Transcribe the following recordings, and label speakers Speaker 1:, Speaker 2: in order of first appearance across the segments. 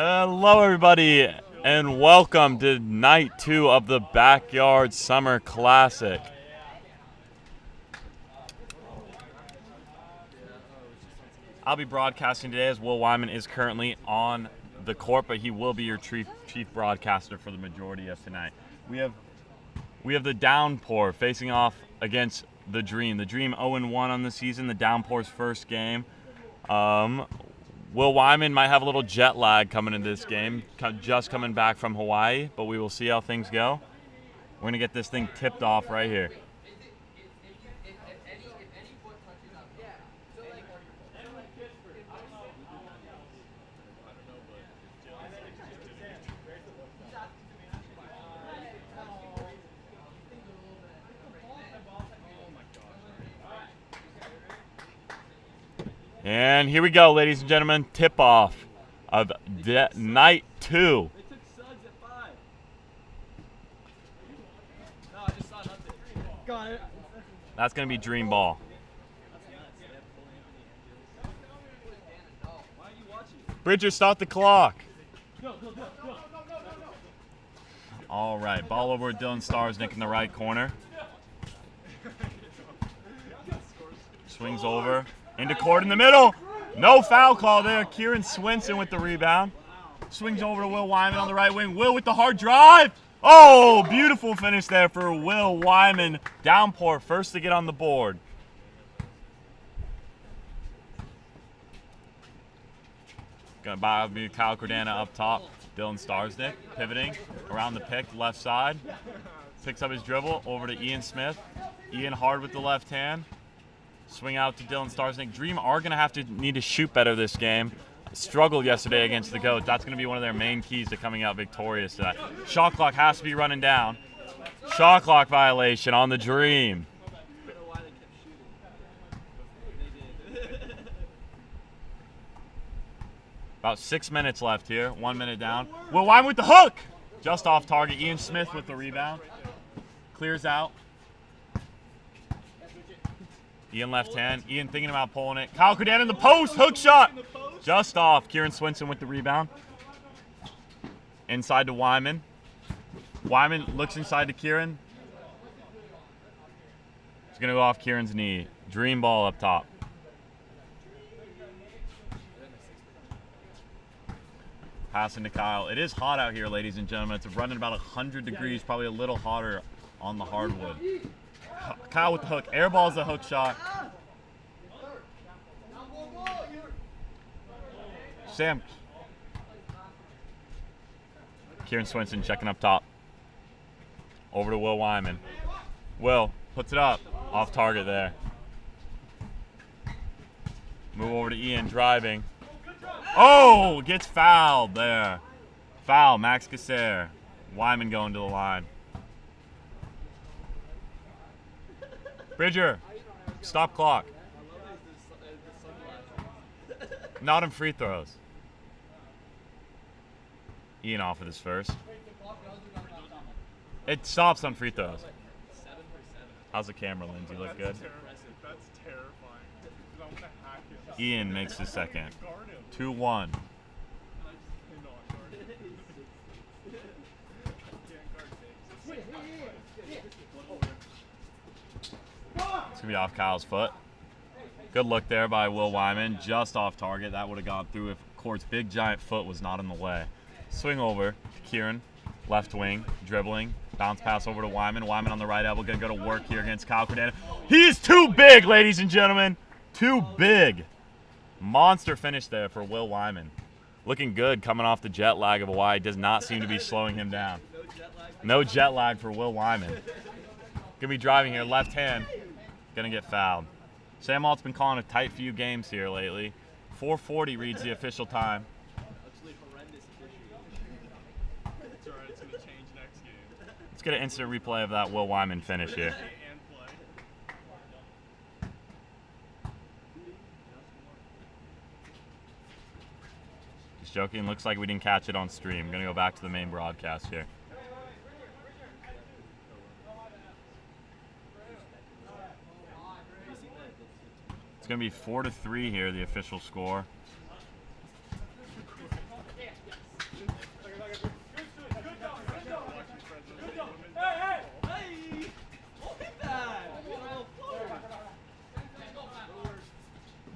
Speaker 1: Hello, everybody, and welcome to night 2 of the Backyard Summer Classic. I'll be broadcasting today as Will Wyman is currently on the court, but he will be your chief broadcaster for the majority of tonight. We have the Downpour facing off against the Dream. The Dream 0-1 on the season, the Downpour's first game. Will Wyman might have a little jet lag coming into this game, just coming back from Hawaii, but we will see how things go. We're going to get this thing tipped off right here. And here we go, ladies and gentlemen, tip-off of night 2.
Speaker 2: Got it.
Speaker 1: That's going to be Dream Ball. Bridger, start the clock. All right, ball over to Dylan Starsnick in the right corner. Swings over. Into court in the middle. No foul call there. Kieran Swinson with the rebound. Swings over to Will Wyman on the right wing. Will with the hard drive. Oh, beautiful finish there for Will Wyman. Downpour first to get on the board. Gonna be Kyle Cordana up top. Dylan Starsnick pivoting around the pick, left side. Picks up his dribble over to Ian Smith. Ian hard with the left hand. Swing out to Dylan Starsnick. Dream are going to need to shoot better this game. Struggled yesterday against the Goats. That's going to be one of their main keys to coming out victorious tonight. Shot clock has to be running down. Shot clock violation on the Dream. About 6 minutes left here. 1 minute down. Will Wyman with the hook. Just off target. Ian Smith with the rebound. Clears out. Ian left hand. Ian thinking about pulling it. Kyle Cordana in the post. Hook shot. Just off. Kieran Swinson with the rebound. Inside to Wyman. Wyman looks inside to Kieran. It's going to go off Kieran's knee. Dream Ball up top. Passing to Kyle. It is hot out here, ladies and gentlemen. It's running about 100 degrees, probably a little hotter on the hardwood. Kyle with the hook. Air ball's a hook shot. Sam. Kieran Swinson checking up top. Over to Will Wyman. Will puts it up. Off target there. Move over to Ian driving. Oh, gets fouled there. Foul, Max Gasser. Wyman going to the line. Bridger, stop clock. Not in free throws. Ian off with his first. It stops on free throws. How's the camera, Lindsay? Look good?
Speaker 2: That's terrifying.
Speaker 1: Ian makes his second. 2-1. It's going to be off Kyle's foot. Good look there by Will Wyman. Just off target. That would have gone through if Court's big giant foot was not in the way. Swing over to Kieran. Left wing. Dribbling. Bounce pass over to Wyman. Wyman on the right elbow. Going to go to work here against Kyle Cordana. He's too big, ladies and gentlemen. Too big. Monster finish there for Will Wyman. Looking good coming off the jet lag of Hawaii. Does not seem to be slowing him down. No jet lag for Will Wyman. Going to be driving here. Left hand. Going to get fouled. Sam Alt's been calling a tight few games here lately. 4:40 reads the official time. Let's get an instant replay of that Will Wyman finish here. Just joking. Looks like we didn't catch it on stream. I'm going to go back to the main broadcast here. It's going to be 4-3 here, the official score.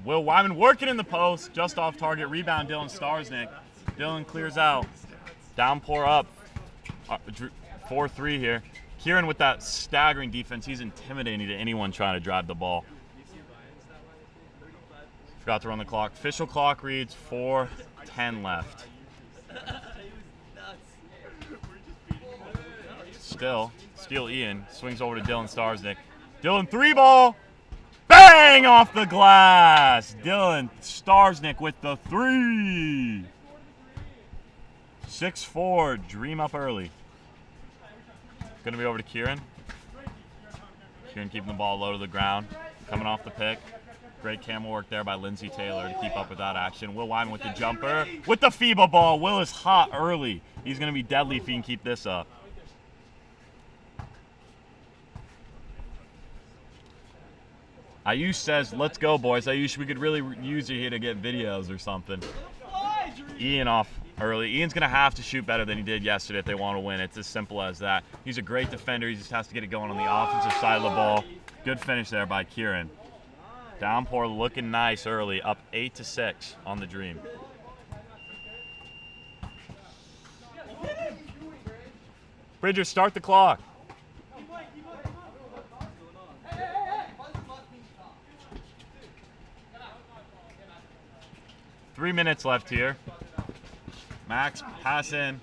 Speaker 1: Will Wyman working in the post, just off target. Rebound, Dylan Starsnick. Dylan clears out. Downpour up. 4-3 here. Kieran with that staggering defense. He's intimidating to anyone trying to drive the ball. Forgot to run the clock. Official clock reads 4:10 left. Still, steal Ian. Swings over to Dylan Starsnick. Dylan, 3-ball. Bang off the glass. Dylan Starsnick with the 3. 6-4. Dream up early. Going to be over to Kieran. Kieran keeping the ball low to the ground. Coming off the pick. Great camel work there by Lindsey Taylor to keep up with that action. Will Wyman with the jumper. With the FIBA ball. Will is hot early. He's going to be deadly if he can keep this up. Ayush says, let's go, boys. Ayush, we could really use you here to get videos or something. Ian off early. Ian's going to have to shoot better than he did yesterday if they want to win. It's as simple as that. He's a great defender. He just has to get it going on the offensive side of the ball. Good finish there by Kieran. Downpour looking nice early, up 8-6 on the Dream. Bridger, start the clock. 3 minutes left here. Max, pass in.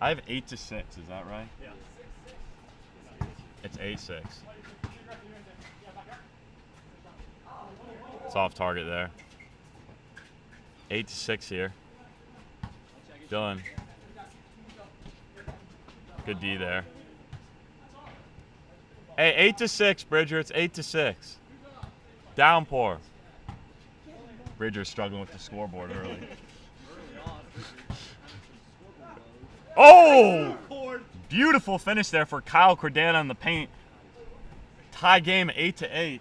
Speaker 1: I have 8-6, is that right? Yeah. It's 8-6. It's off target there. 8-6 here. Dylan. Good D there. Hey, 8-6, Bridger. It's 8-6. Downpour. Bridger's struggling with the scoreboard early. Oh! Beautiful finish there for Kyle Cordana in the paint. Tie game 8-8.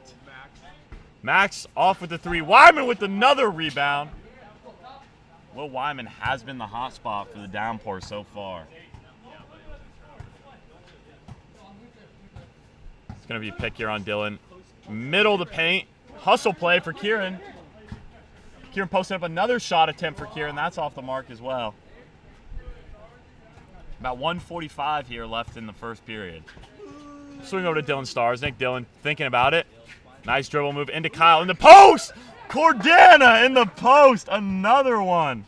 Speaker 1: Max off with the 3. Wyman with another rebound. Will Wyman has been the hot spot for the Downpour so far. It's going to be a pick here on Dylan. Middle of the paint. Hustle play for Kieran. Kieran posted up another shot attempt for Kieran. That's off the mark as well. About 1:45 here left in the first period. Swing over to Dylan Starsnick. Dylan thinking about it. Nice dribble move into Kyle in the post. Cordana in the post. Another one.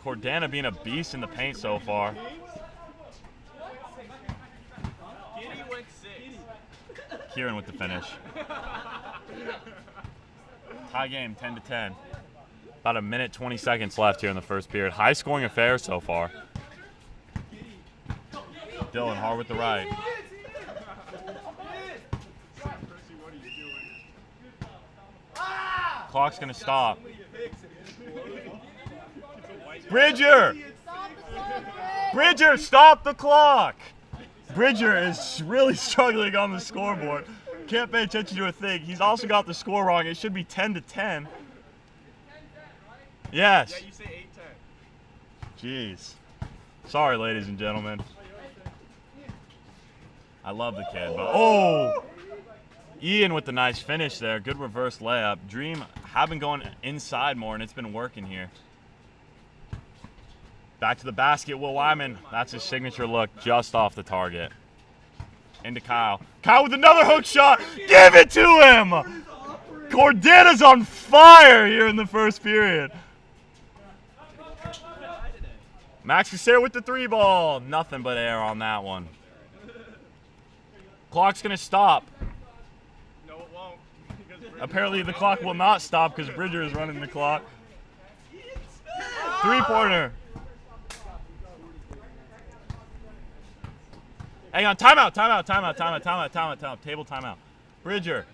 Speaker 1: Cordana being a beast in the paint so far. Kieran with the finish. Tie game 10-10. About 1 minute, 20 seconds left here in the first period. High scoring affair so far. Dylan hard with the right. Clock's going to stop. Bridger! Bridger, stop the clock! Bridger is really struggling on the scoreboard. Can't pay attention to a thing. He's also got the score wrong. It should be 10-10. Yes.
Speaker 2: Yeah, you say 8-10.
Speaker 1: Jeez. Sorry, ladies and gentlemen. I love the kid, but oh! Ian with the nice finish there. Good reverse layup. Dream have been going inside more, and it's been working here. Back to the basket, Will Wyman. That's his signature look, just off the target. Into Kyle. Kyle with another hook shot. Give it to him! Cordana's on fire here in the first period. Max Casera with the 3-ball. Nothing but air on that one. Clock's going to stop.
Speaker 2: No, it won't.
Speaker 1: Apparently the clock will not stop because Bridger is running the clock. 3-pointer. Hang on, timeout. Table timeout. Bridger.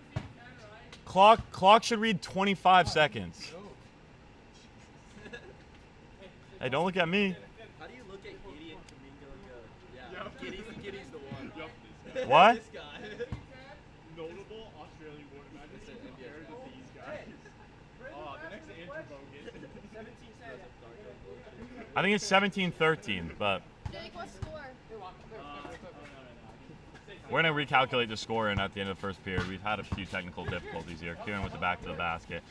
Speaker 1: Clock should read 25 seconds. Hey, don't look at me.
Speaker 3: How do you look at Giddy and Kamingo and go, yeah, Giddy's the one.
Speaker 2: Yep.
Speaker 1: What?
Speaker 3: This guy.
Speaker 2: Notable Australian water matches compared to these guys. Oh, the next Andrew Bogut.
Speaker 1: I think it's 17-13, but
Speaker 4: Jake, what score?
Speaker 1: we're going to recalculate the score in at the end of the first period. We've had a few technical difficulties here. Kieran with the back to the basket.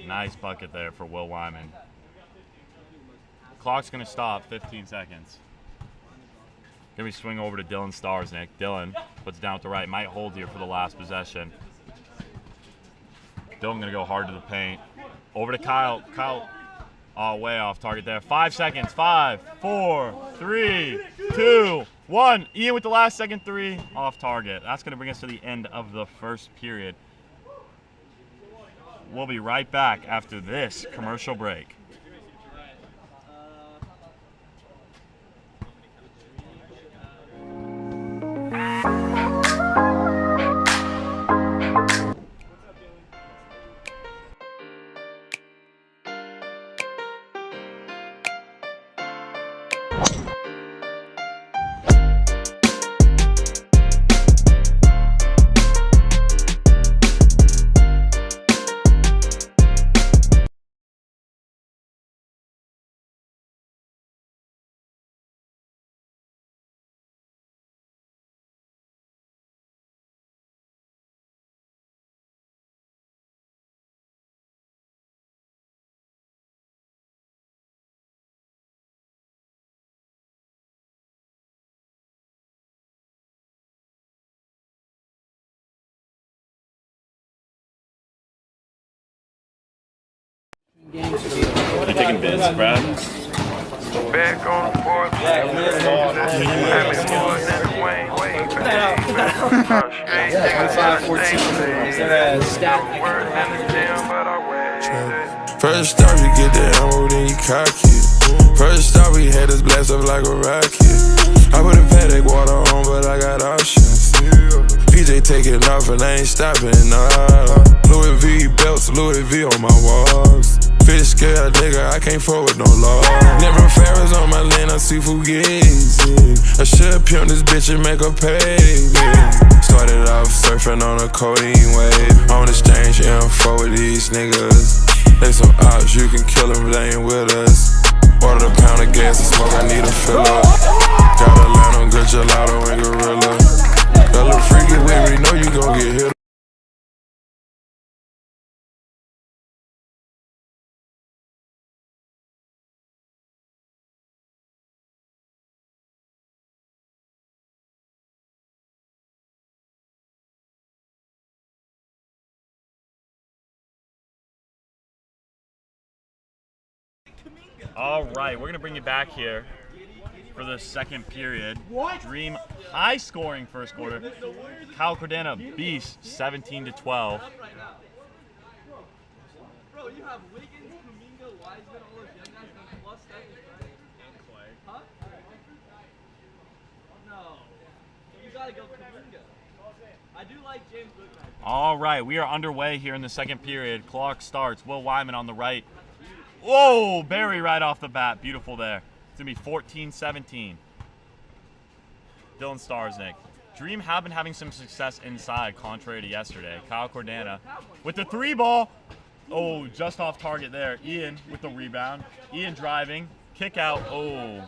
Speaker 1: Nice bucket there for Will Wyman. Clock's going to stop, 15 seconds. Then we swing over to Dylan Starsnick. Dylan puts it down at the right. Might hold here for the last possession. Dylan going to go hard to the paint. Over to Kyle. Kyle, way off target there. 5 seconds. 5, 4, 3, 2, 1. Ian with the last second three. Off target. That's going to bring us to the end of the first period. We'll be right back after this commercial break. You taking bids, Brad?
Speaker 5: Back on the fourth. Having more than Wayne. First off, you get the ammo, then you cock it. First off, we had us blast up like a rocket. I put a Patek water on, but I got options. PJ taking off and I ain't stopping, nah. Louis V belts, Louis V on my walls. Fish scale, nigga, I can't forward no law. Never Ferris on my land, I see Fugazi. I should pimp this bitch and make her pay. Started off surfing on a codeine wave. On exchange info with these niggas. They some ops, you can kill them, they ain't with us. Ordered a pound of gas and smoke, I need a fill up. Got a line on good gelato and gorilla. That little freaky with me, know you gon' get hit.
Speaker 1: All right, we're going to bring you back here for the second period. Dream high-scoring first quarter. Kyle Cordana, beast, 17-12.
Speaker 3: Bro, you have Wiggins, Kuminga, Wiseman, all those young guys, and plus Stephen, right? And Clay. Huh? No. You gotta go Kuminga. I do like James Booknight.
Speaker 1: All right, we are underway here in the second period. Clock starts. Will Wyman on the right. Whoa, Barry right off the bat. Beautiful there. It's going to be 14-17. Dylan Starsnick. Dream have been having some success inside, contrary to yesterday. Kyle Cordana with the three ball. Oh, just off target there. Ian with the rebound. Ian driving. Kick out. Oh.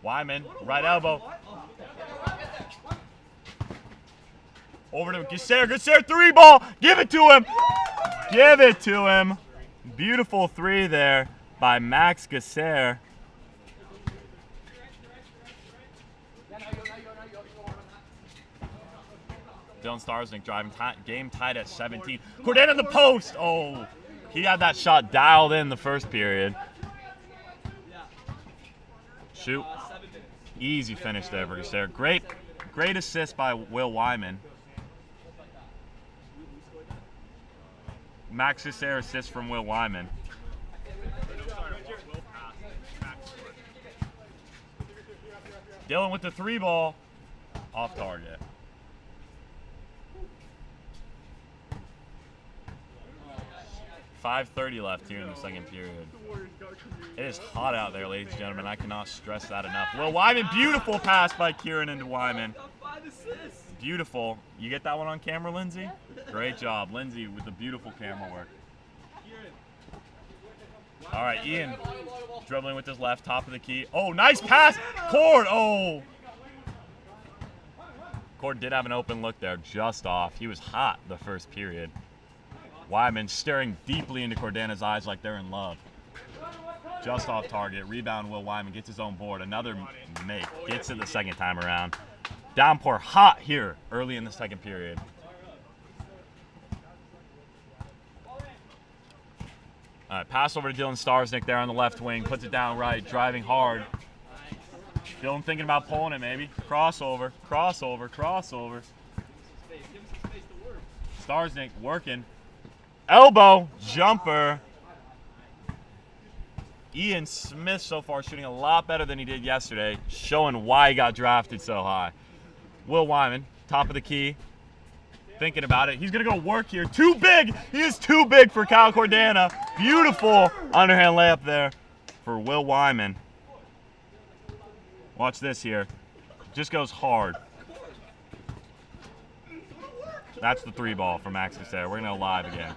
Speaker 1: Wyman, right elbow. Over to Gasser. Gasser, three ball. Give it to him. Give it to him. Beautiful three there by Max Gasser. Dylan Starsnick driving, game tied at 17. Cordana in the post. Oh, he had that shot dialed in the first period. Shoot. Easy finish there for Gasser. Great assist by Will Wyman. Max Gasser assist from Will Wyman. Dylan with the three ball. Off target. 5:30 left here in the second period. It is hot out there, ladies and gentlemen. I cannot stress that enough. Will Wyman, beautiful pass by Kieran into Wyman. Beautiful. You get that one on camera, Lindsay? Great job, Lindsay, with the beautiful camera work. All right, Ian dribbling with his left, top of the key. Oh, nice pass. Cord, oh. Cord did have an open look there, just off. He was hot the first period. Wyman staring deeply into Cordana's eyes like they're in love. Just off target. Rebound, Will Wyman gets his own board. Another make. Gets it the second time around. Downpour hot here early in the second period. All right, pass over to Dylan Starsnick there on the left wing. Puts it down right, driving hard. Dylan thinking about pulling it maybe. Crossover, crossover, crossover. Starsnick working. Elbow, jumper. Ian Smith so far shooting a lot better than he did yesterday, showing why he got drafted so high. Will Wyman, top of the key, thinking about it. He's going to go work here. Too big. He is too big for Kyle Cordana. Beautiful underhand layup there for Will Wyman. Watch this here. Just goes hard. That's the 3 ball for Max Cassera. We're going to go live again.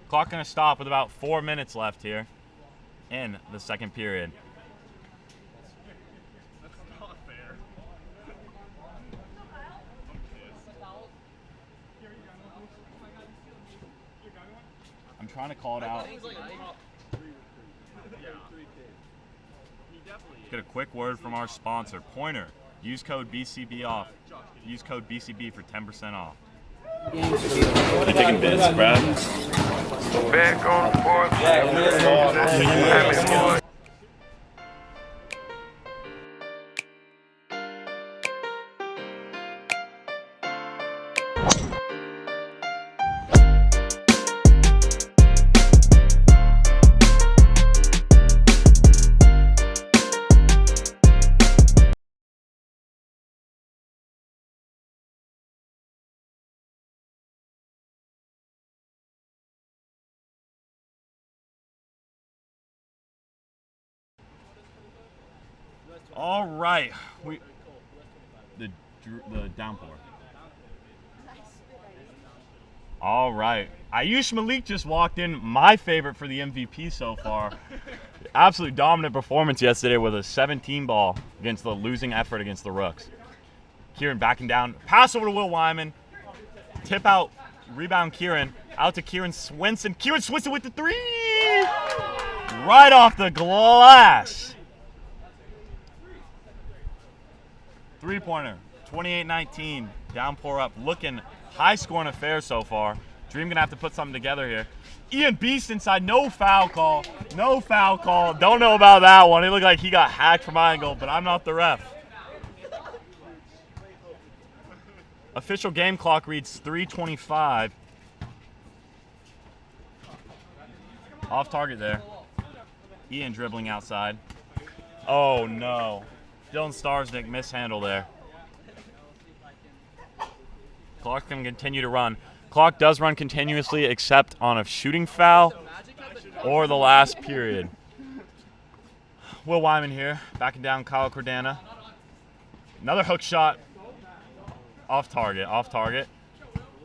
Speaker 1: Clock going to stop with about 4 minutes left here in the second period.
Speaker 2: That's not fair.
Speaker 1: I'm trying to call it out. Get a quick word from our sponsor, Pointer. Use code BCB off. Use code BCB for 10% off. You taking bids, Brad?
Speaker 5: Back on the fourth.
Speaker 1: All right, the downpour. All right, Ayush Malik just walked in. My favorite for the MVP so far. Absolute dominant performance yesterday with a 17 ball against the losing effort against the Rooks. Kieran backing down, pass over to Will Wyman, tip out, rebound Kieran, out to Kieran Swinson. Kieran Swinson with the 3, right off the glass. 3-pointer, 28-19, downpour up, looking high-scoring affair so far. Dream gonna have to put something together here. Ian Beast inside, no foul call, no foul call. Don't know about that one. It looked like he got hacked from my angle, but I'm not the ref. Official game clock reads 3:25. Off target there. Ian dribbling outside. Oh no. Dylan Starsnick mishandle there. Clock can continue to run. Clock does run continuously except on a shooting foul or the last period. Will Wyman here, backing down Kyle Cordana. Another hook shot. Off target, off target.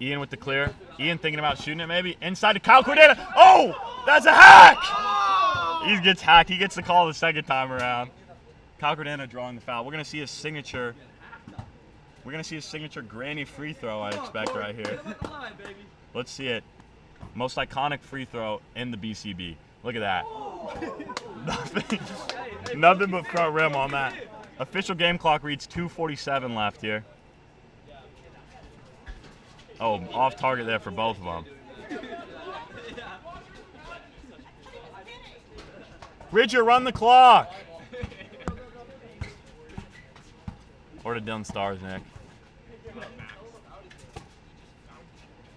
Speaker 1: Ian with the clear. Ian thinking about shooting it maybe. Inside to Kyle Cordana. Oh, that's a hack! He gets hacked. He gets the call the second time around. Kyle Cordana drawing the foul. We're going to see his signature. We're going to see his signature granny free throw, I expect, right here. Let's see it. Most iconic free throw in the BCB. Look at that. Nothing but front rim on that. Official game clock reads 2:47 left here. Oh, off target there for both of them. Bridger, run the clock. Or to Dylan Starsnick.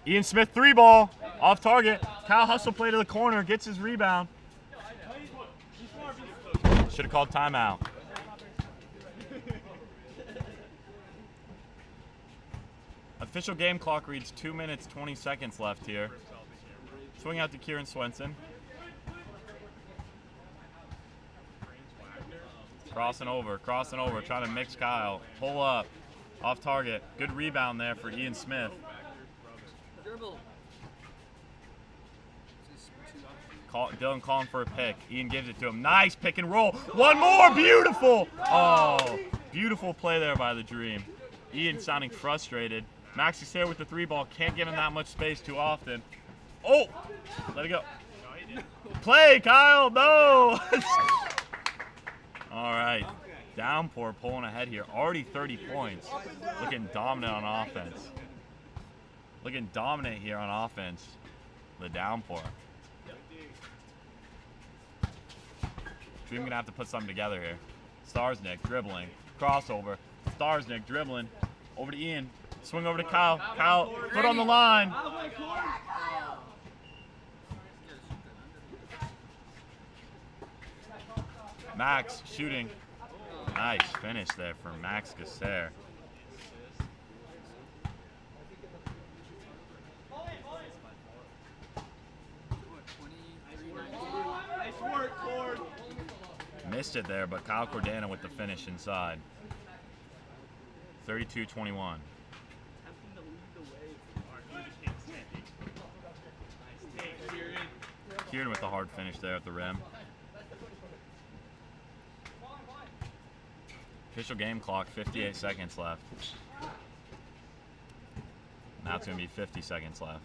Speaker 1: Ian Smith 3 ball. Off target. Kyle Hustle play to the corner. Gets his rebound. Should have called timeout. Official game clock reads 2 minutes, 20 seconds left here. Swing out to Kieran Swenson. Crossing over, trying to mix Kyle. Pull up, off target. Good rebound there for Ian Smith.
Speaker 3: Dribble.
Speaker 1: Dylan calling for a pick. Ian gives it to him. Nice pick and roll. One more, beautiful. Oh, beautiful play there by the Dream. Ian sounding frustrated. Max is here with the 3 ball. Can't give him that much space too often. Oh, let it go. Play, Kyle, no. All right, Downpour pulling ahead here. Already 30 points. Looking dominant on offense. Looking dominant here on offense. The Downpour. Dream gonna have to put something together here. Starsnick dribbling, crossover. Starsnick dribbling, over to Ian. Swing over to Kyle. Kyle, foot on the line. Max shooting. Nice finish there for Max Gasser.
Speaker 3: Nice work, Cord.
Speaker 1: Missed it there, but Kyle Cordana with the finish inside. 32-21. Kieran with the hard finish there at the rim. Official game clock, 58 seconds left. Now it's going to be 50 seconds left.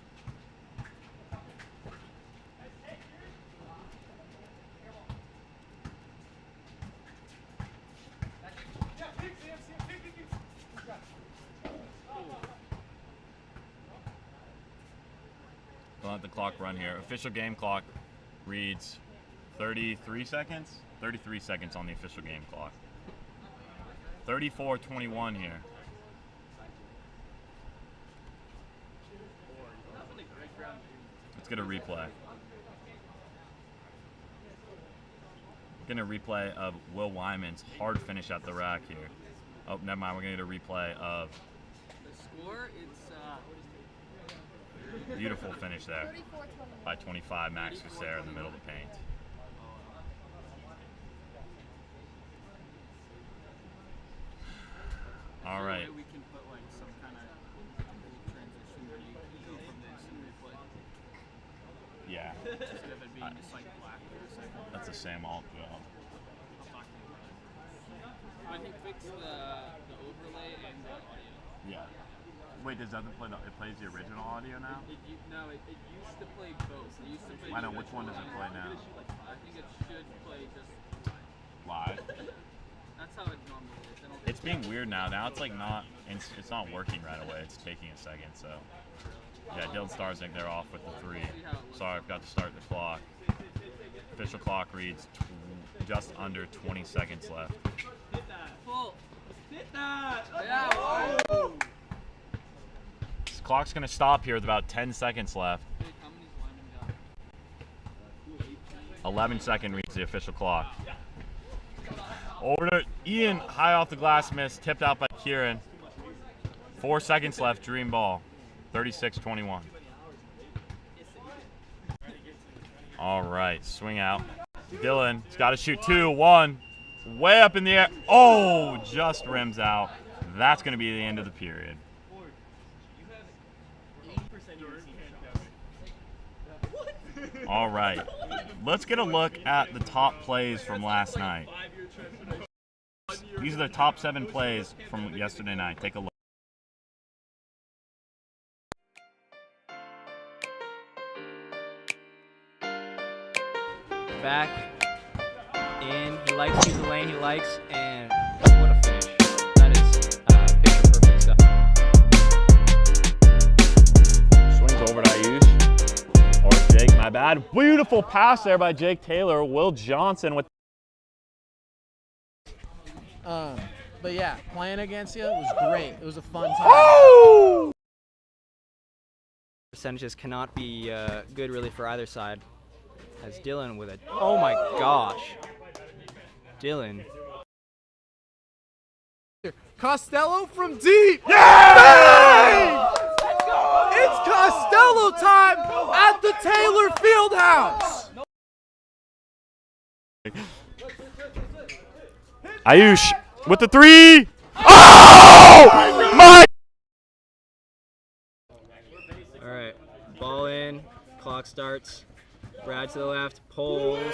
Speaker 1: Don't let the clock run here. Official game clock reads 33 seconds? 33 seconds on the official game clock. 34-21 here. Let's get a replay. We're going to replay of Will Wyman's hard finish at the rack here. Oh, never mind. We're going to get a replay of
Speaker 3: The score, it's
Speaker 1: beautiful finish there by 25. Max Gasser in the middle of the paint. All right.
Speaker 3: we can put like some kind of transition where you go from this and replay.
Speaker 1: Yeah.
Speaker 3: Instead of it being just like black for a second.
Speaker 1: That's the same alt job.
Speaker 3: When he fixed the overlay and the audio.
Speaker 1: Yeah. Wait, does that play it plays the original audio now?
Speaker 3: It used to play both. It used to play
Speaker 1: I know, which one does it play now?
Speaker 3: I think it should play just
Speaker 1: Live.
Speaker 3: that's how it normally is.
Speaker 1: It's being weird now. Now it's like not, it's not working right away. It's taking a second. So yeah, Dylan Starsnick, they're off with the 3. Sorry, I forgot to start the clock. Official clock reads just under 20 seconds left.
Speaker 3: Hit that. Full. Hit that.
Speaker 2: Yeah.
Speaker 3: Oh.
Speaker 1: This clock's gonna stop here with about 10 seconds left.
Speaker 3: How many Wyman got?
Speaker 1: 11 second reads the official clock. Over to Ian, high off the glass miss, tipped out by Kieran. 4 seconds left, Dream ball. 36-21. All right, swing out. Dylan, he's got to shoot 2, 1. Way up in the air. Oh, just rims out. That's going to be the end of the period. All right, let's get a look at the top plays from last night. These are the top 7 plays from yesterday night. Take a look.
Speaker 4: Back in, he likes to use the lane he likes, and what a finish. That is picture perfect stuff.
Speaker 1: Swings over to Ayush, or Jake, my bad. Beautiful pass there by Jake Taylor. Will Johnson with.
Speaker 6: But yeah, playing against you was great. It was a fun time.
Speaker 1: Oh!
Speaker 4: Percentages cannot be good really for either side. As Dylan with a, oh my gosh. Dylan.
Speaker 6: Costello from deep.
Speaker 1: Yeah!
Speaker 6: It's Costello time at the Taylor Fieldhouse.
Speaker 1: Ayush with the 3. Oh my!
Speaker 4: All right, ball in, clock starts. Brad to the left, pulls.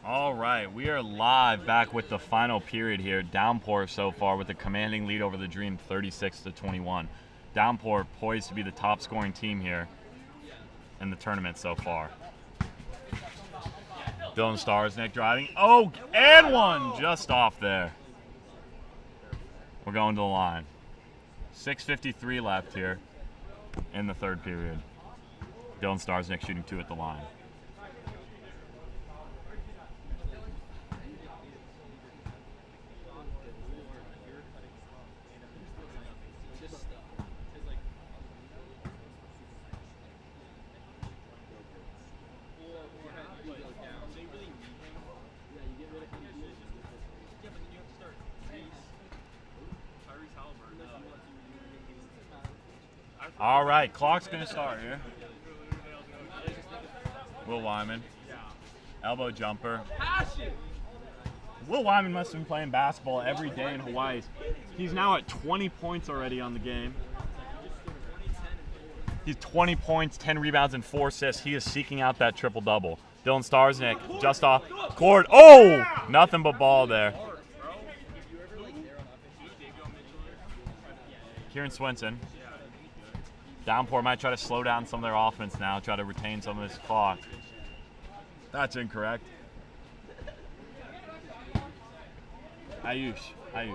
Speaker 1: All right, we are live back with the final period here. Downpour so far with a commanding lead over the Dream, 36-21. Downpour poised to be the top scoring team here in the tournament so far. Dylan Starsnick driving. Oh, and one just off there. We're going to the line. 6:53 left here in the third period. Dylan Starsnick shooting 2 at the line. All right, clock's going to start here. Will Wyman. Elbow jumper. Will Wyman must have been playing basketball every day in Hawaii. He's now at 20 points already on the game. He's 20 points, 10 rebounds, and 4 assists. He is seeking out that triple-double. Dylan Starsnick just off court. Oh! Nothing but ball there. Kieran Swinson. Downpour might try to slow down some of their offense now, try to retain some of this clock. That's incorrect. Ayush.
Speaker 3: Wait,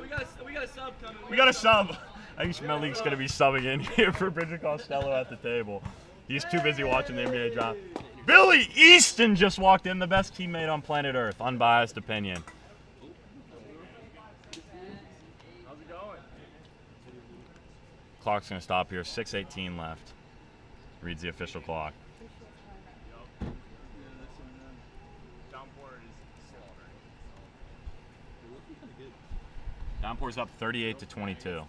Speaker 3: we got a sub coming.
Speaker 1: We got a sub. Ayush Malik's going to be subbing in here for Bridget Costello at the table. He's too busy watching the NBA draft. Billy Easton just walked in, the best teammate on planet Earth. Unbiased opinion.
Speaker 2: How's it going?
Speaker 1: Clock's going to stop here. 6:18 left. Reads the official clock.
Speaker 2: Downpour is slaughtering.
Speaker 1: Downpour's up 38-22.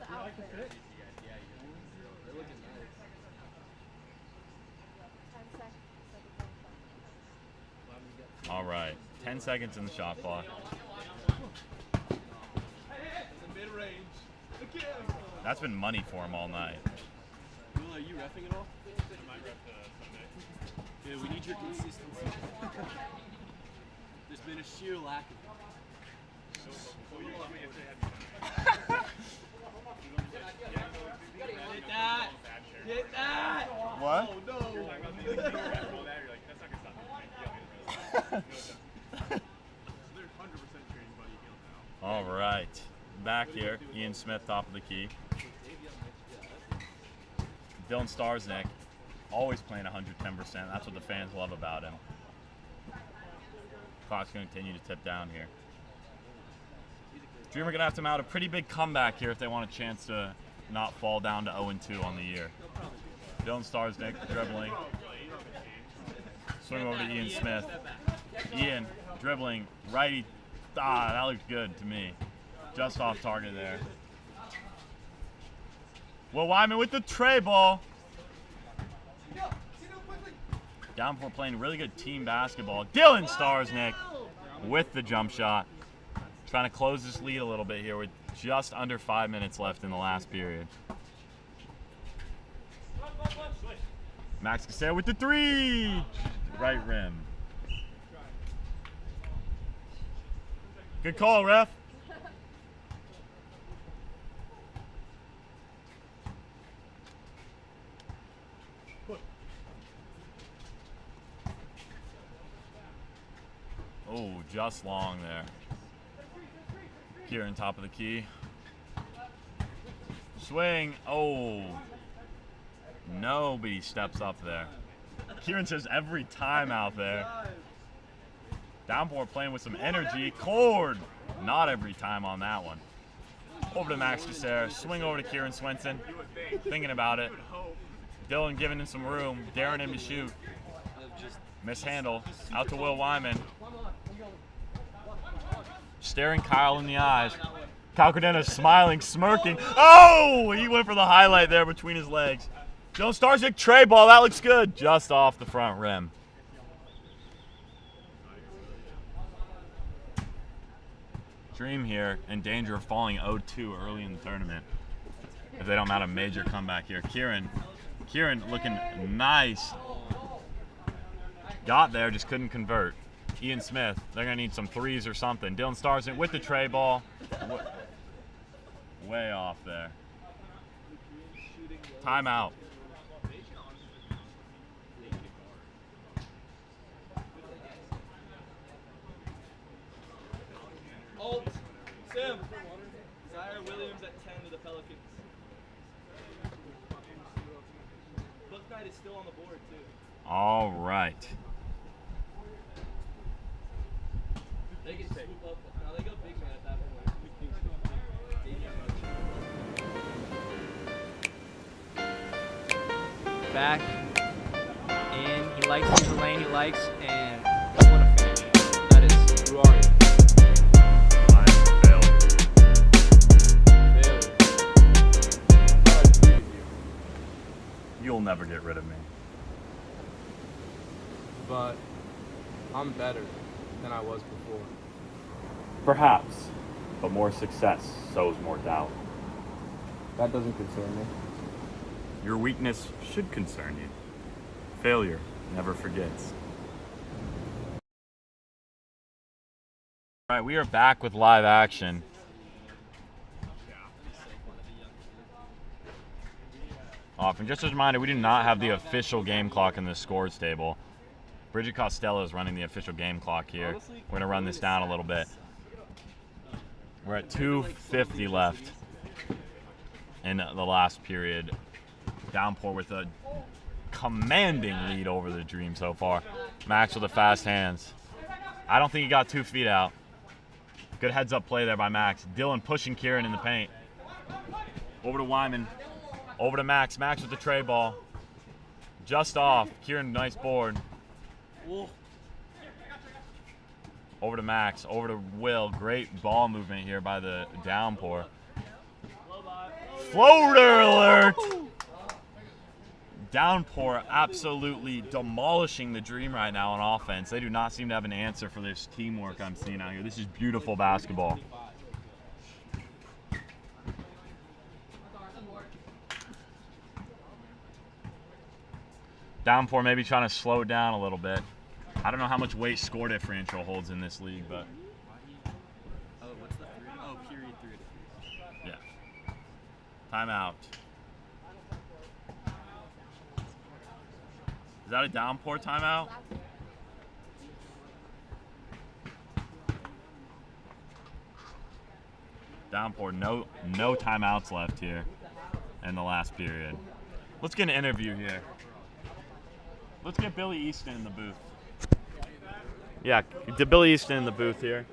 Speaker 1: All right, 10 seconds in the shot clock.
Speaker 3: Mid-range. Again.
Speaker 1: That's been money for him all night.
Speaker 3: Will, are you reffing at all? I might ref Sunday. Dude, we need your consistency. There's been a sheer lack of it. Hit that! Hit that!
Speaker 1: What?
Speaker 3: Oh no!
Speaker 1: All right, back here, Ian Smith, top of the key. Dylan Starsnick, always playing 110%. That's what the fans love about him. Clock's going to continue to tip down here. Dreamer going to have to mount a pretty big comeback here if they want a chance to not fall down to 0-2 on the year. Dylan Starsnick dribbling. Swing over to Ian Smith. Ian dribbling righty. That looks good to me. Just off target there. Will Wyman with the tray ball. Downpour playing really good team basketball. Dylan Starsnick with the jump shot. Trying to close this lead a little bit here with just under 5 minutes left in the last period. Max Cassell with the 3. Right rim. Good call, ref. Oh, just long there. Kieran, top of the key. Swing. Oh. Nobody steps up there. Kieran says every time out there. Downpour playing with some energy. Cord. Not every time on that one. Over to Max Cassera. Swing over to Kieran Swenson. Thinking about it. Dylan giving him some room. Daring him to shoot. Mishandle. Out to Will Wyman. Staring Kyle in the eyes. Kyle Cordena smiling, smirking. Oh! He went for the highlight there between his legs. Dylan Starznik, tray ball. That looks good. Just off the front rim. Dream here in danger of falling 0-2 early in the tournament if they don't mount a major comeback here. Kieran looking nice. Got there, just couldn't convert. Ian Smith, they're going to need some threes or something. Dylan Starznik with the tray ball. Way off there. Timeout.
Speaker 3: Alt, Sim. Zaire Williams at 10 to the Pelicans. Book Knight is still on the board, too.
Speaker 1: All right.
Speaker 3: They can swoop up. Now they go big man at that point.
Speaker 4: Back in. He likes the lane he likes, and what a finish. That is.
Speaker 6: Who are you?
Speaker 1: You'll never get rid of me.
Speaker 6: But I'm better than I was before.
Speaker 1: Perhaps, but more success sows more doubt.
Speaker 6: That doesn't concern me.
Speaker 1: Your weakness should concern you. Failure never forgets. All right, we are back with live action. And just as a reminder, we do not have the official game clock in the scores table. Bridget Costello is running the official game clock here. We're going to run this down a little bit. We're at 2:50 left in the last period. Downpour with a commanding lead over the Dream so far. Max with the fast hands. I don't think he got 2 feet out. Good heads-up play there by Max. Dylan pushing Kieran in the paint. Over to Wyman. Over to Max. Max with the tray ball. Just off. Kieran, nice board. Over to Max. Over to Will. Great ball movement here by the Downpour. Floater alert! Downpour absolutely demolishing the Dream right now on offense. They do not seem to have an answer for this teamwork I'm seeing out here. This is beautiful basketball. Downpour maybe trying to slow it down a little bit. I don't know how much weight score differential holds in this league, but
Speaker 3: Oh, what's the three? Oh, period 3 to 3.
Speaker 1: yeah. Timeout. Is that a Downpour timeout? Downpour, no timeouts left here in the last period. Let's get an interview here. Let's get Billy Easton in the booth. Yeah, Billy Easton in the booth here.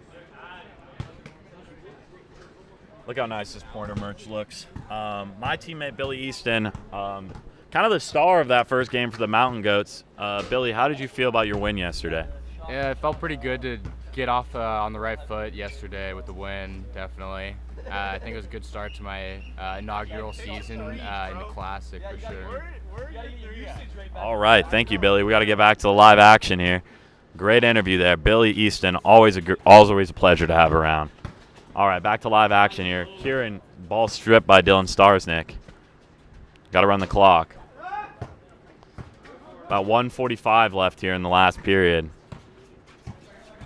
Speaker 1: Look how nice this Porter merch looks. My teammate Billy Easton, kind of the star of that first game for the Mountain Goats. Billy, how did you feel about your win yesterday?
Speaker 7: Yeah, it felt pretty good to get off on the right foot yesterday with the win, definitely. I think it was a good start to my inaugural season in the Classic for sure.
Speaker 1: All right, thank you, Billy. We got to get back to the live action here. Great interview there. Billy Easton, always a pleasure to have around. All right, back to live action here. Kieran, ball stripped by Dylan Starznik. Got to run the clock. About 1:45 left here in the last period.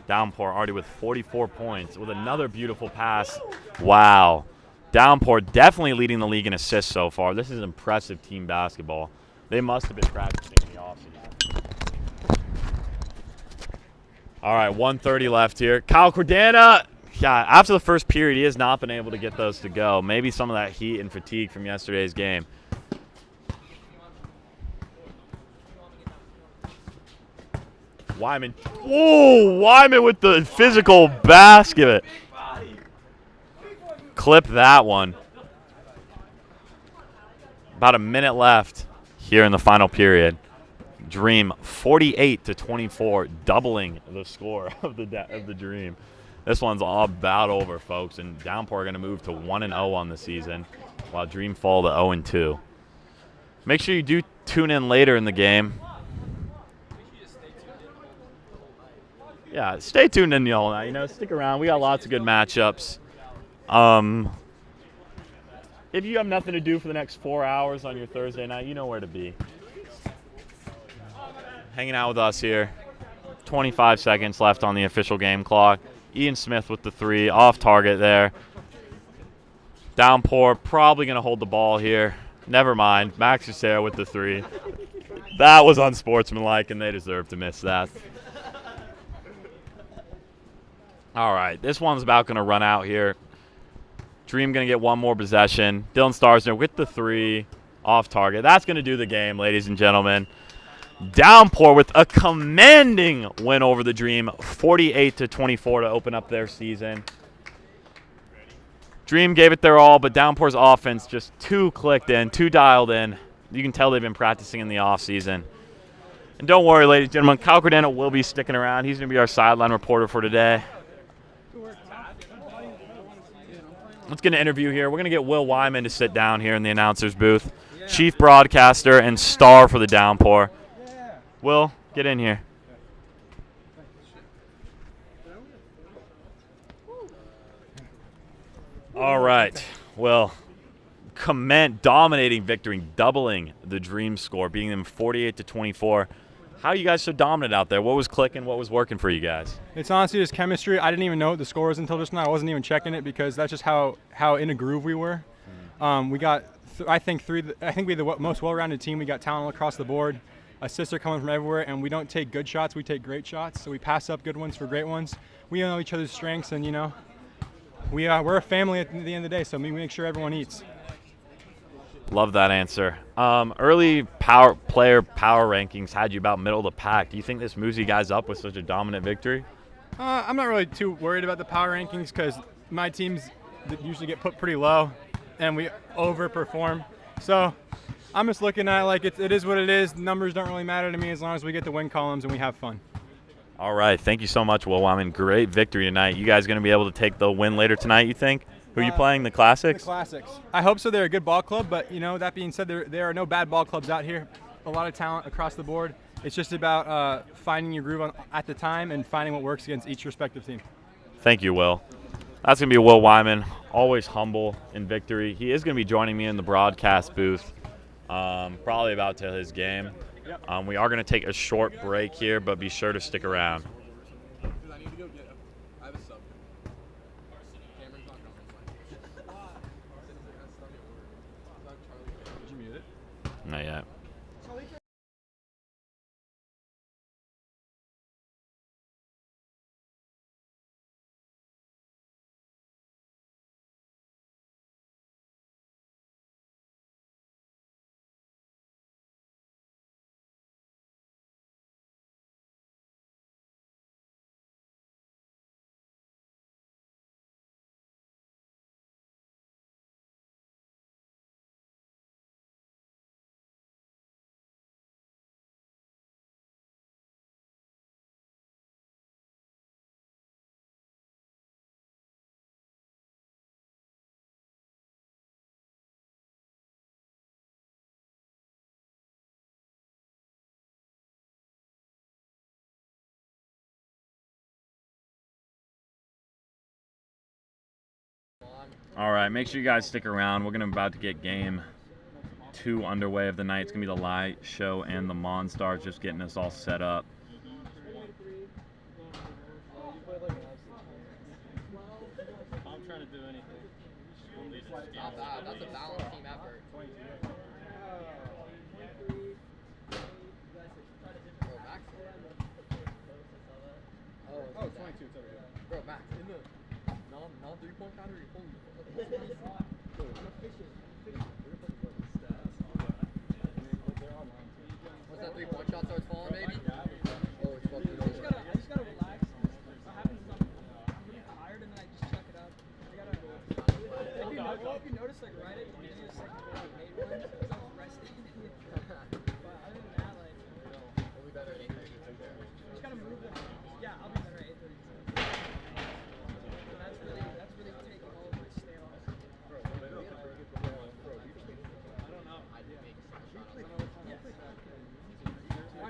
Speaker 1: Downpour already with 44 points with another beautiful pass. Wow. Downpour definitely leading the league in assists so far. This is impressive team basketball. They must have been practicing in the offseason. All right, 1:30 left here. Kyle Cordena, yeah, after the first period, he has not been able to get those to go. Maybe some of that heat and fatigue from yesterday's game. Wyman. Whoa, Wyman with the physical basket. clip that one. About a minute left here in the final period. Dream 48-24, doubling the score of the Dream. This one's all about over, folks, and Downpour are going to move to 1-0 on the season, while Dream fall to 0-2. Make sure you do tune in later in the game. Yeah, stay tuned in the all night. You know, stick around. We got lots of good matchups. If you have nothing to do for the next 4 hours on your Thursday night, you know where to be. Hanging out with us here. 25 seconds left on the official game clock. Ian Smith with the 3, off target there. Downpour probably going to hold the ball here. Never mind. Max Cicero with the 3. That was unsportsmanlike, and they deserve to miss that. All right, this one's about going to run out here. Dream going to get one more possession. Dylan Starsner with the 3, off target. That's going to do the game, ladies and gentlemen. Downpour with a commanding win over the Dream, 48-24 to open up their season. Dream gave it their all, but Downpour's offense just too clicked in, too dialed in. You can tell they've been practicing in the offseason. And don't worry, ladies and gentlemen, Kyle Cordano will be sticking around. He's going to be our sideline reporter for today. Let's get an interview here. We're going to get Will Wyman to sit down here in the announcer's booth. Chief broadcaster and star for the Downpour. Will, get in here. All right. Well, dominating victory, doubling the Dream score, beating them 48-24. How are you guys so dominant out there? What was clicking? What was working for you guys?
Speaker 8: It's honestly just chemistry. I didn't even know what the score was until just now. I wasn't even checking it because that's just how in a groove we were. We got, I think we the most well-rounded team. We got talent across the board. Assists are coming from everywhere, and we don't take good shots. We take great shots. So we pass up good ones for great ones. We know each other's strengths, and we're a family at the end of the day. So we make sure everyone eats.
Speaker 1: Love that answer. Early player power rankings had you about middle of the pack. Do you think this moves you guys up with such a dominant victory?
Speaker 8: I'm not really too worried about the power rankings because my teams usually get put pretty low, and we overperform. So I'm just looking at it is what it is. Numbers don't really matter to me as long as we get the win columns and we have fun.
Speaker 1: All right. Thank you so much, Will Wyman. Great victory tonight. You guys going to be able to take the win later tonight, you think? Who are you playing, the Classics?
Speaker 8: The Classics. I hope so. They're a good ball club, but, that being said, there are no bad ball clubs out here. A lot of talent across the board. It's just about finding your groove at the time and finding what works against each respective team.
Speaker 1: Thank you, Will. That's going to be Will Wyman, always humble in victory. He is going to be joining me in the broadcast booth, probably about till his game. Yep. We are going to take a short break here, but be sure to stick around. Not yet. All right, make sure you guys stick around. We're about to get game 2 underway of the night. It's going to be the light show and the Monstars just getting us all set up.
Speaker 3: I'm trying to do anything.
Speaker 4: Not bad. That's a balanced team effort.
Speaker 3: Oh, 22. It's over here.
Speaker 4: Bro, Max, in the non-3-point counter, you're holding. Once that 3-point shot starts falling, maybe? Oh, it's fucking over.
Speaker 3: I just gotta relax. What happens is I'm really tired and then I just check it out. I gotta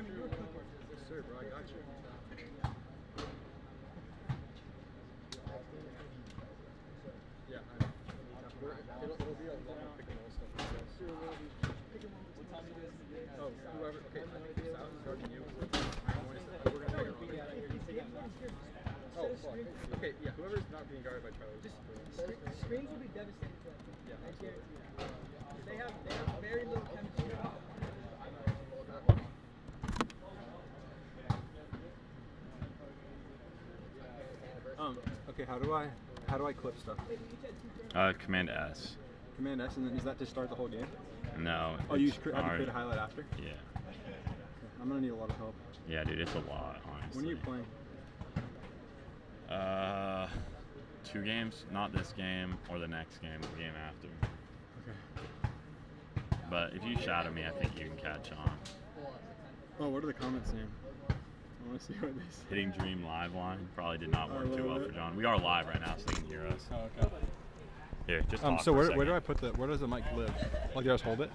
Speaker 8: Yes, sir, bro. I got you. Yeah, it'll be a lot of picking all stuff. Oh, whoever. Okay, I think South is guarding you. We're gonna pick it up. Oh, fuck. Okay, yeah. Whoever's not being guarded by Tyler.
Speaker 3: Screens will be devastating for them. I guarantee you. They have very little chemistry.
Speaker 8: Okay, how do I clip stuff?
Speaker 1: Command S.
Speaker 8: Command S, and then is that to start the whole game?
Speaker 1: No.
Speaker 8: Oh, you have to create a highlight after?
Speaker 1: Yeah.
Speaker 8: Okay. I'm gonna need a lot of help.
Speaker 1: Yeah, dude, it's a lot, honestly.
Speaker 8: When are you playing?
Speaker 1: 2 games. Not this game or the next game, the game after.
Speaker 8: Okay.
Speaker 1: But if you shout at me, I think you can catch on.
Speaker 8: Oh, what are the comments saying? I want to see what they say.
Speaker 1: Hitting Dream live line probably did not work too well for John. We are live right now, so they can hear us.
Speaker 8: Oh, okay.
Speaker 1: Here, just
Speaker 8: So
Speaker 1: talk for a
Speaker 8: where
Speaker 1: second.
Speaker 8: do I put where does the mic live? Like, do I just hold it?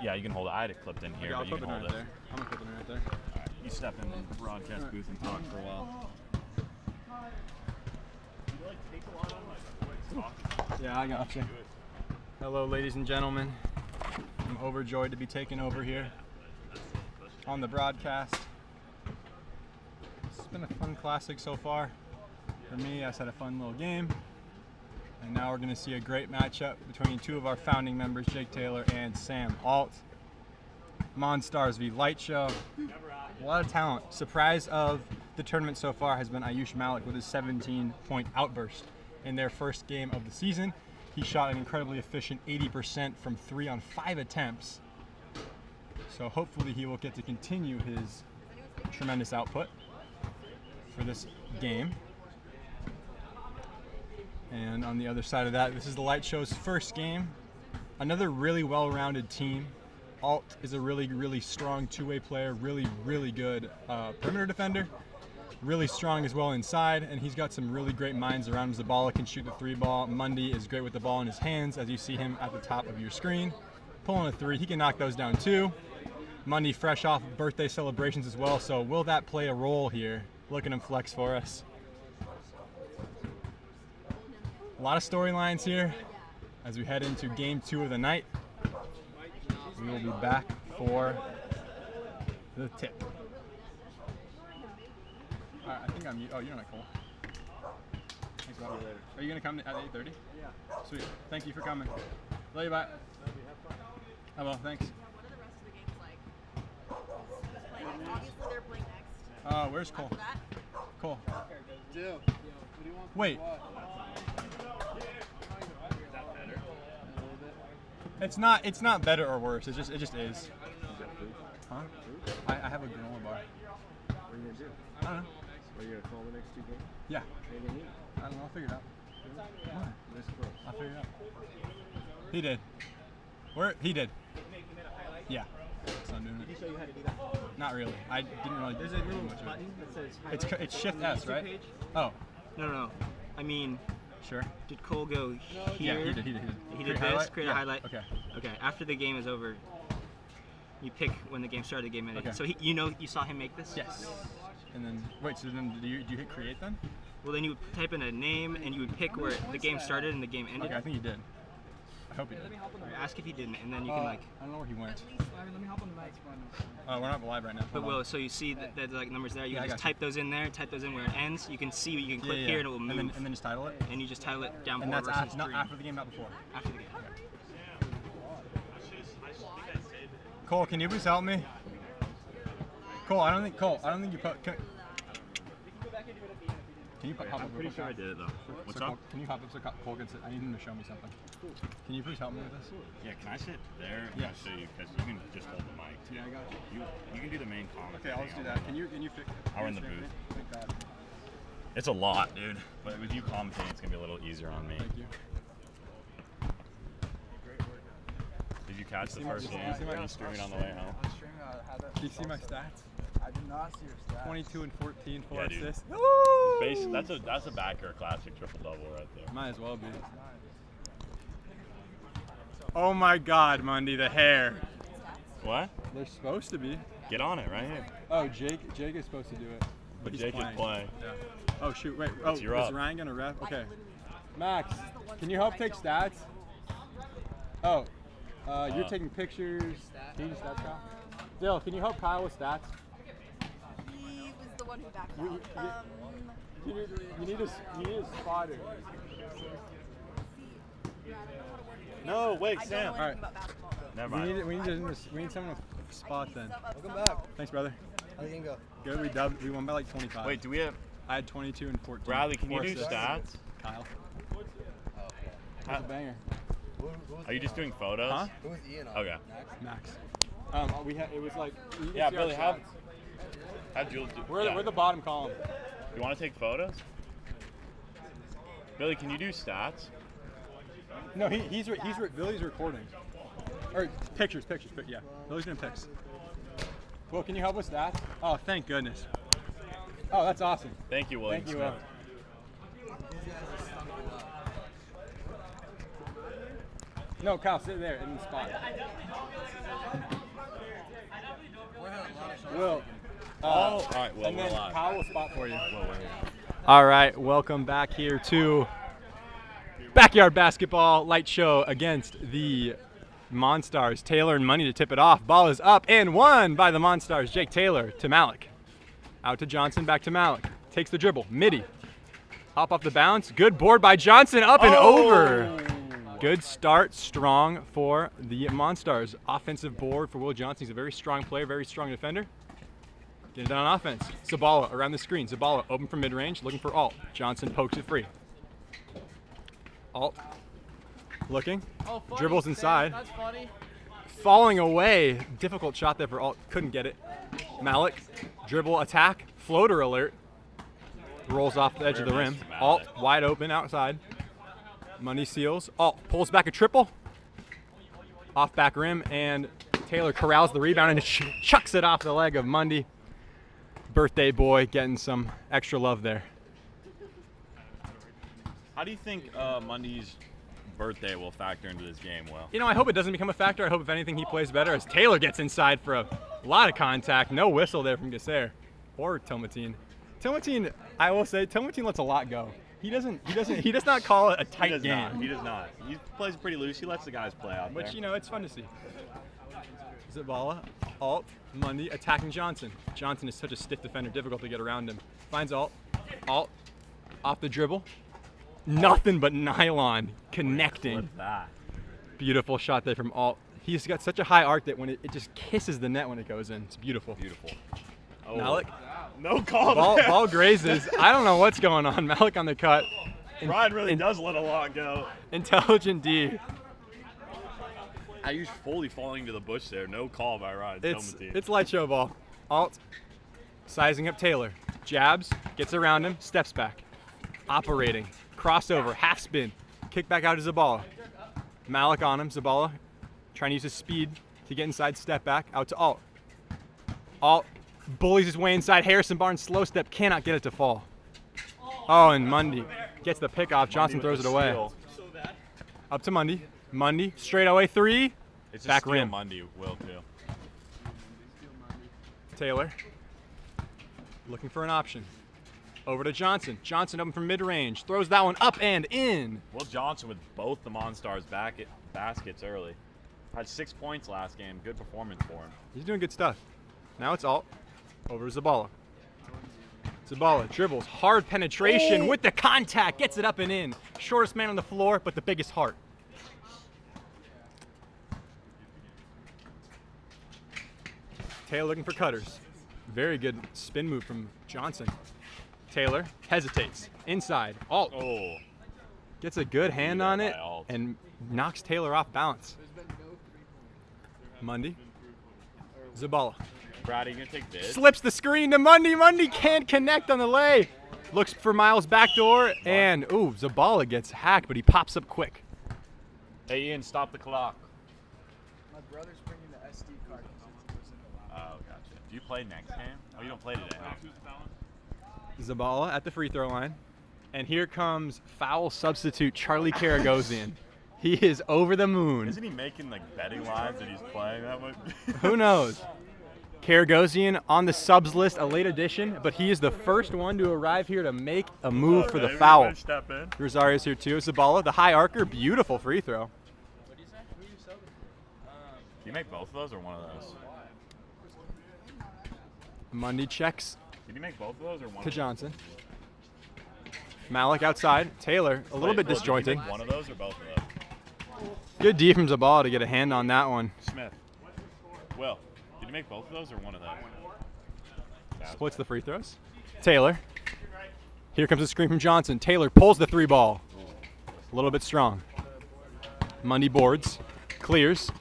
Speaker 1: Yeah, you can hold it. I had it clipped in here,
Speaker 8: Okay, I'll
Speaker 1: but you
Speaker 8: clip
Speaker 1: can
Speaker 8: it
Speaker 1: hold
Speaker 8: right
Speaker 1: it.
Speaker 8: there. I'm gonna clip it right there.
Speaker 1: All right, you step in the broadcast booth and talk for a while.
Speaker 8: Yeah, I got you. Hello, ladies and gentlemen. I'm overjoyed to be taking over here on the broadcast. It's been a fun classic so far. For me, I just had a fun little game. And now we're going to see a great matchup between 2 of our founding members, Jake Taylor and Sam Alt. Monstars v Light Show. A lot of talent. Surprise of the tournament so far has been Ayush Malik with his 17-point outburst in their first game of the season. He shot an incredibly efficient 80% from 3 on 5 attempts. So hopefully he will get to continue his tremendous output for this game. And on the other side of that, this is the Light Show's first game. Another really well-rounded team. Alt is a really, really strong 2-way player, really good perimeter defender. Really strong as well inside, and he's got some really great minds around him. Zabala can shoot the 3 ball. Mundy is great with the ball in his hands, as you see him at the top of your screen. Pulling a 3, he can knock those down too. Mundy fresh off birthday celebrations as well, so will that play a role here? Look at him flex for us. A lot of storylines here as we head into game 2 of the night. We will be back for the tip. Alright, I think I'm. Oh, you're not Cole. Thanks, bud. Are you gonna come at 8:30? Yeah. Sweet. Thank you for coming. Love you. Bye. Oh well, thanks.
Speaker 9: What are the rest of the games like? Who's playing? Obviously, they're playing next.
Speaker 8: Where's Cole?
Speaker 9: After that,
Speaker 8: Cole.
Speaker 6: Dude.
Speaker 8: Wait. It's not better or worse. It just is. Huh? I have a granola bar.
Speaker 6: What are you gonna do?
Speaker 8: I don't know.
Speaker 6: Are you gonna call the next 2 games?
Speaker 8: Yeah.
Speaker 6: What are you gonna eat?
Speaker 8: I don't know. I'll figure it out. Why?
Speaker 6: This close.
Speaker 8: I'll figure it out. He did. He did. Yeah. So I'm doing it.
Speaker 3: Did he show you how to do that?
Speaker 8: Not really. I didn't really
Speaker 3: There's
Speaker 8: do
Speaker 3: a little
Speaker 8: much of it.
Speaker 3: button that says
Speaker 8: It's Shift S, right?
Speaker 3: page.
Speaker 8: Oh,
Speaker 3: No. I mean,
Speaker 8: sure.
Speaker 3: did Cole go here?
Speaker 8: Yeah, he did.
Speaker 3: He did
Speaker 8: Create
Speaker 3: this, create a
Speaker 8: Yeah,
Speaker 3: highlight.
Speaker 8: Okay.
Speaker 3: Okay, after the game is over, you pick when the game started, the game ended.
Speaker 8: Okay.
Speaker 3: So you saw him make this?
Speaker 8: Yes. And then wait. So then do you hit create then?
Speaker 3: Well, then you would type in a name and you would pick where the game started and the game ended.
Speaker 8: Okay, I think he did. I hope he did.
Speaker 3: Ask if he didn't, and then you can like.
Speaker 8: I don't know where he went.
Speaker 3: Let me hop on the mic.
Speaker 8: We're not live right now.
Speaker 3: But
Speaker 8: Hold on.
Speaker 3: so you see that like numbers there. You
Speaker 8: Yeah, I
Speaker 3: can just
Speaker 8: got you.
Speaker 3: type those in there. Type those in where it ends. You can see. You can click
Speaker 8: Yeah.
Speaker 3: here and it will move.
Speaker 8: And then just title it.
Speaker 3: And you just title it down
Speaker 8: And
Speaker 3: forward
Speaker 8: that's
Speaker 3: versus
Speaker 8: not
Speaker 3: green.
Speaker 8: after the game, not before.
Speaker 3: After the game.
Speaker 8: Cole, can you please help me? Cole, I don't think you put. Can you hop up?
Speaker 1: I'm pretty sure I did it though. What's
Speaker 8: so
Speaker 1: up?
Speaker 8: Cole, can you hop up so Cole can sit? I need him to show me something. Can you please help me with this?
Speaker 1: Yeah, can I sit there?
Speaker 8: Yes.
Speaker 1: I'll show you because you can just hold the mic. Too.
Speaker 8: Yeah, I got you.
Speaker 1: You can do the main comment.
Speaker 8: Okay, I'll just do that. Can you fix?
Speaker 1: I'll run the booth.
Speaker 8: Thank God.
Speaker 1: It's a lot, dude. But with you commentating, it's gonna be a little easier on me.
Speaker 8: Thank you.
Speaker 1: Did you catch the
Speaker 8: see my-
Speaker 1: first
Speaker 8: you
Speaker 1: game?
Speaker 8: see my-
Speaker 1: Are you streaming on the way home?
Speaker 8: Do you see my stats?
Speaker 6: I did not see your stats.
Speaker 8: 22 and 14, 4
Speaker 1: Yeah, dude.
Speaker 8: assists.
Speaker 1: That's a backer classic triple double right there.
Speaker 8: Might as well be. Oh my God, Mundy, the hair.
Speaker 1: What?
Speaker 8: They're supposed to be.
Speaker 1: Get on it right here.
Speaker 8: Oh, Jake is supposed to do it.
Speaker 1: But
Speaker 8: He's
Speaker 1: Jake is playing.
Speaker 8: Yeah. Oh shoot! Wait. Oh,
Speaker 1: you're
Speaker 8: is
Speaker 1: up.
Speaker 8: Ryan gonna ref? Okay. Max, can you help take stats? Oh, you're taking pictures. Can you do stats, Kyle? Dill, can you help Kyle with stats?
Speaker 9: He was the one who backed
Speaker 8: You-
Speaker 9: out.
Speaker 8: You need a spotter.
Speaker 1: No, wait,
Speaker 9: I don't
Speaker 1: Sam.
Speaker 9: know
Speaker 8: Alright.
Speaker 9: anything about basketball.
Speaker 1: Never
Speaker 8: We
Speaker 1: mind.
Speaker 8: need someone with spot then.
Speaker 9: Welcome back.
Speaker 8: Thanks, brother.
Speaker 3: How you go?
Speaker 8: Good. We won by like 25.
Speaker 1: Wait, do we have
Speaker 8: I had 22 and 14.
Speaker 1: Bradley? Can you
Speaker 8: 4
Speaker 1: do
Speaker 8: assists.
Speaker 1: stats?
Speaker 8: Kyle.
Speaker 3: Oh, okay.
Speaker 8: That's a banger.
Speaker 1: Are you just doing photos?
Speaker 8: Huh?
Speaker 3: Who was Ian on?
Speaker 1: Okay.
Speaker 8: Max. It was like. you can
Speaker 1: Yeah,
Speaker 8: see our
Speaker 1: Billy, have
Speaker 8: shots.
Speaker 1: Jules do.
Speaker 8: We're
Speaker 1: yeah.
Speaker 8: the bottom column.
Speaker 1: You want to take photos? Billy, can you do stats?
Speaker 8: No, Billy's recording. Or pictures. Yeah, Billy's doing pics. Well, can you help with stats? Oh, thank goodness. Oh, that's awesome.
Speaker 1: Thank you, William
Speaker 8: Thank you,
Speaker 1: Smith.
Speaker 8: No, Kyle, sit there in the spot. Will.
Speaker 1: All right, Will,
Speaker 8: and
Speaker 1: we're
Speaker 8: then
Speaker 1: live.
Speaker 8: Kyle will spot for you.
Speaker 1: Will, we're here.
Speaker 8: All right, welcome back here to Backyard Basketball Light Show against the Monstars. Taylor and Money to tip it off. Ball is up and won by the Monstars. Jake Taylor to Malik. Out to Johnson, back to Malik. Takes the dribble. Midi. Hop off the bounce. Good board by Johnson. Up and over. Good start. Strong for the Monstars. Offensive board for Will Johnson. He's a very strong player, very strong defender. Getting it done on offense. Zabala around the screen. Zabala open from mid-range, looking for Alt. Johnson pokes it free. Alt. Looking.
Speaker 6: Oh, funny,
Speaker 8: Dribbles
Speaker 6: Sam,
Speaker 8: inside.
Speaker 6: That's funny.
Speaker 8: Falling away. Difficult shot there for Alt. Couldn't get it. Malik. Dribble attack. Floater alert. Rolls off the edge of the
Speaker 1: Very
Speaker 8: rim.
Speaker 1: nice to Malik.
Speaker 8: Alt wide open outside. Money seals. Alt pulls back a triple. Off back rim, and Taylor corrals the rebound and chucks it off the leg of Mundy. Birthday boy getting some extra love there.
Speaker 1: How do you think Mundy's birthday will factor into this game, Will?
Speaker 8: You know, I hope it doesn't become a factor. I hope, if anything, he plays better as Taylor gets inside for a lot of contact. No whistle there from Gasser or Tomatine. Tomatine, I will say, Tomatine lets a lot go. He does not call it a tight
Speaker 1: He does
Speaker 8: game.
Speaker 1: not. He does not. He plays pretty loose. He lets the guys play out there.
Speaker 8: Which, you know, it's fun to see. Zabala, Alt, Mundy, attacking Johnson. Johnson is such a stiff defender, difficult to get around him. Finds Alt, Alt, off the dribble. Nothing but nylon connecting.
Speaker 1: What's that?
Speaker 8: Beautiful shot there from Alt. He's got such a high arc that when it just kisses the net when it goes in. It's beautiful.
Speaker 1: Beautiful. Oh.
Speaker 8: Malik,
Speaker 1: No call.
Speaker 8: ball grazes. I don't know what's going on. Malik on the cut.
Speaker 1: Ryan really does let a lot go.
Speaker 8: Intelligent D.
Speaker 1: I was fully falling to the bush there. No call by Ryan.
Speaker 8: It's light show ball. Alt, sizing up Taylor. Jabs, gets around him, steps back. Operating, crossover, half spin. Kick back out to Zabala. Malik on him, Zabala trying to use his speed to get inside, step back, out to Alt. Alt bullies his way inside. Harrison Barnes, slow step, cannot get it to fall. Oh, and Mundy gets the pick off. Johnson throws it away. Up to Mundy. Mundy, straight away three.
Speaker 1: It's
Speaker 8: back
Speaker 1: a steal
Speaker 8: rim.
Speaker 1: Mundy, Will, too.
Speaker 8: Taylor looking for an option. Over to Johnson. Johnson open from mid-range. Throws that one up and in.
Speaker 1: Will Johnson with both the Monstars baskets early. Had 6 points last game. Good performance for him.
Speaker 8: He's doing good stuff. Now it's Alt. Over to Zabala. Zabala dribbles. Hard penetration with the contact. Gets it up and in. Shortest man on the floor, but the biggest heart. Taylor looking for cutters. Very good spin move from Johnson. Taylor hesitates. Inside. Alt.
Speaker 1: Oh.
Speaker 8: Gets a good hand on it
Speaker 1: by Alt.
Speaker 8: and knocks Taylor off balance. Mundy. Zabala.
Speaker 1: Brad, are you going to take this?
Speaker 8: Slips the screen to Mundy. Mundy can't connect on the lay. Looks for Miles' backdoor, and ooh, Zabala gets hacked, but he pops up quick.
Speaker 1: Hey, Ian, stop the clock.
Speaker 3: My brother's bringing the SD card.
Speaker 1: Oh, gotcha. Do you play next game? Oh, you don't play today, huh?
Speaker 8: Zabala at the free throw line. And here comes foul substitute Charlie Karagosian. He is over the moon.
Speaker 1: Isn't he making like betting lines that he's playing that much?
Speaker 8: Who knows? Karagosian on the subs list, a late addition, but he is the first one to arrive here to make a move for the foul.
Speaker 1: Step in.
Speaker 8: Rosario's here too. Zabala, the high arcer, beautiful free throw.
Speaker 1: Do you make both of those or one of those?
Speaker 8: Mundy checks
Speaker 1: Did you make both of those or one?
Speaker 8: to Johnson. Malik outside. Taylor, a little bit disjointed.
Speaker 1: One of those or both of those?
Speaker 8: Good D from Zabala to get a hand on that one.
Speaker 1: Smith. Will, did you make both of those or one of those?
Speaker 8: Splits the free throws. Taylor. Here comes a screen from Johnson. Taylor pulls the 3 ball. A little bit strong. Mundy boards. Clears.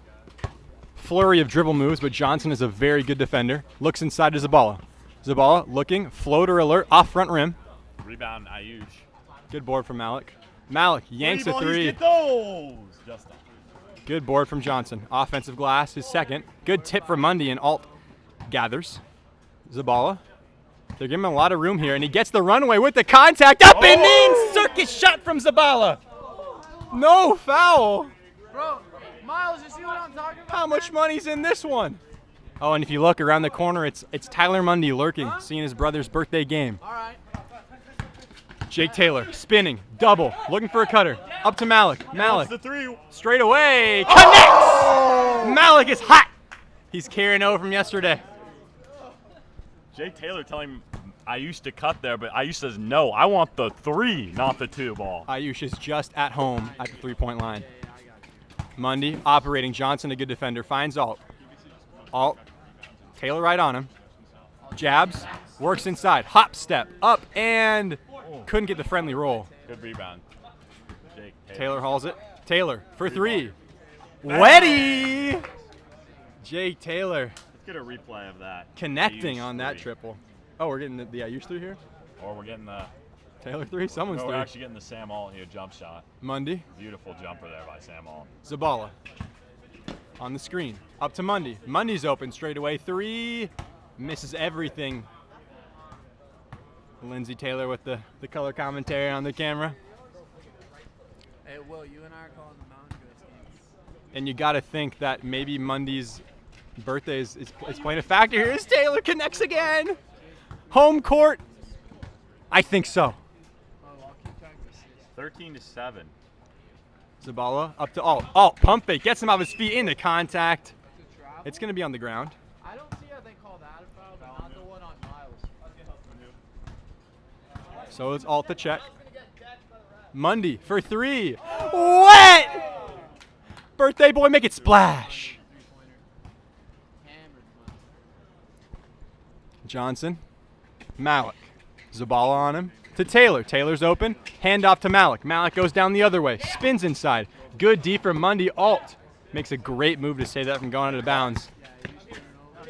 Speaker 8: Flurry of dribble moves, but Johnson is a very good defender. Looks inside to Zabala. Zabala looking. Floater alert off front rim.
Speaker 1: Rebound, Ayush.
Speaker 8: Good board from Malik. Malik yanks a 3.
Speaker 1: Get those! Just on.
Speaker 8: Good board from Johnson. Offensive glass, his second. Good tip from Mundy, and Alt gathers. Zabala. They're giving him a lot of room here, and he gets the runway with the contact. Up and in! Circus shot from Zabala. No foul.
Speaker 6: Bro, Miles, you see what I'm talking about?
Speaker 8: How much money's in this one? Oh, and if you look around the corner, it's Tyler Mundy lurking, seeing his brother's birthday game.
Speaker 6: All right.
Speaker 8: Jake Taylor spinning, double, looking for a cutter. Up to Malik. Malik
Speaker 1: That's the 3.
Speaker 8: straight away, connects! Malik is hot. He's carrying over from yesterday.
Speaker 1: Jay Taylor telling Ayush to cut there, but Ayush says, no, I want the 3, not the 2 ball.
Speaker 8: Ayush is just at home at the 3-point line. Mundy operating. Johnson, a good defender, finds Alt. Alt, Taylor right on him. Jabs, works inside, hop step, up, and couldn't get the friendly roll.
Speaker 1: Good rebound. Jake
Speaker 8: Taylor hauls it. Taylor for 3. Weddy! Jake Taylor
Speaker 1: Let's get a replay of that.
Speaker 8: connecting
Speaker 1: Ayush
Speaker 8: on that
Speaker 1: 3.
Speaker 8: triple. Oh, we're getting the Ayush 3 here?
Speaker 1: Or we're getting the
Speaker 8: Taylor 3? Someone's
Speaker 1: No, we're
Speaker 8: 3.
Speaker 1: actually getting the Sam Alt here jump shot.
Speaker 8: Mundy.
Speaker 1: Beautiful jumper there by Sam Alt.
Speaker 8: Zabala on the screen. Up to Mundy. Mundy's open straight away. 3. Misses everything. Lindsey Taylor with the color commentary on the camera.
Speaker 6: Hey, Will, you and I are calling the Mountain Goats games.
Speaker 8: And you got to think that maybe Mundy's birthday is playing a factor here. As Taylor connects again. Home court. I think so.
Speaker 1: 13-7.
Speaker 8: Zabala up to Alt. Alt, pump fake, gets him off his feet into contact. It's going to be on the ground.
Speaker 6: I don't see how they call that a foul, but not the one on Miles.
Speaker 8: So it's Alt to check. Mundy for 3. Wet! Birthday boy, make it splash. Johnson. Malik. Zabala on him. To Taylor. Taylor's open. Hand off to Malik. Malik goes down the other way. Spins inside. Good D from Mundy. Alt makes a great move to save that from going out of bounds.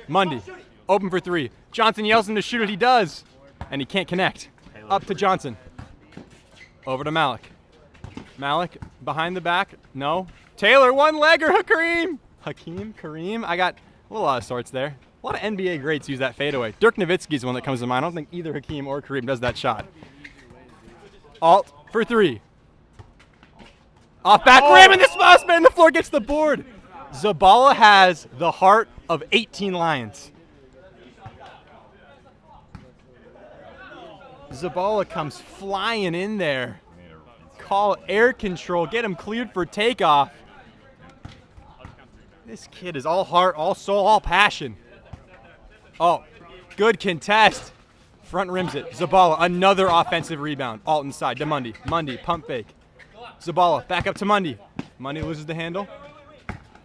Speaker 8: Mundy. Open for 3. Johnson yells him to shoot it. He does. And he can't connect. Up to Johnson. Over to Malik. Malik behind the back. No. Taylor, one-legger. Hakeem Kareem. I got a little out of sorts there. A lot of NBA greats use that fadeaway. Dirk Nowitzki's the one that comes to mind. I don't think either Hakeem or Kareem does that shot. Alt for 3. Off back rim, and this mouse man on the floor gets the board. Zabala has the heart of 18 Lions. Zabala comes flying in there. Call air control. Get him cleared for takeoff. This kid is all heart, all soul, all passion. Oh, good contest. Front rims it. Zabala, another offensive rebound. Alt inside to Mundy. Mundy, pump fake. Zabala, back up to Mundy. Mundy loses the handle.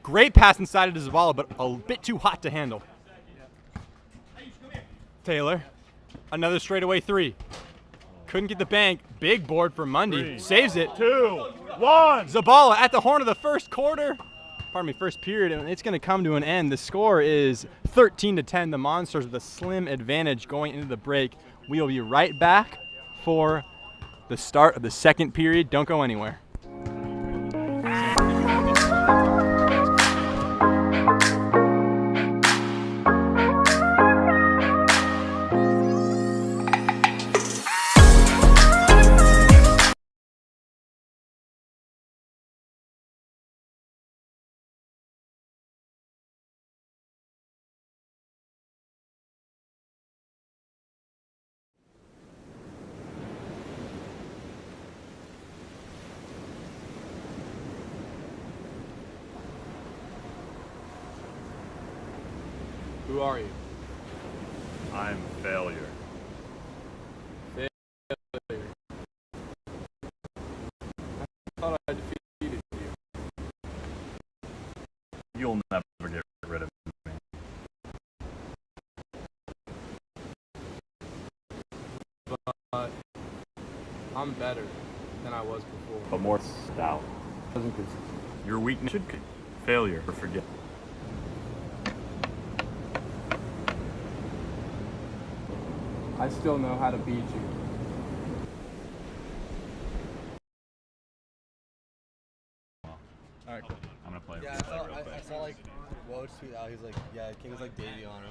Speaker 8: Great pass inside to Zabala, but a bit too hot to handle. Taylor, another straightaway 3. Couldn't get the bank. Big board for Mundy.
Speaker 1: 3,
Speaker 8: Saves it.
Speaker 1: 2, 1.
Speaker 8: Zabala at the horn of the first quarter. Pardon me, first period, and it's going to come to an end. The score is 13-10. The Monsters with a slim advantage going into the break. We will be right back for the start of the second period. Don't go anywhere.
Speaker 3: Who are you?
Speaker 1: I'm failure.
Speaker 3: I thought I defeated you.
Speaker 1: You'll never get rid of me.
Speaker 3: But I'm better than I was before.
Speaker 1: But more stout.
Speaker 3: Doesn't consist.
Speaker 1: Your weakness should failure or forget.
Speaker 3: I still know how to beat you.
Speaker 8: All right, cool.
Speaker 1: I'm gonna play.
Speaker 10: Yeah, I saw like Woj tweet out. He's like, yeah, King was like Davey on him.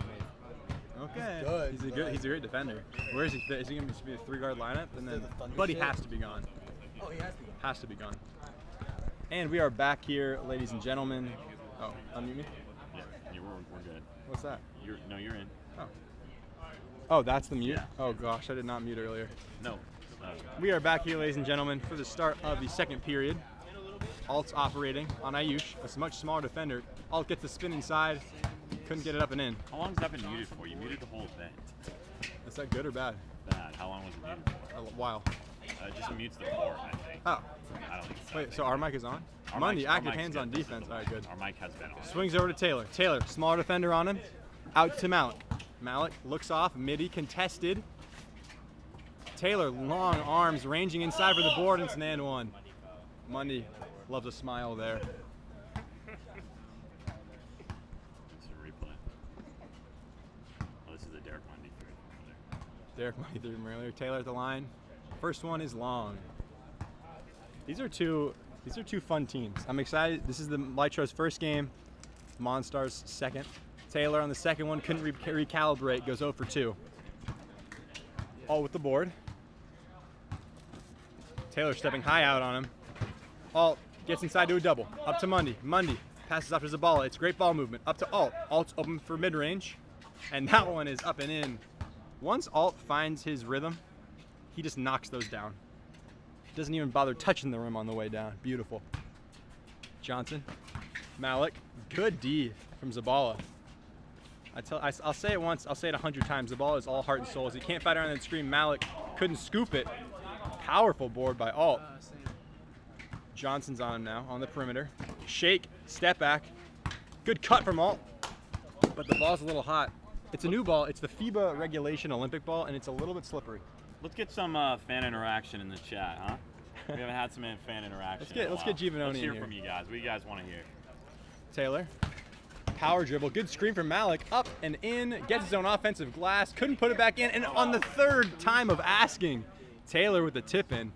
Speaker 8: Okay.
Speaker 10: He's good,
Speaker 8: He's a
Speaker 10: but,
Speaker 8: good.
Speaker 10: like-
Speaker 8: He's a great defender. Where is he? Is he going to be a 3-guard lineup? And then,
Speaker 10: the Thunder
Speaker 8: but he
Speaker 10: shit?
Speaker 8: has to be gone.
Speaker 10: Oh, he has to be.
Speaker 8: Has to be gone. And we are back here, ladies and gentlemen. Oh, unmute me.
Speaker 1: Yeah, we're good.
Speaker 8: What's that?
Speaker 1: You're in.
Speaker 8: Oh, that's the mute.
Speaker 1: Yeah.
Speaker 8: Oh gosh, I did not mute earlier.
Speaker 1: No.
Speaker 8: We are back here, ladies and gentlemen, for the start of the second period. Alt's operating on Ayush, a much smaller defender. Alt gets the spin inside, couldn't get it up and in.
Speaker 1: How long has that been muted for? You muted the whole event.
Speaker 8: Is that good or bad?
Speaker 1: Bad. How long was it muted for?
Speaker 8: A while.
Speaker 1: It just mutes the floor, I think.
Speaker 8: Oh,
Speaker 1: I don't think so.
Speaker 8: wait, so our mic is on?
Speaker 1: Our
Speaker 8: Monday,
Speaker 1: mic's- our
Speaker 8: active
Speaker 1: mic's
Speaker 8: hands
Speaker 1: good.
Speaker 8: on defense. All right, good.
Speaker 1: Our mic has been on.
Speaker 8: Swings over to Taylor. Taylor, smaller defender on him. Out to Malik. Malik looks off, midi contested. Taylor, long arms, ranging inside for the board, and it's an and one. Mundy loves a smile there.
Speaker 1: It's a replay. Oh, this is a Derek Mundy through over there.
Speaker 8: Derek Mundy threw him earlier. Taylor at the line. First one is long. These are two fun teams. I'm excited. This is the Lytro's first game. Monstars second. Taylor on the second one couldn't recalibrate. Goes 0 for 2. All with the board. Taylor stepping high out on him. Alt gets inside to a double. Up to Mundy. Mundy passes off to Zabala. It's great ball movement. Up to Alt. Alt's open for mid-range. And that one is up and in. Once Alt finds his rhythm, he just knocks those down. Doesn't even bother touching the rim on the way down. Beautiful. Johnson. Malik. Good D from Zabala. I'll say it once, I'll say it 100 times. The ball is all heart and soul. As he can't fight around and scream, Malik couldn't scoop it. Powerful board by Alt. Johnson's on him now, on the perimeter. Shake, step back. Good cut from Alt, but the ball's a little hot. It's a new ball. It's the FIBA regulation Olympic ball, and it's a little bit slippery.
Speaker 1: Let's get some fan interaction in the chat, huh? We haven't had some fan interaction.
Speaker 8: Let's get Giovanoni
Speaker 1: Let's hear
Speaker 8: in here.
Speaker 1: from you guys. What do you guys want to hear?
Speaker 8: Taylor. Power dribble, good screen from Malik, up and in, gets his own offensive glass, couldn't put it back in, and on the third time of asking, Taylor with the tip in.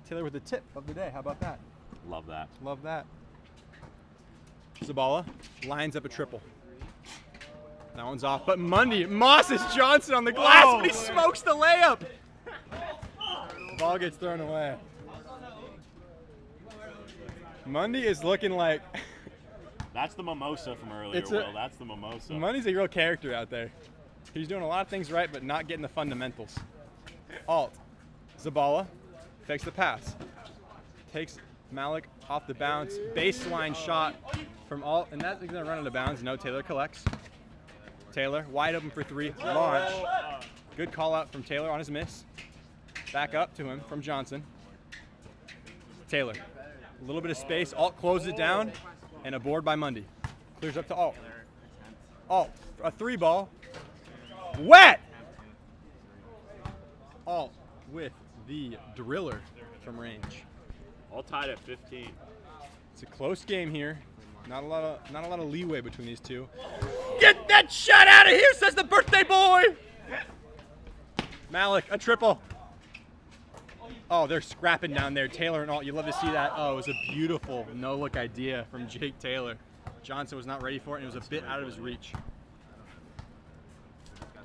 Speaker 8: Taylor with the tip of the day, how about that?
Speaker 1: Love that.
Speaker 8: Love that. Zabala lines up a triple. That one's off, but Mundy mosses Johnson on the glass, but he smokes the layup. Ball gets thrown away. Mundy is looking like
Speaker 1: That's the mimosa from earlier, Will. That's the mimosa.
Speaker 8: Mundy's a real character out there. He's doing a lot of things right, but not getting the fundamentals. Alt. Zabala fakes the pass. Takes Malik off the bounce. Baseline shot from Alt, and that's going to run out of bounds. No, Taylor collects. Taylor, wide open for 3. Launch. Good call out from Taylor on his miss. Back up to him from Johnson. Taylor. A little bit of space. Alt closes it down, and a board by Mundy. Clears up to Alt. Alt, a 3 ball. Wet! Alt with the driller from range.
Speaker 1: All tied at 15.
Speaker 8: It's a close game here. Not a lot of leeway between these two. Get that shot out of here, says the birthday boy! Malik, a triple. Oh, they're scrapping down there. Taylor and Alt, you love to see that. Oh, it was a beautiful no-look idea from Jake Taylor. Johnson was not ready for it, and it was a bit out of his reach.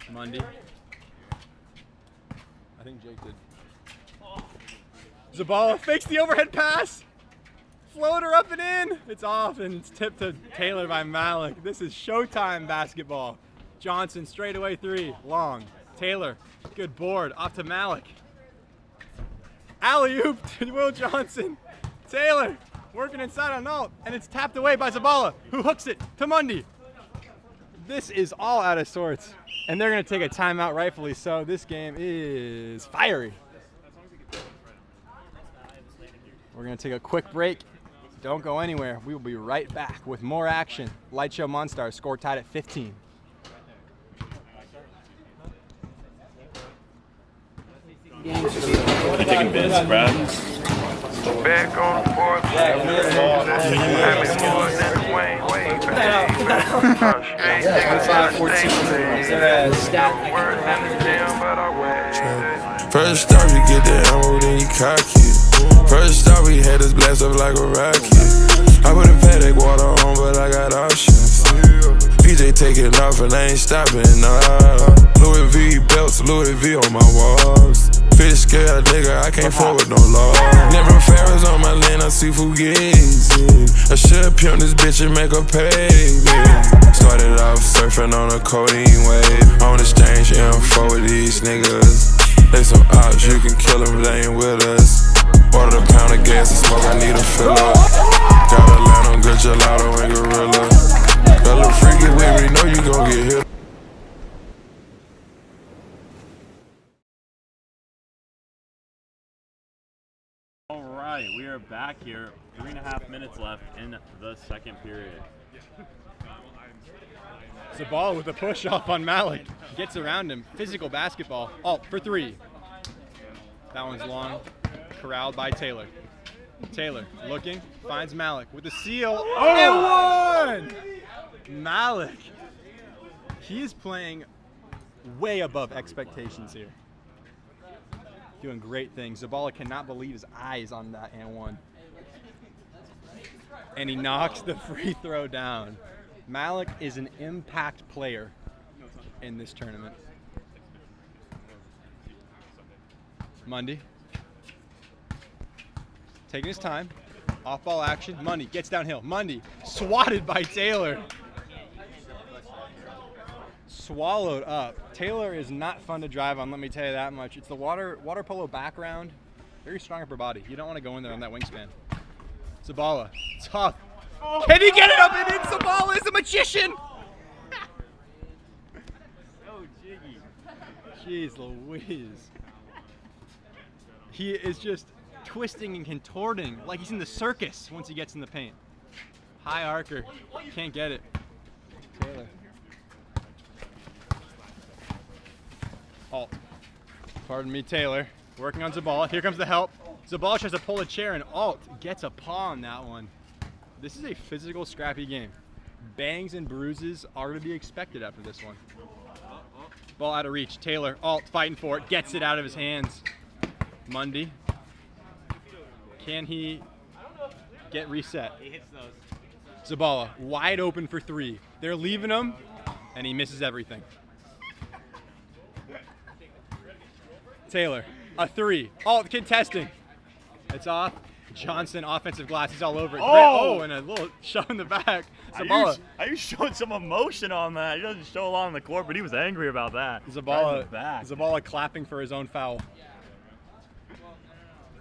Speaker 8: Mundy. I think Jake did. Zabala fakes the overhead pass. Floater up and in. It's off, and it's tipped to Taylor by Malik. This is Showtime basketball. Johnson, straightaway 3, long. Taylor, good board, off to Malik. Alley-oop to Will Johnson. Taylor Working inside on Alt, and it's tapped away by Zabala, who hooks it to Mundy. This is all out of sorts, and they're going to take a timeout, rightfully so. This game is fiery. We're going to take a quick break. Don't go anywhere. We will be right back with more action. Light Show Monstars score tied at 15.
Speaker 1: Taking bits, Brad.
Speaker 5: Back on the fourth. First off, you get the ammo, then you cock it. First off, we had us blast up like a rocket. I put a paddock water on, but I got options. PJ taking off and I ain't stopping, nah. Louis V belts, Louis V on my walls. 50 scale, nigga, I can't fuck with no law. Never Ferris on my land, I see Fugazi. I should pimp this bitch and make her pay, yeah. Started off surfing on a codeine wave. On exchange info with these niggas. They some ops, you can kill them, they ain't with us. Ordered a pound of gas and smoke, I need a fill up. Got a line on good gelato and gorilla. Got a little freaky with me, know you gon' get hit.
Speaker 1: All right, we are back here. 3.5 minutes left in the second period.
Speaker 8: Zabala with a push off on Malik. Gets around him. Physical basketball. Alt for three. That one's long. Corralled by Taylor. Taylor looking. Finds Malik with a seal. Oh! And one! Malik. He is playing way above expectations here. Doing great things. Zabala cannot believe his eyes on that and one. And he knocks the free throw down. Malik is an impact player in this tournament. Mundy. Taking his time. Off ball action. Mundy gets downhill. Mundy swatted by Taylor. Swallowed up. Taylor is not fun to drive on, let me tell you that much. It's the water polo background. Very strong upper body. You don't want to go in there on that wingspan. Zabala. Tough. Can he get it up and in? Zabala is a magician!
Speaker 1: So jiggy.
Speaker 8: Jeez Louise. He is just twisting and contorting like he's in the circus once he gets in the paint. High arcer. Can't get it. Taylor. Alt. Pardon me, Taylor. Working on Zabala. Here comes the help. Zabala tries to pull a chair and Alt gets a paw on that one. This is a physical, scrappy game. Bangs and bruises are to be expected after this one. Ball out of reach. Taylor, Alt fighting for it. Gets it out of his hands. Mundy. Can he get reset?
Speaker 3: He hits those.
Speaker 8: Zabala, wide open for three. They're leaving him, and he misses everything. Taylor, a three. Alt contesting. It's off. Johnson, offensive glass. He's all over it.
Speaker 1: Oh!
Speaker 8: And a little shove in the back.
Speaker 1: Zabala. Are you showing some emotion on that? He doesn't show a lot on the court, but he was angry about that.
Speaker 8: Zabala clapping for his own foul.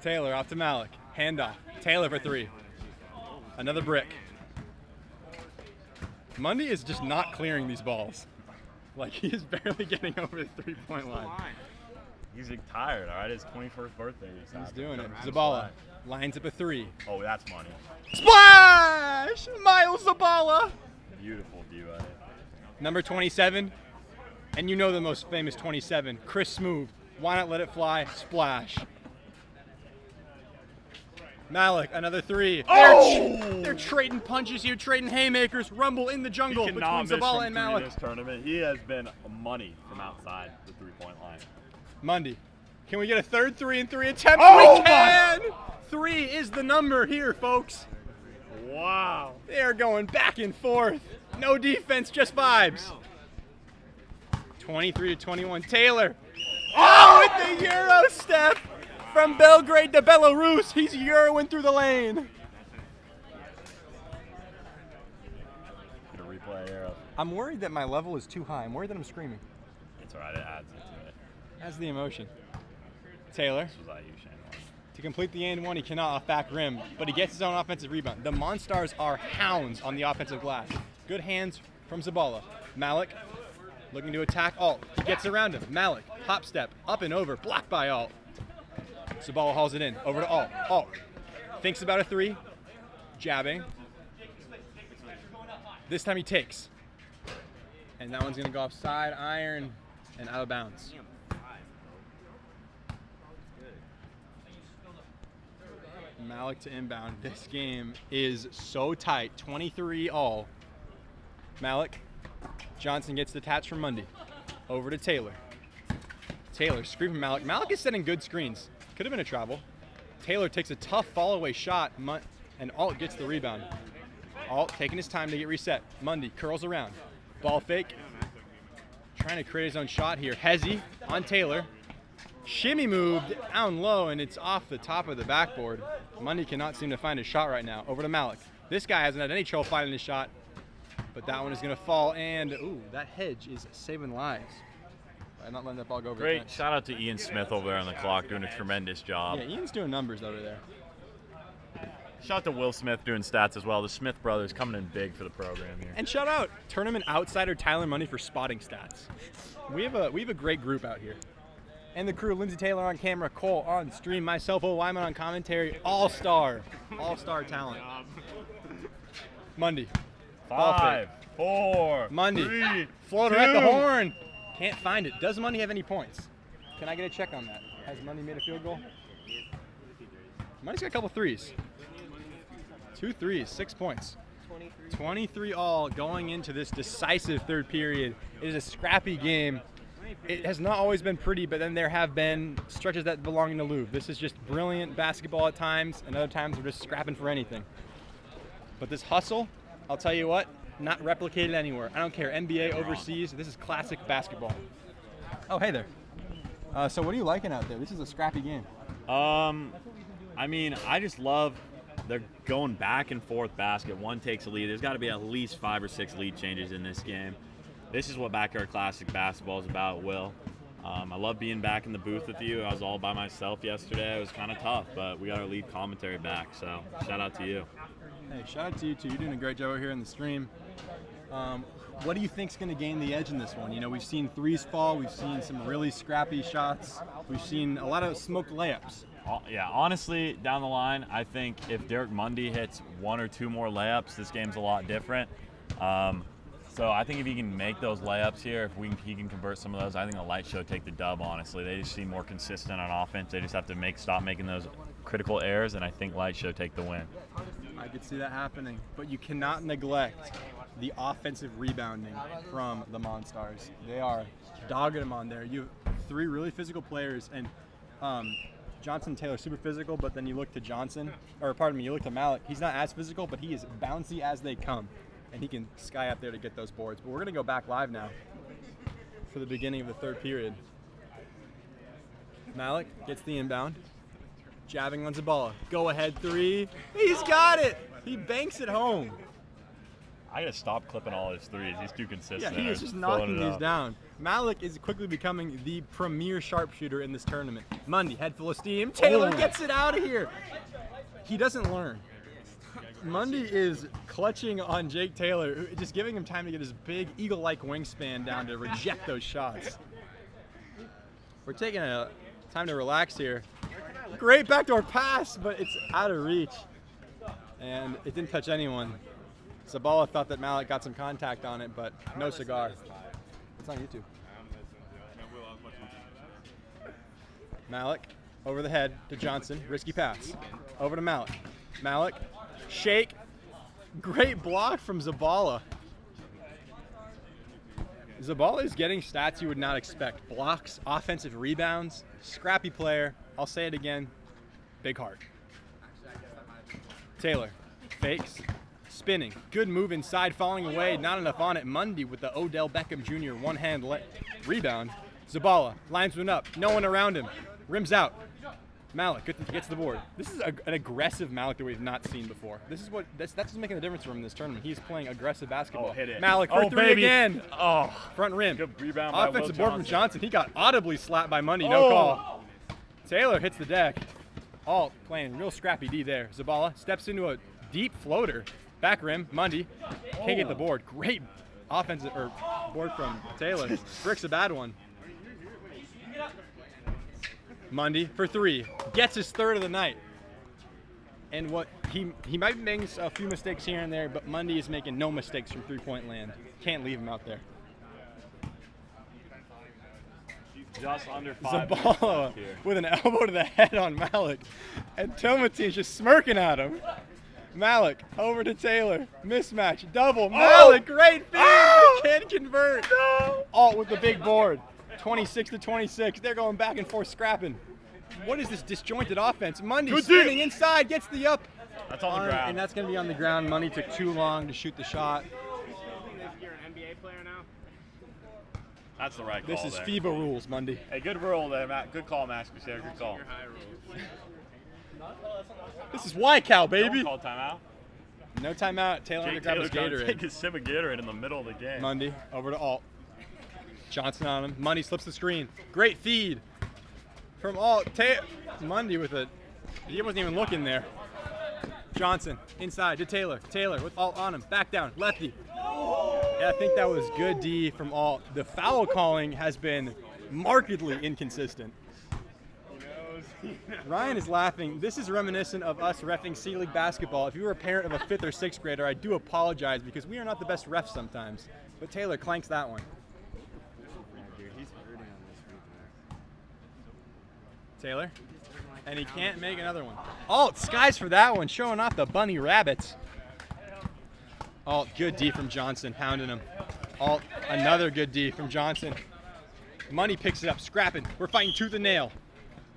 Speaker 8: Taylor off to Malik. Handoff. Taylor for three. Another brick. Mundy is just not clearing these balls. Like, he is barely getting over the three-point line.
Speaker 1: He's tired, all right? His 21st birthday.
Speaker 8: He's doing it. Zabala lines up a three.
Speaker 1: Oh, that's money.
Speaker 8: Splash! Miles Zabala!
Speaker 1: Beautiful view of it.
Speaker 8: Number 27, and you know the most famous 27, Chris Smoove. Why not let it fly? Splash. Malik, another three.
Speaker 1: Oh!
Speaker 8: They're trading punches here, trading haymakers. Rumble in the jungle between Zabala and Malik.
Speaker 1: This tournament. He has been money from outside the three-point line.
Speaker 8: Mundy, can we get a third three in three attempts?
Speaker 1: Oh,
Speaker 8: we can! Three is the number here, folks.
Speaker 1: Wow.
Speaker 8: They are going back and forth. No defense, just vibes. 23-21. Taylor. Oh, with the Euro step from Belgrade to Belarus. He's Euroing through the lane.
Speaker 1: Get a replay here.
Speaker 8: I'm worried that my level is too high. I'm worried that I'm screaming.
Speaker 1: It's all right. It adds it to it.
Speaker 8: That's the emotion. Taylor.
Speaker 1: This was IU, Shane.
Speaker 8: to complete the and one. He cannot off back rim, but he gets his own offensive rebound. The Monstars are hounds on the offensive glass. Good hands from Zabala. Malik looking to attack Alt. He gets around him. Malik, hop step, up and over, blocked by Alt. Zabala hauls it in, over to Alt. Alt thinks about a three, jabbing. This time he takes. And that one's gonna go off side iron and out of bounds. Malik to inbound. This game is so tight, 23 all. Malik, Johnson gets the touch from Mundy. Over to Taylor. Taylor, screen from Malik. Malik is setting good screens. Could have been a travel. Taylor takes a tough fall away shot, and Alt gets the rebound. Alt taking his time to get reset. Mundy curls around. Ball fake. Trying to create his own shot here. Hezzy on Taylor. Shimmy moved down low, and it's off the top of the backboard. Mundy cannot seem to find his shot right now. Over to Malik. This guy hasn't had any trouble finding his shot, but that one is going to fall, and ooh, that hedge is saving lives. I'm not letting that ball go over.
Speaker 1: Great shout out to Ian Smith over there on the clock, doing a tremendous job.
Speaker 8: Yeah, Ian's doing numbers over there.
Speaker 1: Shout out to Will Smith doing stats as well. The Smith brothers coming in big for the program here.
Speaker 8: And shout out tournament outsider Tyler Mundy for spotting stats. We have a great group out here. And the crew, Lindsey Taylor on camera, Cole on stream, myself, Will Wyman on commentary, all-star talent. Mundy.
Speaker 1: 5, 4,
Speaker 8: Mundy.
Speaker 1: 3,
Speaker 8: Floater
Speaker 1: 2.
Speaker 8: at the horn. Can't find it. Does Mundy have any points? Can I get a check on that? Has Mundy made a field goal? Mundy's got a couple threes. 2 threes, 6 points. 23 all going into this decisive third period. It is a scrappy game. It has not always been pretty, but then there have been stretches that belong in the Louvre. This is just brilliant basketball at times, and other times we're just scrapping for anything. But this hustle, I'll tell you what, not replicated anywhere. I don't care, NBA, overseas, this is classic basketball. Oh, hey there. So what are you liking out there? This is a scrappy game.
Speaker 1: I mean, I just love they're going back and forth basket. One takes a lead. There's got to be at least 5 or 6 lead changes in this game. This is what Backyard Classic basketball is about, Will. I love being back in the booth with you. I was all by myself yesterday. It was kind of tough, but we got our lead commentary back, so shout out to you.
Speaker 8: Hey, shout out to you too. You're doing a great job over here in the stream. What do you think's going to gain the edge in this one? You know, we've seen threes fall. We've seen some really scrappy shots. We've seen a lot of smoked layups.
Speaker 1: Yeah, honestly, down the line, I think if Derek Mundy hits 1 or 2 more layups, this game's a lot different. So I think if he can make those layups here, if he can convert some of those, I think the Light Show take the dub, honestly. They just seem more consistent on offense. They just have to stop making those critical errors, and I think Light Show take the win.
Speaker 8: I could see that happening, but you cannot neglect the offensive rebounding from the Monstars. They are dogging them on there. You have 3 really physical players, and Johnson and Taylor super physical, but then you look to you look to Malik. He's not as physical, but he is bouncy as they come, and he can sky up there to get those boards. But we're going to go back live now for the beginning of the third period. Malik gets the inbound. Jabbing on Zabala. Go ahead 3. He's got it. He banks it home.
Speaker 1: I got to stop clipping all his threes. He's too consistent.
Speaker 8: Yeah, he is just knocking these down. Malik is quickly becoming the premier sharpshooter in this tournament. Mundy, head full of steam. Taylor gets it out of here. He doesn't learn. Mundy is clutching on Jake Taylor, just giving him time to get his big eagle-like wingspan down to reject those shots. We're taking a time to relax here. Great backdoor pass, but it's out of reach. And it didn't touch anyone. Zabala thought that Malik got some contact on it, but no cigar. It's on YouTube. Malik over the head to Johnson. Risky pass. Over to Malik. Malik, shake. Great block from Zabala. Zabala is getting stats you would not expect. Blocks, offensive rebounds, scrappy player. I'll say it again, big heart. Taylor, fakes, spinning. Good move inside, falling away, not enough on it. Mundy with the Odell Beckham Jr. one-hand rebound. Zabala lines one up, no one around him. Rims out. Malik gets the board. This is an aggressive Malik that we've not seen before. That's what's making the difference for him in this tournament. He's playing aggressive basketball.
Speaker 1: Oh, hit it.
Speaker 8: Malik for 3 again.
Speaker 1: Oh,
Speaker 8: front rim.
Speaker 1: good rebound by
Speaker 8: Offensive
Speaker 1: Will
Speaker 8: board from Johnson. He got audibly slapped by Mundy. No call. Taylor hits the deck. Alt playing real scrappy D there. Zabala steps into a deep floater. Back rim, Mundy. Can't get the board. Great offensive or board from Taylor. Brick's a bad one. Mundy for 3. Gets his 3rd of the night. And what he might be making a few mistakes here and there, but Mundy is making no mistakes from 3-point land. Can't leave him out there.
Speaker 1: Just under 5
Speaker 8: Zabala
Speaker 1: here.
Speaker 8: with an elbow to the head on Malik. And Tomatin's just smirking at him. Malik over to Taylor. Mismatch. Double. Malik, great feed. Can't convert. Alt with the big board. 26-26. They're going back and forth scrapping. What is this disjointed offense? Mundy spinning inside, gets the up.
Speaker 1: That's on the ground.
Speaker 8: And that's going to be on the ground. Mundy took too long to shoot the shot.
Speaker 2: You're an NBA player now?
Speaker 1: That's the right call
Speaker 8: This is
Speaker 1: there.
Speaker 8: FIBA rules, Mundy.
Speaker 1: Hey, good rule there, Matt. Good call, Max Boucher. Good call.
Speaker 8: This is YCal, baby.
Speaker 1: Don't call timeout.
Speaker 8: No timeout. Taylor
Speaker 1: Jake
Speaker 8: grabs his
Speaker 1: Taylor trying to take
Speaker 8: Gatorade.
Speaker 1: his sip of Gatorade in the middle of the game.
Speaker 8: Mundy over to Alt. Johnson on him. Mundy slips the screen. Great feed from Alt. Mundy with a. He wasn't even looking there. Johnson inside to Taylor. Taylor with Alt on him. Back down. Lefty. Yeah, I think that was good D from Alt. The foul calling has been markedly inconsistent. Ryan is laughing. This is reminiscent of us reffing C-League basketball. If you were a parent of a 5th or 6th grader, I do apologize because we are not the best refs sometimes. But Taylor clanks that one.
Speaker 10: Dude, he's hurting on this free throw.
Speaker 8: Taylor. And he can't make another one. Alt, skies for that one, showing off the bunny rabbits. Alt, good D from Johnson, pounding him. Alt, another good D from Johnson. Money picks it up, scrapping. We're fighting tooth and nail.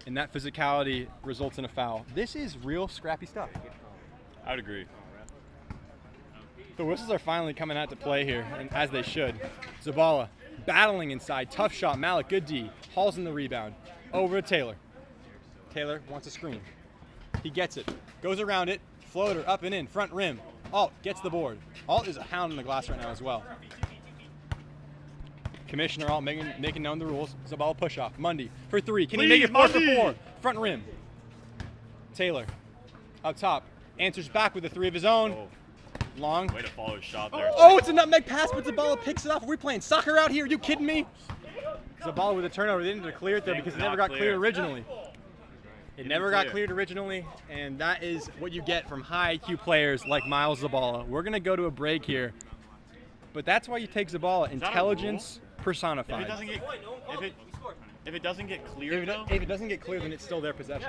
Speaker 8: And that physicality results in a foul. This is real scrappy stuff.
Speaker 1: I would agree.
Speaker 8: The whistles are finally coming out to play here, and as they should. Zabala battling inside, tough shot. Malik, good D. Hauls in the rebound. Over to Taylor. Taylor wants a screen. He gets it. Goes around it. Floater up and in. Front rim. Alt gets the board. Alt is a hound in the glass right now as well. Commissioner Alt making known the rules. Zabala push off. Mundy for 3. Can he make it 4 for 4? Front rim. Taylor up top. Answers back with a 3 of his own.
Speaker 1: Oh.
Speaker 8: Long.
Speaker 1: Way to follow his shot there.
Speaker 8: Oh, it's a nutmeg pass, but Zabala picks it off. Are we playing soccer out here? Are you kidding me? Zabala with a turnover. They didn't clear it though because it never got cleared originally. It never got cleared originally, and that is what you get from high IQ players like Miles Zabala. We're going to go to a break here, but that's why you take Zabala. Intelligence personified.
Speaker 1: If it doesn't get cleared, though?
Speaker 8: If it doesn't get cleared, then it's still their possession.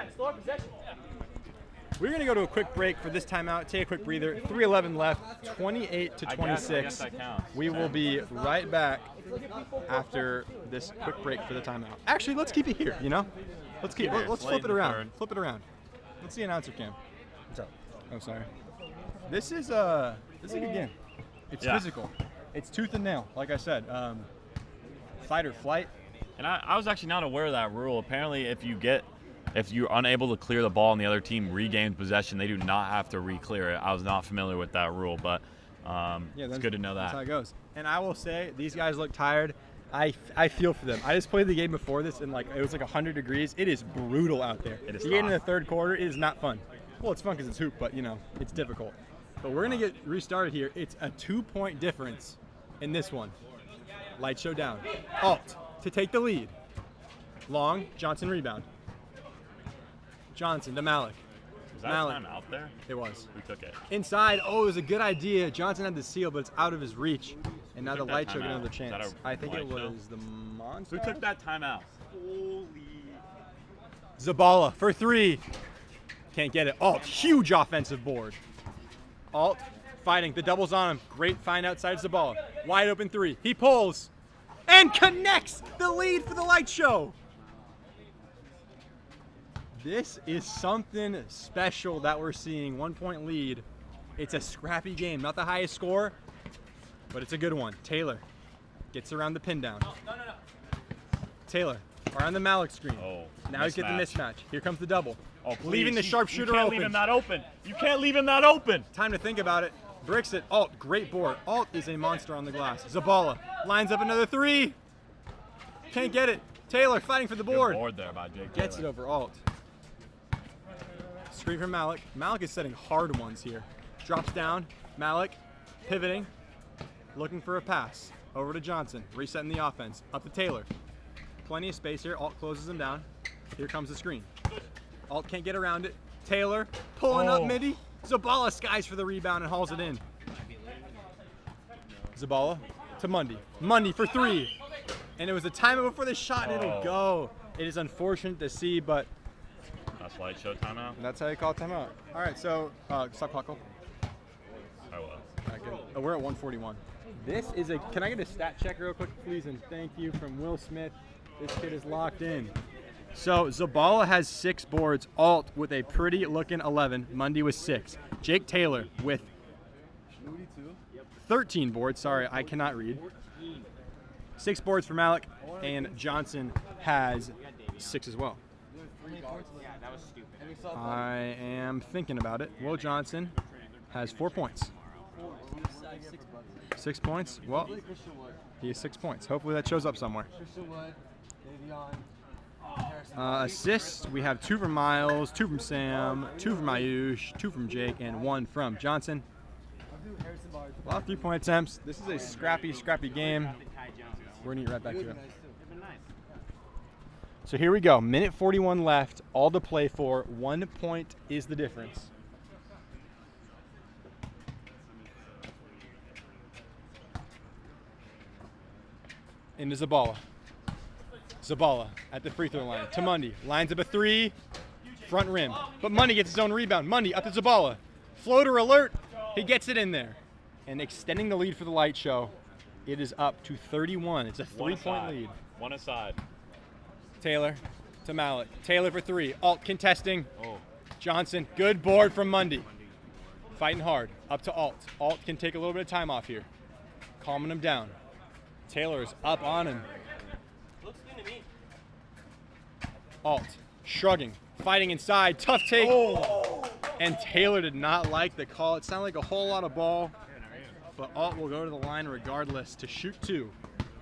Speaker 8: We're going to go to a quick break for this timeout. Take a quick breather. 3:11 left, 28-26.
Speaker 1: I guess that counts.
Speaker 8: We will be right back after this quick break for the timeout. Actually, let's keep it here, you know? Let's keep. Let's flip it around. Flip it around. Let's see announcer cam.
Speaker 10: What's up?
Speaker 8: Oh, sorry. This is a good game. It's physical. It's tooth and nail, like I said. Fight or flight.
Speaker 1: And I was actually not aware of that rule. Apparently, if you're unable to clear the ball and the other team regains possession, they do not have to re-clear it. I was not familiar with that rule, but it's good to know that.
Speaker 8: That's how it goes. And I will say, these guys look tired. I feel for them. I just played the game before this, and it was like 100 degrees. It is brutal out there.
Speaker 1: It is
Speaker 8: you get into
Speaker 1: hot.
Speaker 8: the third quarter, it is not fun. Well, it's fun because it's hoop, but it's difficult. But we're gonna get restarted here. It's a 2-point difference in this one. Light show down. Alt to take the lead. Long, Johnson rebound. Johnson to Malik.
Speaker 1: Was that
Speaker 8: Malik.
Speaker 1: time out there?
Speaker 8: It was.
Speaker 1: Who took it?
Speaker 8: Inside, it was a good idea. Johnson had the steal, but it's out of his reach. And now
Speaker 1: Who
Speaker 8: the
Speaker 1: took that
Speaker 8: light show get
Speaker 1: timeout?
Speaker 8: another
Speaker 1: Is
Speaker 8: chance.
Speaker 1: that a
Speaker 8: I think it
Speaker 1: light show?
Speaker 8: was the Monsters.
Speaker 1: Who took that timeout?
Speaker 8: Zabala for 3. Can't get it. Alt, huge offensive board. Alt fighting. The double's on him. Great find outside Zabala. Wide open 3. He pulls and connects the lead for the light show. This is something special that we're seeing. 1-point lead. It's a scrappy game. Not the highest score, but it's a good one. Taylor gets around the pin down. Taylor around the Malik screen.
Speaker 1: Oh,
Speaker 8: now he's getting the mismatch. Here comes the double.
Speaker 1: Oh, please.
Speaker 8: Leaving the sharpshooter
Speaker 1: You can't
Speaker 8: open.
Speaker 1: leave him that open. You can't leave him that open.
Speaker 8: Time to think about it. Bricks it. Alt, great board. Alt is a monster on the glass. Zabala lines up another 3. Can't get it. Taylor fighting for the board.
Speaker 1: Good board there by Jake
Speaker 8: Gets it
Speaker 1: Taylor.
Speaker 8: over Alt. Screen from Malik. Malik is setting hard ones here. Drops down. Malik pivoting. Looking for a pass. Over to Johnson. Resetting the offense. Up to Taylor. Plenty of space here. Alt closes him down. Here comes the screen. Alt can't get around it. Taylor pulling up midi. Zabala skies for the rebound and hauls it in. Zabala to Mundy. Mundy for 3. And it was a timeout before the shot and it'll go. It is unfortunate to see, but
Speaker 1: That's light show timeout.
Speaker 8: that's how you call timeout. All right, so stop clock.
Speaker 1: I will.
Speaker 8: All right, good. Oh, we're at 141. This is can I get a stat check real quick, please? And thank you from Will Smith. This kid is locked in. So Zabala has 6 boards. Alt with a pretty looking 11. Mundy with 6. Jake Taylor with 13 boards. Sorry, I cannot read. 6 boards for Malik, and Johnson has 6 as well. I am thinking about it. Will Johnson has 4 points. 6 points? Well, he has 6 points. Hopefully that shows up somewhere. Assists, we have 2 from Miles, 2 from Sam, 2 from Ayush, 2 from Jake, and 1 from Johnson. A lot of 3-point attempts. This is a scrappy game. We're going to get right back to it. So here we go. Minute 41 left. All to play for. 1 point is the difference. Into Zabala. Zabala at the free throw line to Mundy. Lines up a 3. Front rim. But Mundy gets his own rebound. Mundy up to Zabala. Floater alert. He gets it in there. And extending the lead for the light show. It is up to 31. It's a 3-point lead.
Speaker 1: One aside.
Speaker 8: Taylor to Malik. Taylor for 3. Alt contesting. Johnson. Good board from Mundy. Fighting hard. Up to Alt. Alt can take a little bit of time off here. Calming him down. Taylor is up on him. Alt shrugging. Fighting inside. Tough take. And Taylor did not like the call. It sounded like a whole lot of ball. But Alt will go to the line regardless to shoot 2.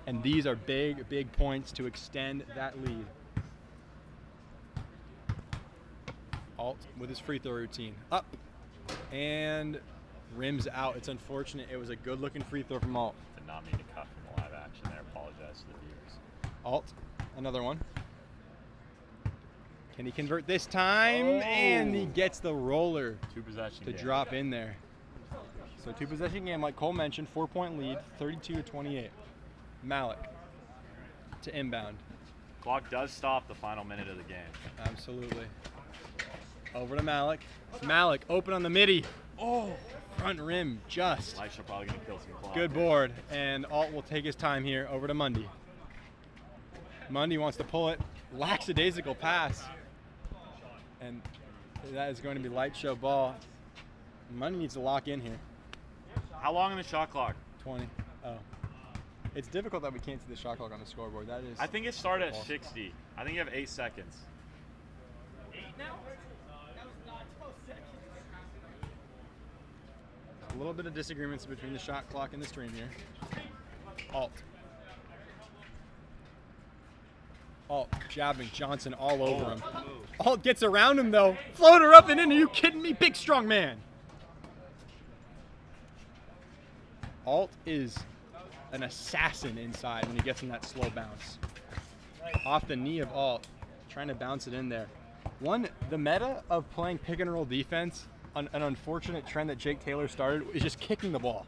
Speaker 8: And these are big points to extend that lead. Alt with his free throw routine. Up. And rims out. It's unfortunate. It was a good looking free throw from Alt.
Speaker 1: Did not mean to cut from the live action there. Apologize to the viewers.
Speaker 8: Alt. Another one. Can he convert this time? And he gets the roller
Speaker 1: 2-possession
Speaker 8: to
Speaker 1: game.
Speaker 8: drop in there. So 2-possession game, like Cole mentioned, 4-point lead, 32-28. Malik to inbound.
Speaker 1: Clock does stop the final minute of the game.
Speaker 8: Absolutely. Over to Malik. Malik open on the midi. Front rim just.
Speaker 1: Light show probably gonna kill some clock.
Speaker 8: Good board, and Alt will take his time here. Over to Mundy. Mundy wants to pull it. Lackadaisical pass. And that is going to be light show ball. Mundy needs to lock in here.
Speaker 1: How long in the shot clock?
Speaker 8: 20. Oh. It's difficult that we can't see the shot clock on the scoreboard. That is.
Speaker 1: I think it started at 60. I think you have 8 seconds.
Speaker 8: A little bit of disagreements between the shot clock and the stream here. Alt. Alt jabbing Johnson all over him. Alt gets around him though. Floater up and in. Are you kidding me? Big strong man. Alt is an assassin inside when he gets in that slow bounce. Off the knee of Alt, trying to bounce it in there. The meta of playing pick and roll defense, an unfortunate trend that Jake Taylor started, is just kicking the ball.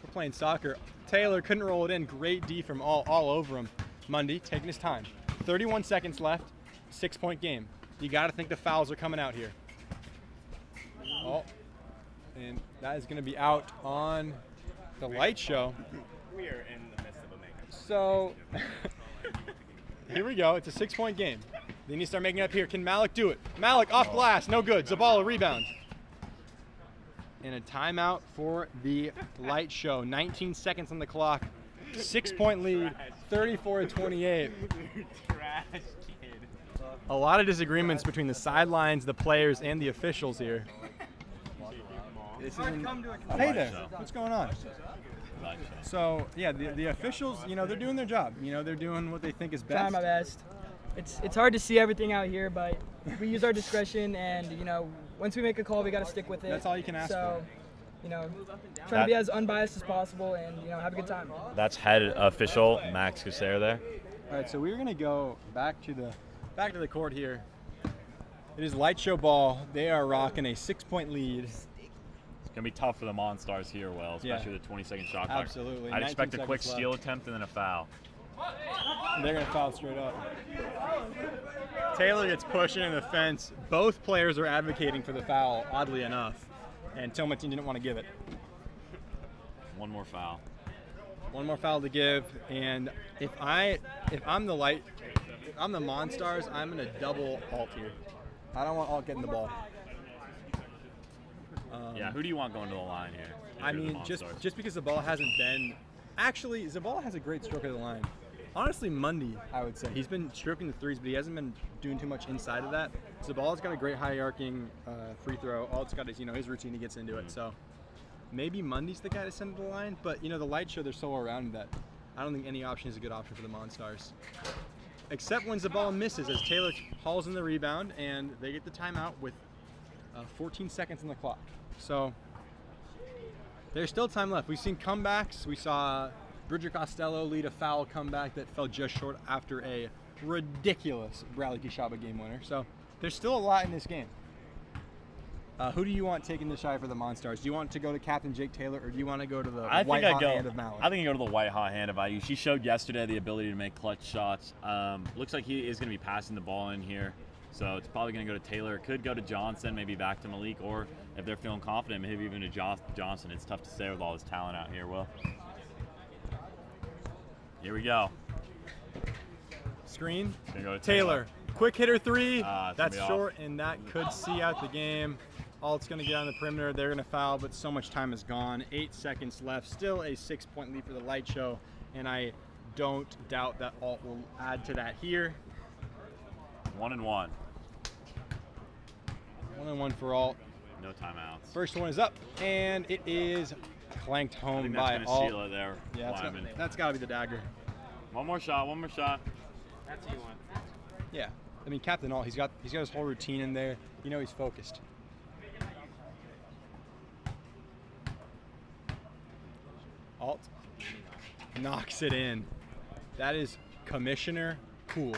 Speaker 8: We're playing soccer. Taylor couldn't roll it in. Great D from all over him. Mundy taking his time. 31 seconds left. 6-point game. You got to think the fouls are coming out here. And that is going to be out on the light show.
Speaker 2: We are in the midst of a makeup.
Speaker 8: So here we go. It's a 6-point game. They need to start making it up here. Can Malik do it? Malik off glass. No good. Zabala rebound. And a timeout for the light show. 19 seconds on the clock. 6-point lead. 34-28.
Speaker 2: Trash kid.
Speaker 8: A lot of disagreements between the sidelines, the players, and the officials here. This isn't... Hey there. What's going on? So, yeah, the officials, they're doing their job. They're doing what they think is best.
Speaker 6: Trying my best.
Speaker 3: it's hard to see everything out here, but we use our discretion, and once we make a call, we got to stick with it.
Speaker 8: That's all you can ask for.
Speaker 3: Trying to be as unbiased as possible and have a good time.
Speaker 1: That's head official Max Cassera there.
Speaker 8: All right, so we're gonna go back to the court here. It is Light Show ball. They are rocking a 6-point lead.
Speaker 1: It's gonna be tough for the Monstars here, Will, especially
Speaker 8: Yeah.
Speaker 1: the 20-second shot clock.
Speaker 8: Absolutely.
Speaker 1: I'd expect a
Speaker 8: 19
Speaker 1: quick
Speaker 8: seconds
Speaker 1: steal
Speaker 8: left.
Speaker 1: attempt and then a foul.
Speaker 8: They're gonna foul straight up. Taylor gets pushed into the fence. Both players are advocating for the foul, oddly enough, and Tilmateen didn't want to give it.
Speaker 1: One more foul.
Speaker 8: One more foul to give, and if I'm the Monstars, I'm gonna double Alt here. I don't want Alt getting the ball.
Speaker 1: Yeah, who do you want going to the line here? if
Speaker 8: I
Speaker 1: you're the
Speaker 8: mean,
Speaker 1: Monstars?
Speaker 8: just because the ball hasn't been. Actually, Zabala has a great stroke of the line. Honestly, Mundy, I would say. He's been stroking the threes, but he hasn't been doing too much inside of that. Zabala's got a great high arcing free throw. Alt's got his routine, he gets into it. So maybe Mundy's the guy to send to the line, but the Light Show, they're so well rounded that I don't think any option is a good option for the Monstars. Except when Zabala misses, as Taylor hauls in the rebound, and they get the timeout with 14 seconds on the clock. So there's still time left. We've seen comebacks. We saw Bridger Costello lead a foul comeback that fell just short after a ridiculous Bradley Kishaba game winner. So there's still a lot in this game. Who do you want taking the shot for the Monstars? Do you want to go to Captain Jake Taylor, or do you want to go to the white hot hand of Malik?
Speaker 1: I think I go to the white hot hand of IU. She showed yesterday the ability to make clutch shots. Looks like he is going to be passing the ball in here. So it's probably going to go to Taylor. It could go to Johnson, maybe back to Malik, or if they're feeling confident, maybe even to Johnson. It's tough to say with all his talent out here, Will. Here we go.
Speaker 8: Screen.
Speaker 1: It's gonna go to
Speaker 8: Taylor. Quick hitter three.
Speaker 1: It's
Speaker 8: That's
Speaker 1: gonna be
Speaker 8: short, and that could see out the game. Alt's going to get on the perimeter. They're going to foul, but so much time is gone. 8 seconds left. Still a 6-point lead for the Light Show, and I don't doubt that Alt will add to that here.
Speaker 1: 1-1.
Speaker 8: 1-1 for Alt.
Speaker 1: No timeouts.
Speaker 8: First one is up, and it is clanked
Speaker 1: I
Speaker 8: home
Speaker 1: think
Speaker 8: by
Speaker 1: that's
Speaker 8: Alt.
Speaker 1: going to seal it there.
Speaker 8: Yeah,
Speaker 1: Wyman.
Speaker 8: that's got to be the dagger.
Speaker 1: One more shot.
Speaker 2: That's what you want.
Speaker 8: Yeah, I mean Captain Alt. He's got his whole routine in there. He's focused. Alt knocks it in. That is Commissioner Cool.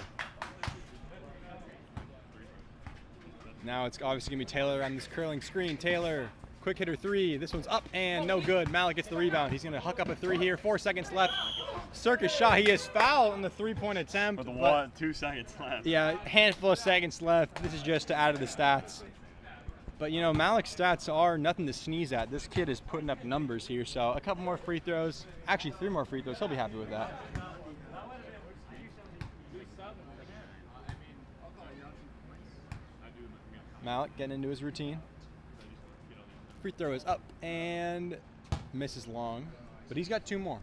Speaker 8: Now it's obviously gonna be Taylor on this curling screen. Taylor, quick hitter three. This one's up and no good. Malik gets the rebound. He's gonna huck up a three here. 4 seconds left. Circus shot. He is fouled on the 3-point attempt.
Speaker 1: With 2 seconds left.
Speaker 8: Yeah, handful of seconds left. This is just to add to the stats. But Malik's stats are nothing to sneeze at. This kid is putting up numbers here. So a couple more free throws. Actually, 3 more free throws. He'll be happy with that. Malik getting into his routine. Free throw is up and misses long, but he's got 2 more.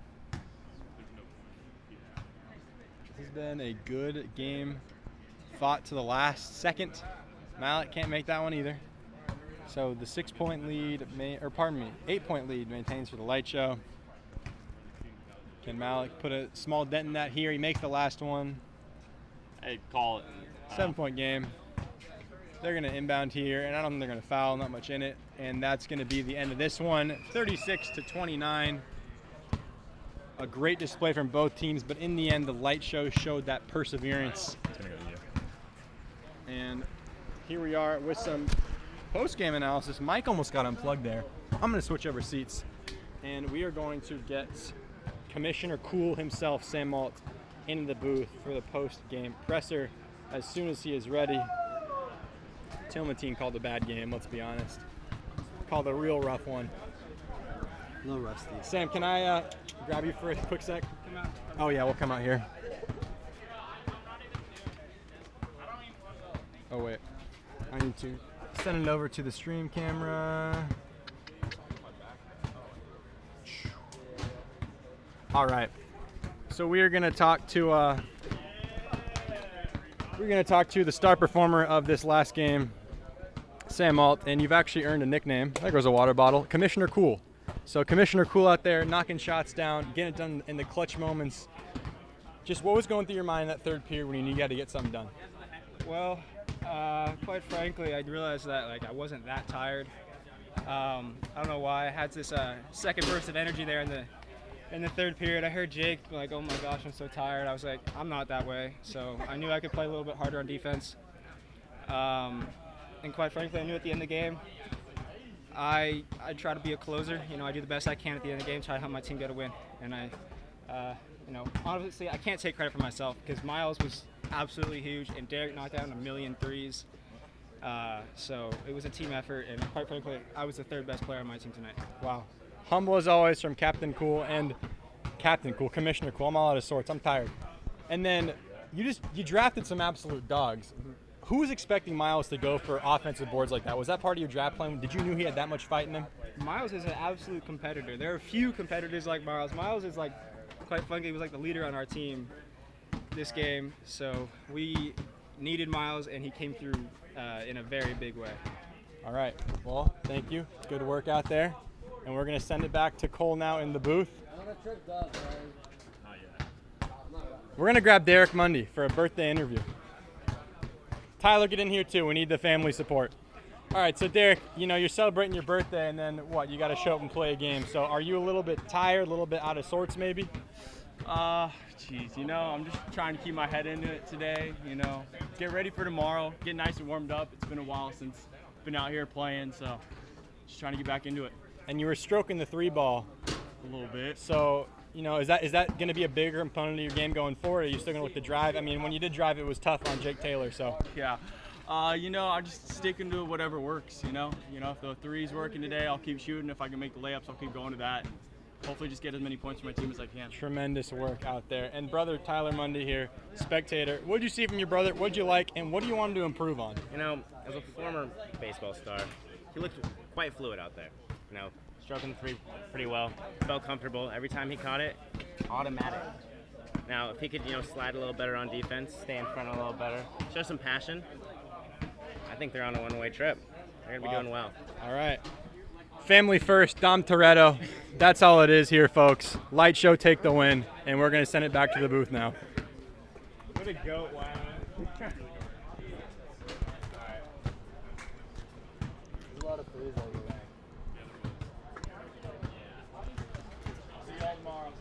Speaker 8: This has been a good game, fought to the last second. Malik can't make that one either. So the 6-point lead, 8-point lead maintains for the Light Show. Can Malik put a small dent in that here? He makes the last one.
Speaker 1: Hey, call it.
Speaker 8: 7-point game. They're going to inbound here, and I don't think they're going to foul, not much in it. And that's going to be the end of this one, 36-29. A great display from both teams, but in the end, the Light Show showed that perseverance.
Speaker 1: It's going to go to you.
Speaker 8: And here we are with some post-game analysis. Mike almost got unplugged there. I'm going to switch over seats, and we are going to get Commissioner Cool himself, Sam Alt, into the booth for the post-game presser as soon as he is ready. Tilmateen called a bad game, let's be honest. Called a real rough one.
Speaker 10: A little rusty.
Speaker 8: Sam, can I grab you for a quick sec? Oh yeah, we'll come out here. Oh wait, I need to send it over to the stream camera. All right, so we are gonna talk to the star performer of this last game, Sam Alt, and you've actually earned a nickname. There goes a water bottle. Commissioner Cool. So Commissioner Cool out there knocking shots down, getting it done in the clutch moments. Just what was going through your mind in that third period when you knew you had to get something done?
Speaker 4: Well, quite frankly, I realized that like I wasn't that tired. I don't know why. I had this second burst of energy there in the third period. I heard Jake like, "Oh my gosh, I'm so tired." I was like, "I'm not that way." So I knew I could play a little bit harder on defense. And quite frankly, I knew at the end of the game, I try to be a closer. You know, I do the best I can at the end of the game, try to help my team get a win. And you know, honestly, I can't take credit for myself because Miles was absolutely huge, and Derek knocked down 1,000,000 threes. So it was a team effort, and quite frankly, I was the third best player on my team tonight.
Speaker 8: Wow. Humble as always from Captain Cool and Captain Cool, Commissioner Cool. I'm all out of sorts. I'm tired. And then you drafted some absolute dogs. Who was expecting Miles to go for offensive boards like that? Was that part of your draft plan? Did you knew he had that much fight in him?
Speaker 4: Miles is an absolute competitor. There are a few competitors like Miles. Miles is like, quite frankly, he was like the leader on our team this game. So we needed Miles, and he came through in a very big way.
Speaker 8: All right. Well, thank you. Good work out there. And we're going to send it back to Cole now in the booth. We're going to grab Derek Mundy for a birthday interview. Tyler, get in here too. We need the family support. All right, so Derek, you know, you're celebrating your birthday, and then what? You got to show up and play a game. So are you a little bit tired, a little bit out of sorts maybe?
Speaker 2: Jeez, you know, I'm just trying to keep my head into it today, you know, get ready for tomorrow, get nice and warmed up. It's been a while since I've been out here playing, so just trying to get back into it.
Speaker 8: And you were stroking the 3 ball.
Speaker 2: A little bit.
Speaker 8: So, you know, is that going to be a bigger component of your game going forward? Or are you still going to look to drive? I mean, when you did drive, it was tough on Jake Taylor, so.
Speaker 2: Yeah. You know, I'm just sticking to whatever works, you know. You know, if the 3's working today, I'll keep shooting. If I can make the layups, I'll keep going to that. Hopefully just get as many points for my team as I can.
Speaker 8: Tremendous work out there. And brother Tyler Mundy here, spectator. What did you see from your brother? What did you like? And what do you want him to improve on?
Speaker 11: You know, as a former baseball star, he looked quite fluid out there. You know, stroking the 3 pretty well. Felt comfortable. Every time he caught it, automatic. Now, if he could, you know, slide a little better on defense, stay in front a little better, show some passion, I think they're on a one-way trip. They're going to be doing well.
Speaker 8: All right. Family first, Dom Toretto. That's all it is here, folks. Light show, take the win, and we're going to send it back to the booth now.
Speaker 2: What a goat, wow.
Speaker 10: There's a lot of plays over there.
Speaker 2: See y'all tomorrow.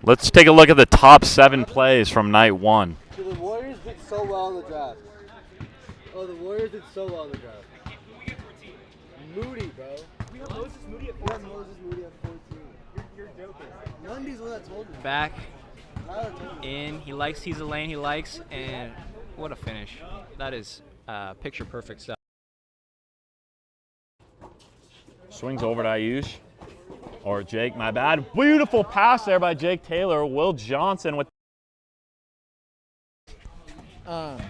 Speaker 1: Let's take a look at the top 7 plays from night 1.
Speaker 10: Dude, the Warriors did so well in the draft. Oh, the Warriors did so well in the draft. Moody, bro. We have Moses Moody at 14. Moses Moody at 14. You're joking. Mundy's the one that told me.
Speaker 4: Back
Speaker 10: Tyler told me.
Speaker 4: in, he likes, he's the lane he likes, and what a finish. That is picture perfect stuff.
Speaker 1: Swings over to Ayush. Or Jake, my bad. Beautiful pass there by Jake Taylor. Will Johnson with.
Speaker 6: But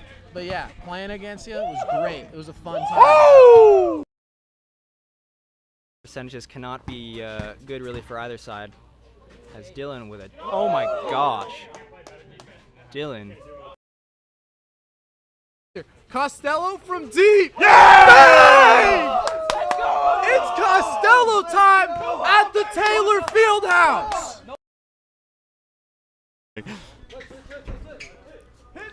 Speaker 6: yeah, playing against you was great. It was a fun time.
Speaker 4: Percentages cannot be good really for either side. As Dylan with a, oh my gosh. Dylan.
Speaker 6: Costello from deep. Yeah! It's Costello time at the Taylor Fieldhouse.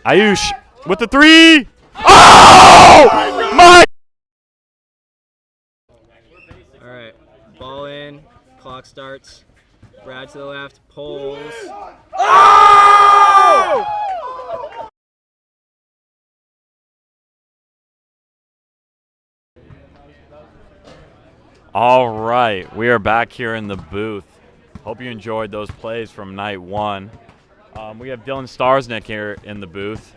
Speaker 1: Ayush with the 3. Oh! My!
Speaker 4: All right, ball in, clock starts. Brad to the left, pulls.
Speaker 1: Oh! All right, we are back here in the booth. Hope you enjoyed those plays from night 1. We have Dylan Starsnick here in the booth,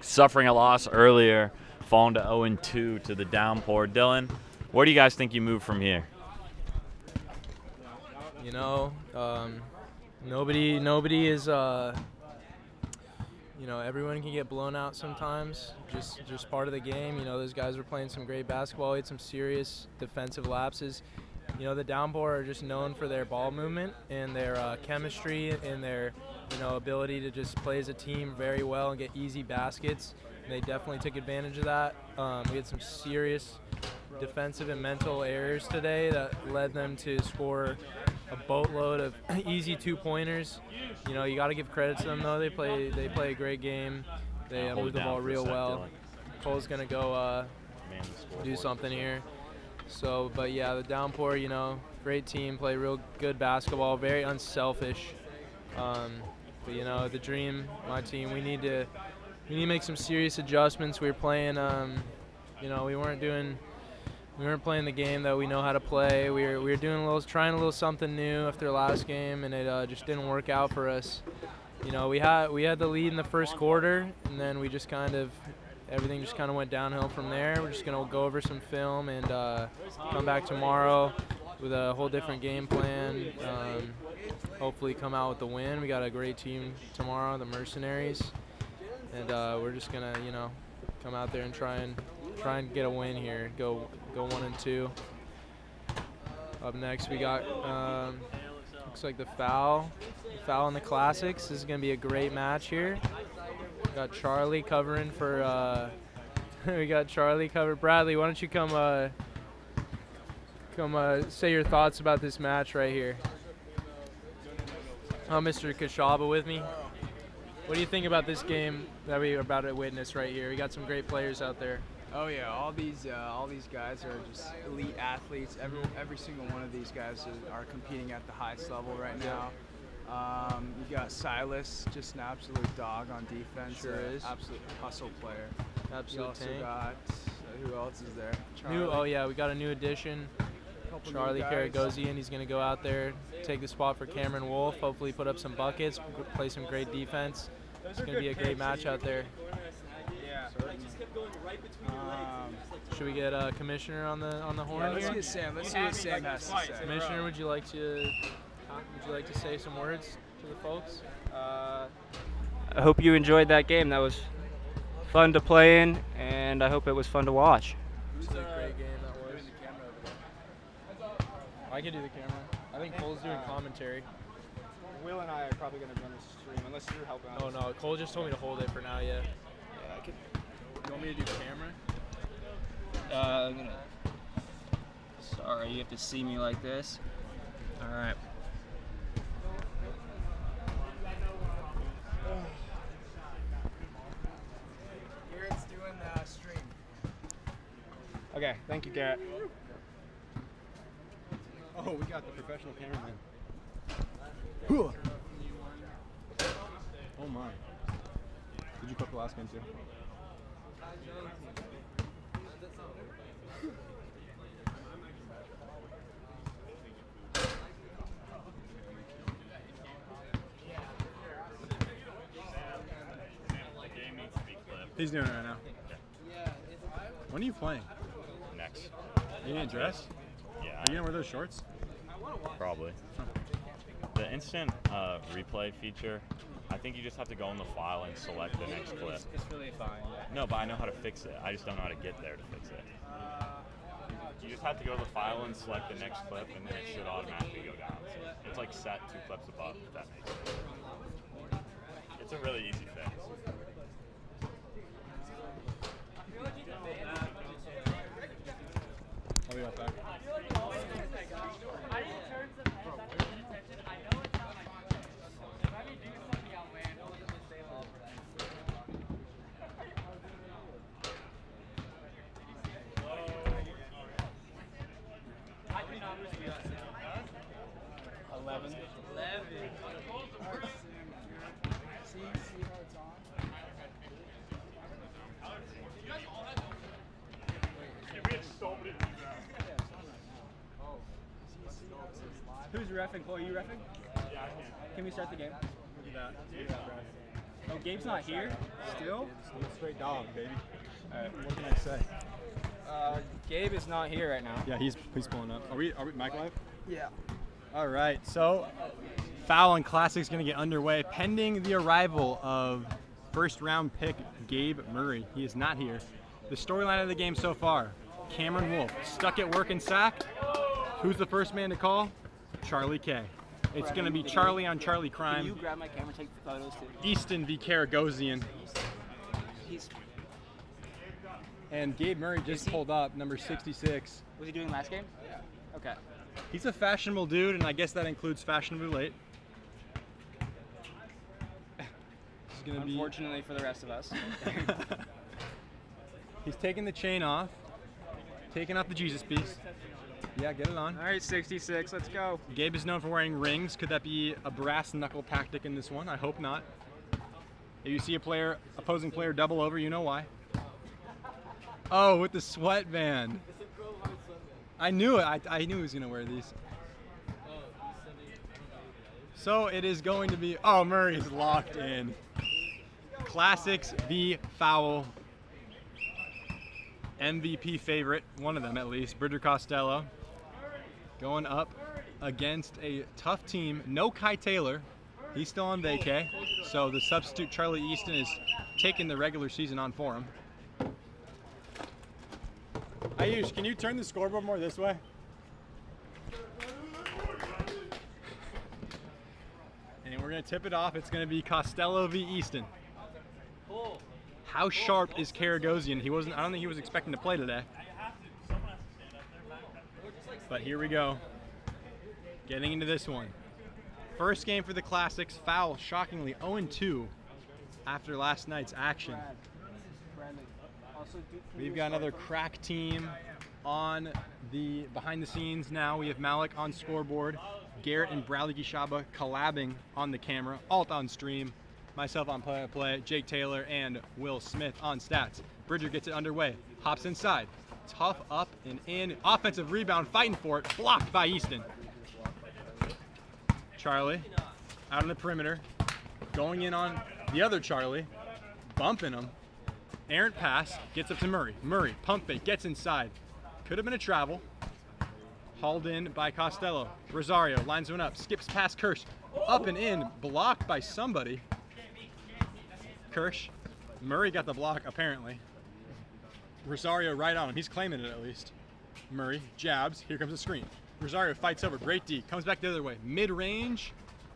Speaker 1: suffering a loss earlier falling to 0-2 to the Downpour. Dylan, where do you guys think you move from here?
Speaker 12: You know, nobody is. You know, everyone can get blown out sometimes. Just part of the game. You know, those guys were playing some great basketball. We had some serious defensive lapses. You know, the Downpour are just known for their ball movement and their chemistry and their, you know, ability to just play as a team very well and get easy baskets. And they definitely took advantage of that. We had some serious defensive and mental errors today that led them to score a boatload of easy 2-pointers. You know, you got to give credit to them though. They play a great game. They move the ball real well. Cole's gonna go do something here. So, but yeah, the Downpour, you know, great team, play real good basketball, very unselfish. But you know, the Dream, my team, we need to make some serious adjustments. We were playing, you know, we weren't playing the game that we know how to play. We were trying a little something new after last game, and it just didn't work out for us. You know, we had the lead in the first quarter, and then we just everything just kind of went downhill from there. We're just gonna go over some film and come back tomorrow with a whole different game plan. Hopefully come out with the win. We got a great team tomorrow, the Mercenaries, and we're just gonna, you know, come out there and try and get a win here. Go 1-2. Up next we got looks like the foul in the Classics. This is gonna be a great match here. We got Charlie covering for we got Charlie covered. Bradley, why don't you come say your thoughts about this match right here. Mr. Kashaba with me. What do you think about this game that we are about to witness right here? We got some great players out there.
Speaker 13: Oh yeah, all these guys are just elite athletes. Every single one of these guys are competing at the highest level right now. You got Silas, just an absolute dog on defense.
Speaker 12: Sure is.
Speaker 13: Absolute hustle player.
Speaker 12: Absolute
Speaker 13: You also
Speaker 12: tank.
Speaker 13: got who else is there? Charlie.
Speaker 12: Oh yeah, we got a new addition.
Speaker 13: Couple
Speaker 12: Charlie
Speaker 13: new guys.
Speaker 12: Karagosian, he's going to go out there, take the spot for Cameron Wolf, hopefully put up some buckets, play some great defense. It's going to be a great match out there. Should we get a commissioner on the horn
Speaker 13: Yeah, let's
Speaker 12: here?
Speaker 13: get Sam. Let's see what Sam has to say.
Speaker 12: Commissioner, would you like to say some words to the folks?
Speaker 14: I hope you enjoyed that game. That was fun to play in, and I hope it was fun to watch.
Speaker 12: It was a great game, that was. I can do the camera. I think Cole's doing commentary.
Speaker 4: Will and I are probably going to run the stream unless you're helping out.
Speaker 12: Oh no, Cole just told me to hold it for now, yeah.
Speaker 4: Yeah, I could.
Speaker 12: You want me to do the camera?
Speaker 14: I'm gonna. Sorry, you have to see me like this. All right.
Speaker 13: Garrett's doing the stream.
Speaker 4: Okay, thank you, Garrett.
Speaker 10: Oh, we got the professional cameraman. Oh my. Did you cook the last game too? He's doing it right now. When are you playing?
Speaker 1: Next.
Speaker 10: You need a dress?
Speaker 1: Yeah.
Speaker 10: Are you gonna wear those shorts?
Speaker 1: Probably. The instant replay feature, I think you just have to go in the file and select the next clip.
Speaker 4: It's really fine.
Speaker 1: No, but I know how to fix it. I just don't know how to get there to fix it. You just have to go to the file and select the next clip, and then it should automatically go down. So it's like set 2 clips above, if that makes sense. It's a really easy fix.
Speaker 10: I'll be right back.
Speaker 4: Who's reffing? Chloe, are you reffing?
Speaker 10: Yeah, I can.
Speaker 4: Can we start the game?
Speaker 10: Look at that.
Speaker 4: Oh, Gabe's not here? Still?
Speaker 10: Straight dog, baby.
Speaker 8: What can I say?
Speaker 4: Gabe is not here right now.
Speaker 8: Yeah, he's pulling up. Are we mic live?
Speaker 4: Yeah.
Speaker 8: All right, so Foul and Classic's going to get underway pending the arrival of first-round pick Gabe Murray. He is not here. The storyline of the game so far, Cameron Wolf stuck at work in sack. Who's the first man to call? Charlie K. It's going to be Charlie on Charlie crime.
Speaker 4: Can you grab my camera and take photos too?
Speaker 8: Easton v. Karagosian. And Gabe Murray just pulled up, number 66.
Speaker 4: Was he doing last game? Yeah. Okay.
Speaker 8: He's a fashionable dude, and I guess that includes fashionably late. He's gonna
Speaker 4: Unfortunately for the rest of us.
Speaker 8: He's taking the chain off, taking off the Jesus piece. Yeah, get it on.
Speaker 4: All right, 66, let's go.
Speaker 8: Gabe is known for wearing rings. Could that be a brass knuckle tactic in this one? I hope not. If you see a opposing player double over, you know why. Oh, with the sweatband. I knew it. I knew he was going to wear these. So it is going to be, oh, Murray's locked in. Classics v. Foul. MVP favorite, one of them at least, Bridger Costello, going up against a tough team. No Kai Taylor. He's still on vacay. So the substitute Charlie Easton is taking the regular season on for him. Ayush, can you turn the scoreboard more this way? And we're going to tip it off. It's going to be Costello v. Easton. How sharp is Karagosian? I don't think he was expecting to play today. But here we go. Getting into this one. First game for the Classics. Foul, shockingly, 0-2 after last night's action. We've got another crack team on the behind the scenes now. We have Malik on scoreboard, Garrett and Bradley Gishaba collabing on the camera, alt on stream, myself on play-by-play, Jake Taylor and Will Smith on stats. Bridger gets it underway, hops inside, tough up and in, offensive rebound, fighting for it, blocked by Easton. Charlie out on the perimeter, going in on the other Charlie, bumping him. Errant pass, gets up to Murray. Murray, pump fake, gets inside. Could have been a travel. Hauled in by Costello. Rosario lines one up, skips past Kirsch. Up and in, blocked by somebody. Kirsch. Murray got the block, apparently. Rosario right on him. He's claiming it at least. Murray jabs. Here comes the screen. Rosario fights over. Great D. Comes back the other way. Mid-range.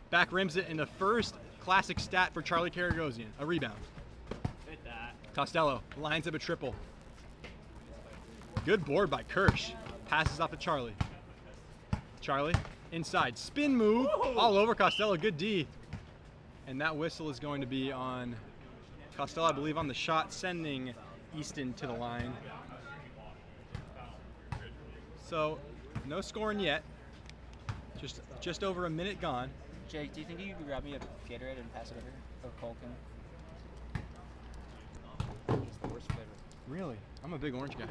Speaker 8: Back rims it in the first classic stat for Charlie Karagosian. A rebound. Costello lines up a triple. Good board by Kirsch. Passes off to Charlie. Charlie inside. Spin move all over Costello. Good D. And that whistle is going to be on Costello, I believe, on the shot, sending Easton to the line. So no scoring yet. Just over a minute gone.
Speaker 4: Jake, do you think you could grab me a Gatorade and pass it over? Or Colton? It's the worst flavor.
Speaker 8: Really? I'm a big orange guy.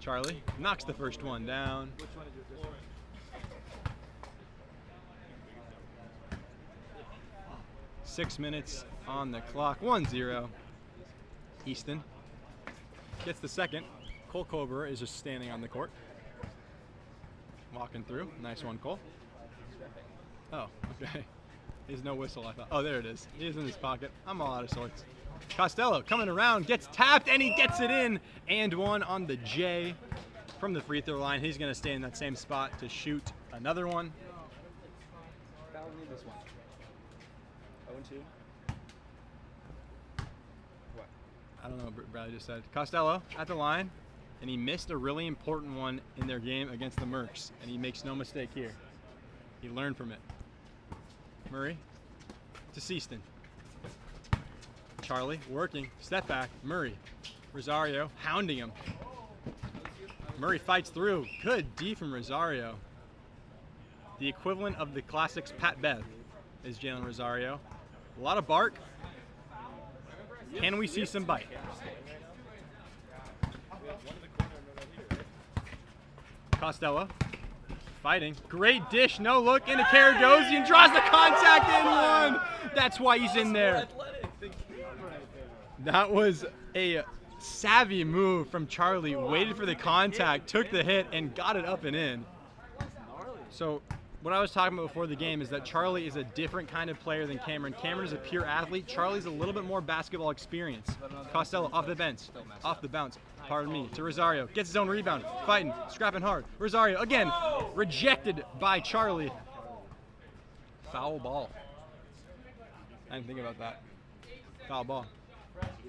Speaker 8: Charlie knocks the first one down.
Speaker 3: Which one is your
Speaker 8: 6 minutes on the clock. 1-0. Easton gets the second. Cole Kober is just standing on the court. Walking through. Nice one, Cole. Oh, okay. There's no whistle, I thought. Oh, there it is. He is in his pocket. I'm all out of sorts. Costello coming around, gets tapped, and he gets it in. And one on the J from the free throw line. He's going to stay in that same spot to shoot another one.
Speaker 4: Foul me this one. 0-2. What?
Speaker 8: I don't know what Bradley just said. Costello at the line, and he missed a really important one in their game against the Mercs, and he makes no mistake here. He learned from it. Murray to Seaston. Charlie working, step back, Murray. Rosario hounding him. Murray fights through. Good D from Rosario. The equivalent of the Classics Pat Bev is Jalen Rosario. A lot of bark. Can we see some bite? Costello fighting. Great dish, no look into Karagosian, draws the contact in one. That's why he's in there. That was a savvy move from Charlie. Waited for the contact, took the hit, and got it up and in. So what I was talking about before the game is that Charlie is a different kind of player than Cameron. Cameron is a pure athlete. Charlie's a little bit more basketball experience. Costello off the bench, off the bounce. Pardon me, to Rosario. Gets his own rebound, fighting, scrapping hard. Rosario again, rejected by Charlie. Foul ball. I didn't think about that. Foul ball.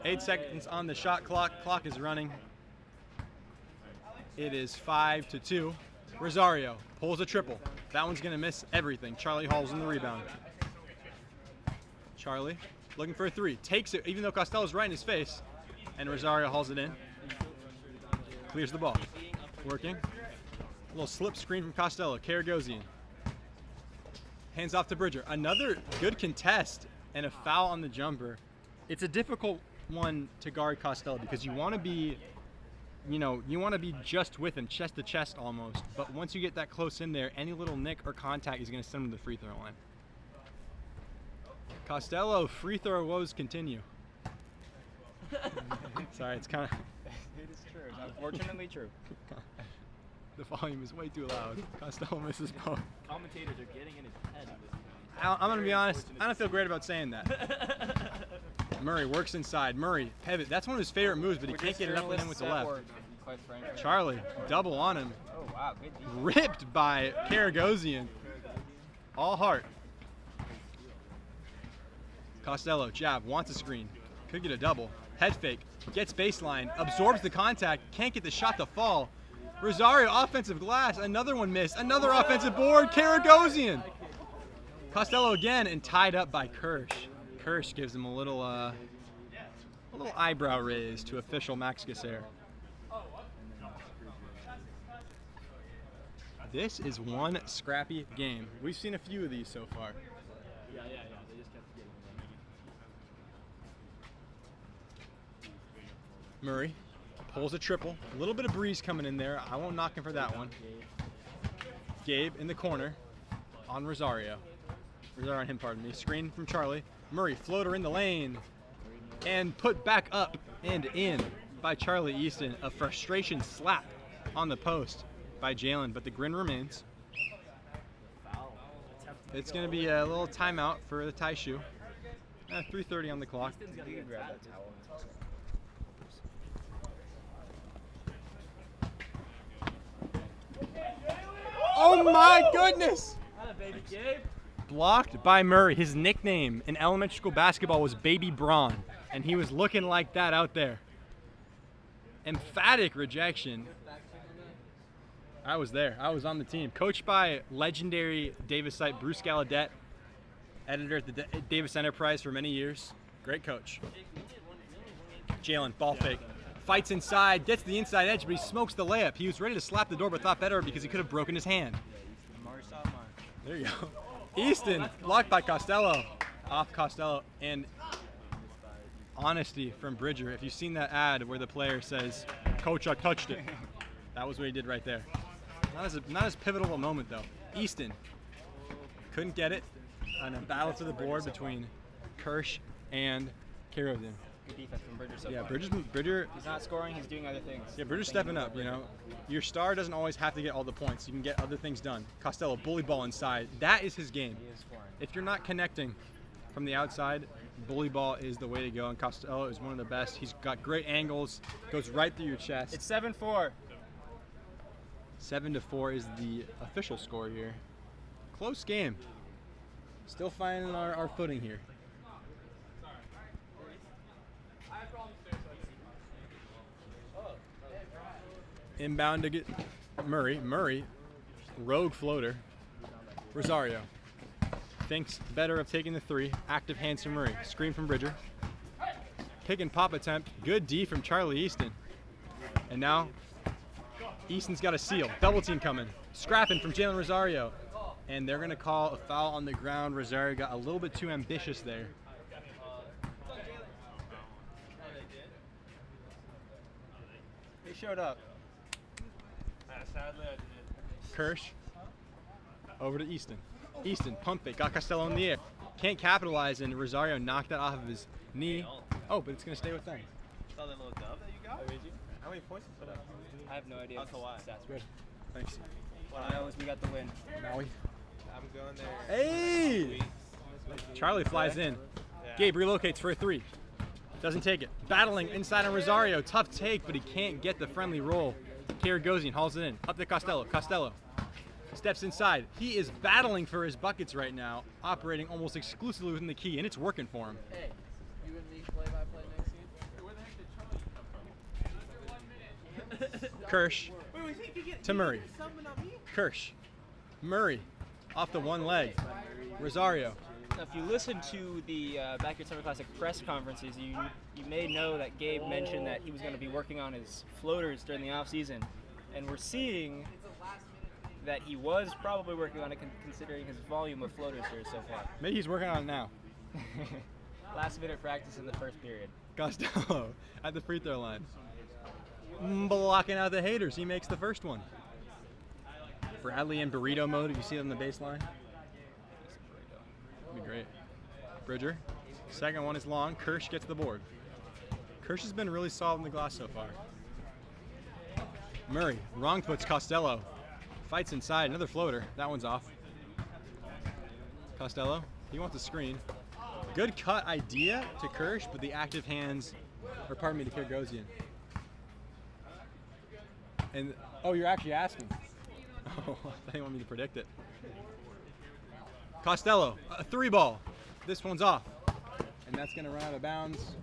Speaker 8: 8 seconds on the shot clock. Clock is running. It is 5-2. Rosario pulls a triple. That one's gonna miss everything. Charlie hauls in the rebound. Charlie looking for a three. Takes it, even though Costello's right in his face. And Rosario hauls it in. Clears the ball. Working. A little slip screen from Costello. Karagosian. Hands off to Bridger. Another good contest and a foul on the jumper. It's a difficult one to guard Costello because you want to be, you want to be just with him, chest to chest almost. But once you get that close in there, any little nick or contact is going to send him to the free throw line. Costello free throw woes continue. Sorry, it's kind of.
Speaker 4: It is true. It's unfortunately true.
Speaker 8: The volume is way too loud. Costello misses both.
Speaker 3: Commentators are getting in his head at this point.
Speaker 8: I'm going to be honest, I don't feel great about saying that. Murray works inside. Murray, pivot. That's one of his favorite moves, but he can't get it up and in with the left. Charlie, double on him.
Speaker 4: Oh, wow. Good defense.
Speaker 8: Ripped by Karagosian. All heart. Costello, jab, wants a screen. Could get a double. Head fake, gets baseline, absorbs the contact, can't get the shot to fall. Rosario, offensive glass, another one missed. Another offensive board, Karagosian. Costello again, and tied up by Kirsch. Kirsch gives him a little eyebrow raise to official Max Gasser. This is one scrappy game. We've seen a few of these so far.
Speaker 3: Yeah. They just kept getting them.
Speaker 8: Murray pulls a triple. A little bit of breeze coming in there. I won't knock him for that one. Gabe in the corner on Rosario. Rosario on him, pardon me. Screen from Charlie. Murray, floater in the lane. And put back up and in by Charlie Easton. A frustration slap on the post by Jalen, but the grin remains. It's going to be a little timeout for the tie shoe. 3:30 on the clock. Oh my goodness!
Speaker 3: Baby Gabe.
Speaker 8: Blocked by Murray. His nickname in elementary school basketball was Baby Braun, and he was looking like that out there. Emphatic rejection. I was there. I was on the team. Coached by legendary Davis site Bruce Gallaudet, editor at the Davis Enterprise for many years. Great coach. Jalen, ball fake. Fights inside, gets the inside edge, but he smokes the layup. He was ready to slap the door, but thought better because he could have broken his hand. There you go. Easton, blocked by Costello. Off Costello. And honesty from Bridger. If you've seen that ad where the player says, "Coach, I touched it." That was what he did right there. Not as pivotal a moment, though. Easton couldn't get it on a battle to the board between Kirsch and Karagosian.
Speaker 4: Good defense from Bridger so
Speaker 8: Yeah,
Speaker 4: far.
Speaker 8: Bridger.
Speaker 4: He's not scoring, he's doing other things.
Speaker 8: Yeah, Bridger's stepping up, Your star doesn't always have to get all the points. You can get other things done. Costello, bully ball inside. That is his game.
Speaker 4: He is scoring.
Speaker 8: If you're not connecting from the outside, bully ball is the way to go. And Costello is one of the best. He's got great angles, goes right through your chest.
Speaker 4: It's 7-4.
Speaker 8: 7-4 is the official score here. Close game. Still finding our footing here. Inbound to get Murray. Murray, rogue floater. Rosario thinks better of taking the three. Active hands from Murray. Screen from Bridger. Pick and pop attempt. Good D from Charlie Easton. And now Easton's got a seal. Double team coming. Scrapping from Jalen Rosario. And they're going to call a foul on the ground. Rosario got a little bit too ambitious there.
Speaker 4: They showed up.
Speaker 3: Sadly, I did.
Speaker 8: Kirsch over to Easton. Easton, pump fake, got Costello in the air. Can't capitalize, and Rosario knocked that off of his knee. Oh, but it's going to stay with them.
Speaker 3: Saw that little dub that you
Speaker 4: How many points you put up? I have no idea.
Speaker 10: That's a lot.
Speaker 8: Good. Thanks.
Speaker 4: What I know is we got the win.
Speaker 8: Maui.
Speaker 10: I'm going there.
Speaker 8: Hey! Charlie flies in. Gabe relocates for a 3. Doesn't take it. Battling inside on Rosario. Tough take, but he can't get the friendly roll. Karagosian hauls it in. Up to Costello. Costello steps inside. He is battling for his buckets right now, operating almost exclusively within the key, and it's working for him.
Speaker 6: Hey, you and me play-by-play next game?
Speaker 8: Kirsch to Murray. Kirsch. Murray off the one leg. Rosario.
Speaker 14: Now, if you listen to the Backyard Summer Classic press conferences, you may know that Gabe mentioned that he was going to be working on his floaters during the off season, and we're seeing that he was probably working on it considering his volume of floaters here so far.
Speaker 8: Maybe he's working on it now.
Speaker 14: Last minute practice in the first period.
Speaker 8: Costello at the free throw line. Blocking out the haters. He makes the first one. Bradley in burrito mode. If you see it on the baseline. That'd be great. Bridger. Second one is long. Kirsch gets the board. Kirsch has been really solid in the glass so far. Murray. Wrong foots Costello. Fights inside. Another floater. That one's off. Costello. He wants a screen. Good cut idea to Kirsch, but the active hands, or pardon me, to Karagosian. And, oh, you're actually asking. Oh, I thought you wanted me to predict it. Costello, a 3-ball. This one's off. And that's going to run out of bounds.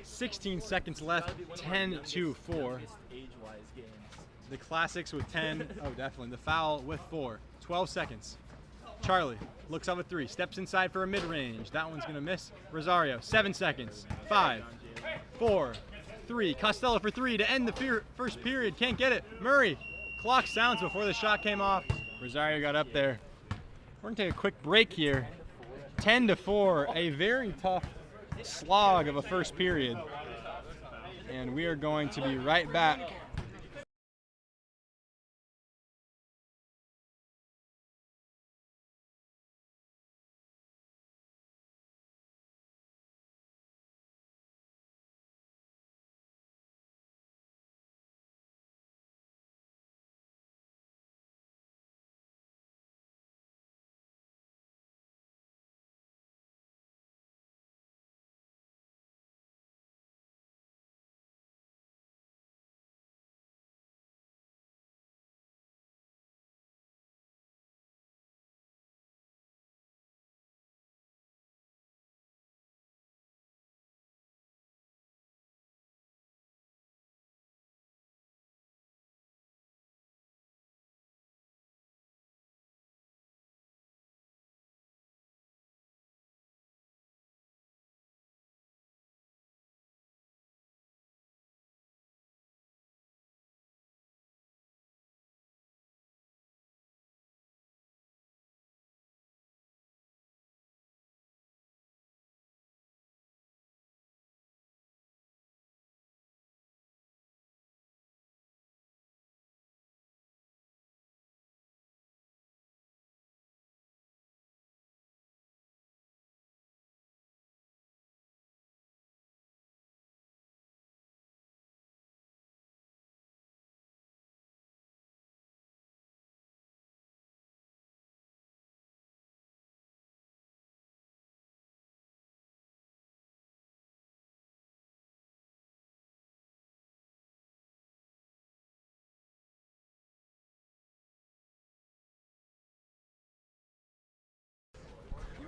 Speaker 8: $16 seconds left, 10-4. The Classics with 10. Oh, definitely. The foul with 4. 12 seconds. Charlie looks up at 3. Steps inside for a mid-range. That one's going to miss. Rosario, 7 seconds. 5, 4, 3. Costello for 3 to end the first period. Can't get it. Murray. Clock sounds before the shot came off. Rosario got up there. We're going to take a quick break here. 10-4. A very tough slog of a first period. And we are going to be right back.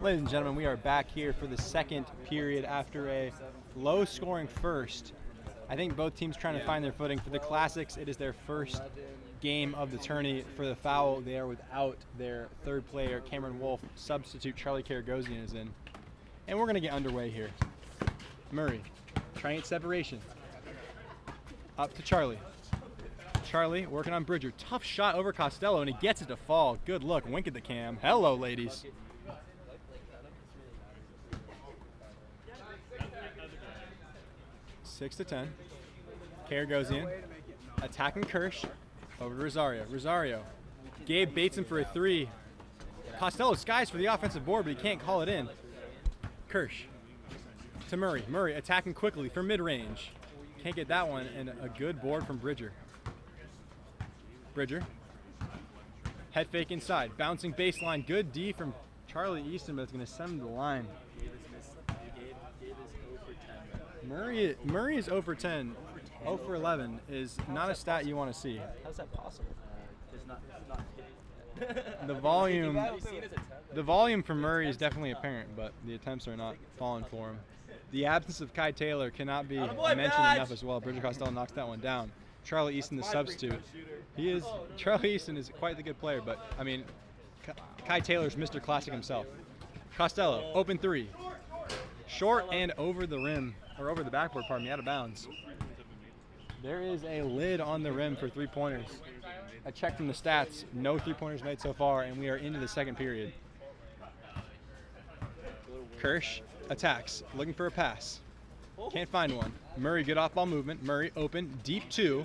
Speaker 8: Ladies and gentlemen, we are back here for the second period after a low-scoring first. I think both teams trying to find their footing. For the Classics, it is their first game of the tourney. For the Foul, they are without their third player, Cameron Wolf. Substitute Charlie Karagosian is in. And we're going to get underway here. Murray, trying to get separation. Up to Charlie. Charlie working on Bridger. Tough shot over Costello, and he gets it to fall. Good look. Wink at the cam. Hello, ladies. Six to 10. Karagosian attacking Kirsch over to Rosario. Rosario. Gabe baits him for a 3. Costello skies for the offensive board, but he can't call it in. Kirsch to Murray. Murray attacking quickly from mid-range. Can't get that one, and a good board from Bridger. Bridger. Head fake inside. Bouncing baseline. Good D from Charlie Easton, but it's going to send him to the line. Murray is 0 for 10. 0 for 11 is not a stat you want to see.
Speaker 14: How's that possible?
Speaker 8: The volume from Murray is definitely apparent, but the attempts are not falling for him. The absence of Kai Taylor cannot be mentioned enough as well. Bridger Costello knocks that one down. Charlie Easton, the substitute. Charlie Easton is quite the good player, but I mean, Kai Taylor's Mr. Classic himself. Costello, open three. Short and over the rim, or over the backboard, pardon me, out of bounds. There is a lid on the rim for three-pointers. I checked from the stats, no three-pointers made so far, and we are into the second period. Kirsch attacks, looking for a pass. Can't find one. Murray, good off-ball movement. Murray open, deep two.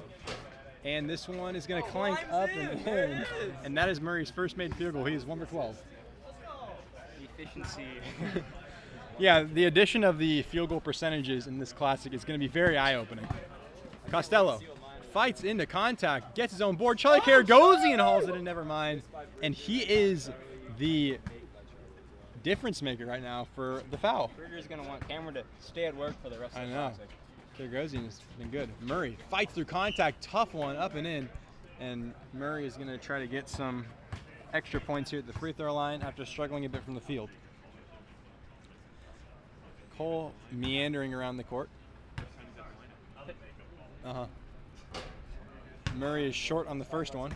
Speaker 8: And this one is going to clank up and in. And that is Murray's first made field goal. He is 1 for 12.
Speaker 14: Efficiency.
Speaker 8: Yeah, the addition of the field goal percentages in this classic is going to be very eye-opening. Costello fights into contact, gets his own board. Charlie Karagosian hauls it in, never mind. And he is the difference maker right now for the foul.
Speaker 14: Bridger's going to want Cameron to stay at work for the rest of the classic.
Speaker 8: Karagosian has been good. Murray fights through contact, tough one, up and in. And Murray is going to try to get some extra points here at the free throw line after struggling a bit from the field. Cole meandering around the court. Murray is short on the first one.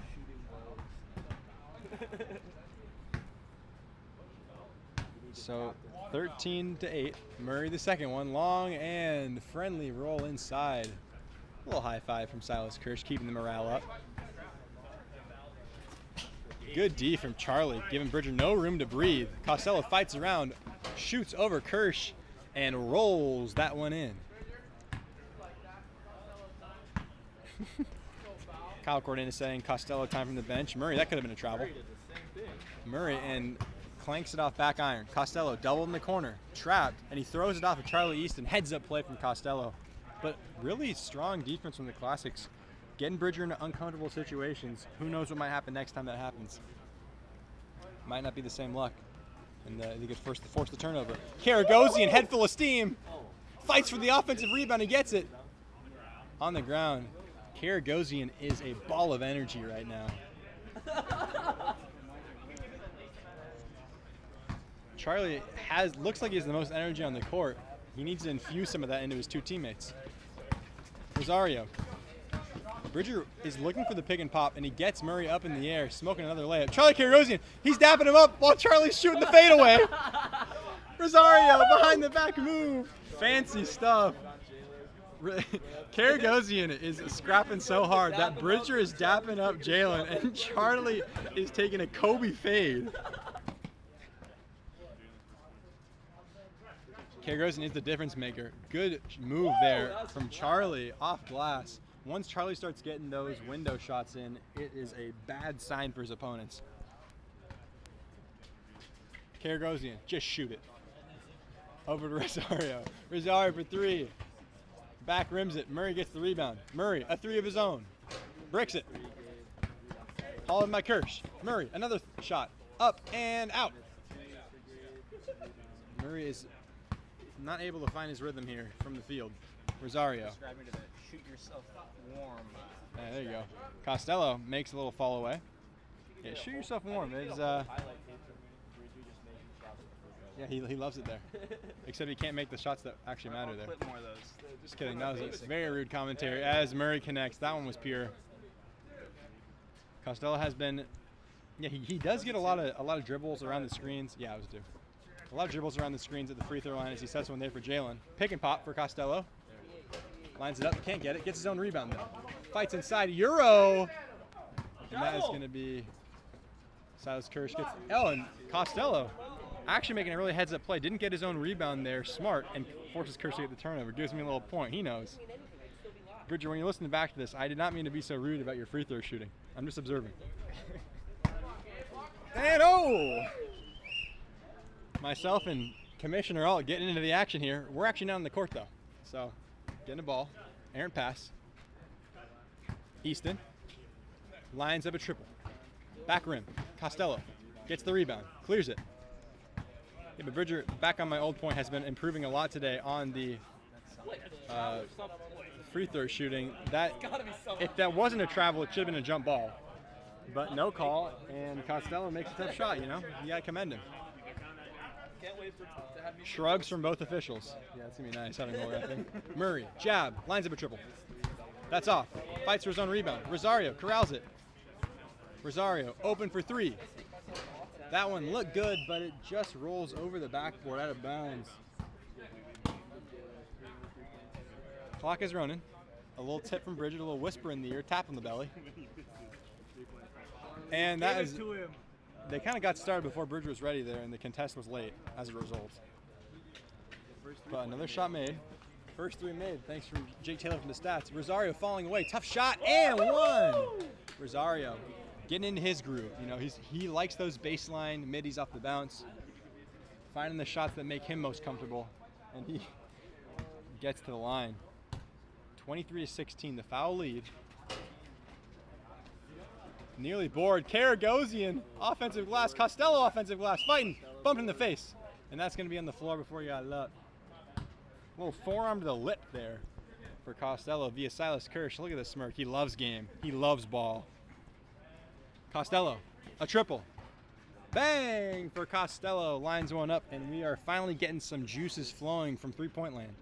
Speaker 8: So 13-8. Murray the second one. Long and friendly roll inside. A little high five from Silas Kirsch, keeping the morale up. Good D from Charlie, giving Bridger no room to breathe. Costello fights around, shoots over Kirsch, and rolls that one in. Kyle Cordin is saying Costello time from the bench. Murray, that could have been a travel. Murray and clanks it off back iron. Costello doubled in the corner, trapped, and he throws it off of Charlie Easton. Heads up play from Costello. But really strong defense from the Classics. Getting Bridger into uncomfortable situations. Who knows what might happen next time that happens. Might not be the same luck. And they get forced to force the turnover. Karagosian, head full of steam. Fights for the offensive rebound and gets it. On the ground. Karagosian is a ball of energy right now. Charlie looks like he has the most energy on the court. He needs to infuse some of that into his two teammates. Rosario. Bridger is looking for the pick and pop, and he gets Murray up in the air, smoking another layup. Charlie Karagosian, he's dapping him up while Charlie's shooting the fadeaway. Rosario, behind the back move. Fancy stuff. Karagosian is scrapping so hard that Bridger is dapping up Jalen, and Charlie is taking a Kobe fade. Karagosian is the difference maker. Good move there from Charlie off glass. Once Charlie starts getting those window shots in, it is a bad sign for his opponents. Karagosian, just shoot it. Over to Rosario. Rosario for three. Back rims it. Murray gets the rebound. Murray, a three of his own. Bricks it. Hauled by Kirsch. Murray, another shot. Up and out. Murray is not able to find his rhythm here from the field. Rosario.
Speaker 14: Shoot yourself warm.
Speaker 8: Yeah, there you go. Costello makes a little fall away. Yeah, shoot yourself warm. It's, yeah, he loves it there. Except he can't make the shots that actually matter there.
Speaker 14: Clip more of those.
Speaker 8: Just kidding. That was a very rude commentary. As Murray connects, that one was pure. Costello has been, yeah, he does get a lot of dribbles around the screens. Yeah, it was due. A lot of dribbles around the screens at the free throw line as he sets one there for Jalen. Pick and pop for Costello. Lines it up, can't get it, gets his own rebound though. Fights inside, Euro! And that is going to be Silas Kirsch gets, and Costello actually making a really heads up play. Didn't get his own rebound there, smart, and forces Kirsch to get the turnover. Gives me a little point, he knows. Bridger, when you're listening back to this, I did not mean to be so rude about your free throw shooting. I'm just observing. And oh! Myself and Commissioner Alt getting into the action here. We're actually not on the court though. So, getting the ball. Errant pass. Easton lines up a triple. Back rim. Costello gets the rebound. Clears it. Yeah, but Bridger, back on my old point, has been improving a lot today on the free throw shooting. That if that wasn't a travel, it should have been a jump ball. But no call, and Costello makes a tough shot, you know? You gotta commend him. Shrugs from both officials. Yeah, it's gonna be nice having more, I think. Murray, jab, lines up a triple. That's off. Fights for his own rebound. Rosario corrals it. Rosario open for three. That one looked good, but it just rolls over the backboard out of bounds. Clock is running. A little tip from Bridget, a little whisper in the ear, tap on the belly. And that is, they kind of got started before Bridget was ready there, and the contest was late as a result. But another shot made. First three made, thanks from Jake Taylor from the stats. Rosario falling away, tough shot, and one! Rosario getting into his groove. You know, he likes those baseline middies off the bounce, finding the shots that make him most comfortable, and he gets to the line. 23-16, the foul lead. Nearly bored. Karagosian, offensive glass. Costello, offensive glass. Fighting, bumped in the face. And that's going to be on the floor before you got it up. Little forearm to the lip there for Costello via Silas Kirsch. Look at this smirk. He loves game. He loves ball. Costello, a triple. Bang for Costello. Lines one up, and we are finally getting some juices flowing from three-point land.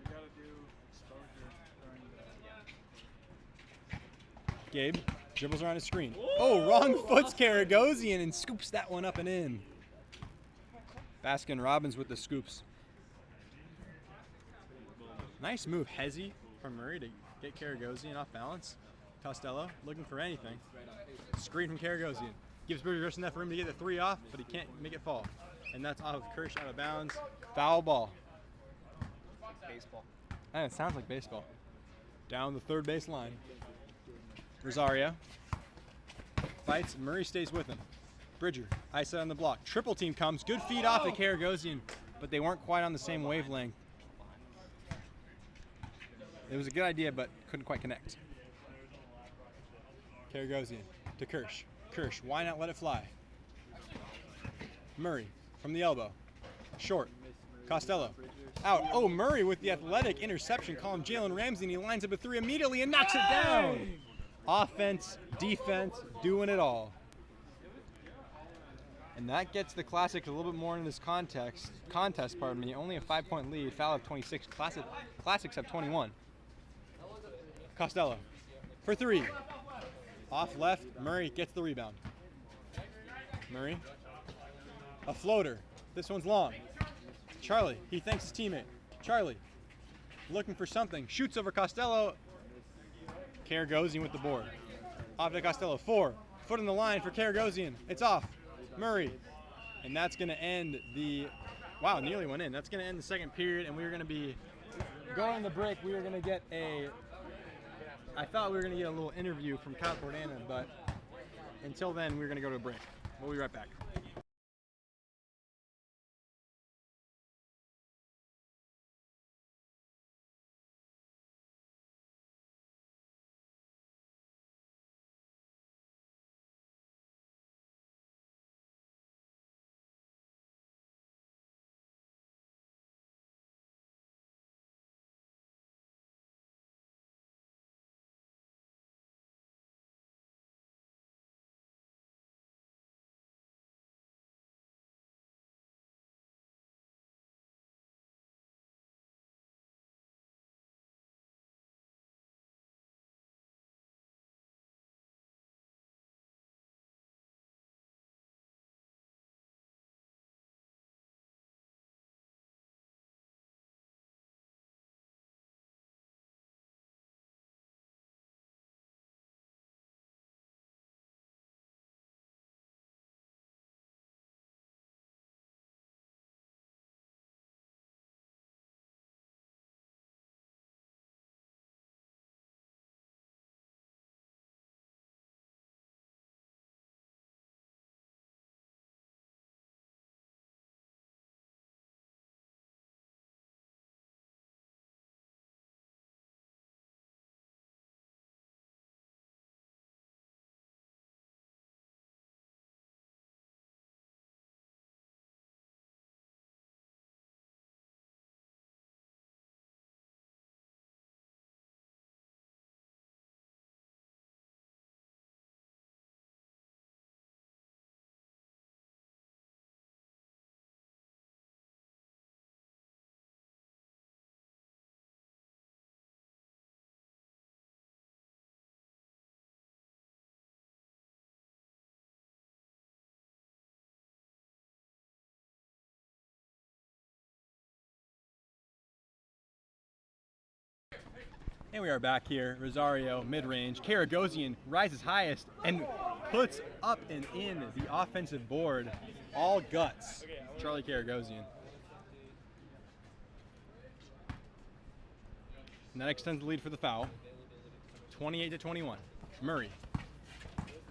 Speaker 8: Gabe dribbles around his screen. Oh, wrong foot's Karagosian and scoops that one up and in. Baskin Robbins with the scoops. Nice move, Hezzy from Murray to get Karagosian off balance. Costello looking for anything. Screen from Karagosian. Gives Bridger just enough room to get the three off, but he can't make it fall. And that's off of Kirsch out of bounds. Foul ball.
Speaker 14: Baseball.
Speaker 8: It sounds like baseball. Down the third base line. Rosario fights. Murray stays with him. Bridger, ice out on the block. Triple team comes. Good feed off the Karagosian, but they weren't quite on the same wavelength. It was a good idea, but couldn't quite connect. Karagosian to Kirsch. Kirsch, why not let it fly? Murray from the elbow. Short. Costello. Out. Oh, Murray with the athletic interception. Call him Jalen Ramsey, and he lines up a three immediately and knocks it down. Offense, defense, doing it all. And that gets the Classics a little bit more in this contest, only a 5-point lead, foul of 26. Classics have 21. Costello for three. Off left, Murray gets the rebound. Murray, a floater. This one's long. Charlie, he thanks his teammate. Charlie, looking for something, shoots over Costello. Karagosian with the board. Off to Costello, 4. Foot in the line for Karagosian. It's off. Murray. And that's going to end the, wow, nearly went in. That's going to end the second period, and we're going to be going to break. We are going to get I thought we were going to get a little interview from Kyle Cordana, but until then, we're going to go to a break. We'll be right back. And we are back here. Rosario, mid-range. Karagosian rises highest and puts up and in the offensive board. All guts. Charlie Karagosian. And that extends the lead for the foul. 28-21. Murray.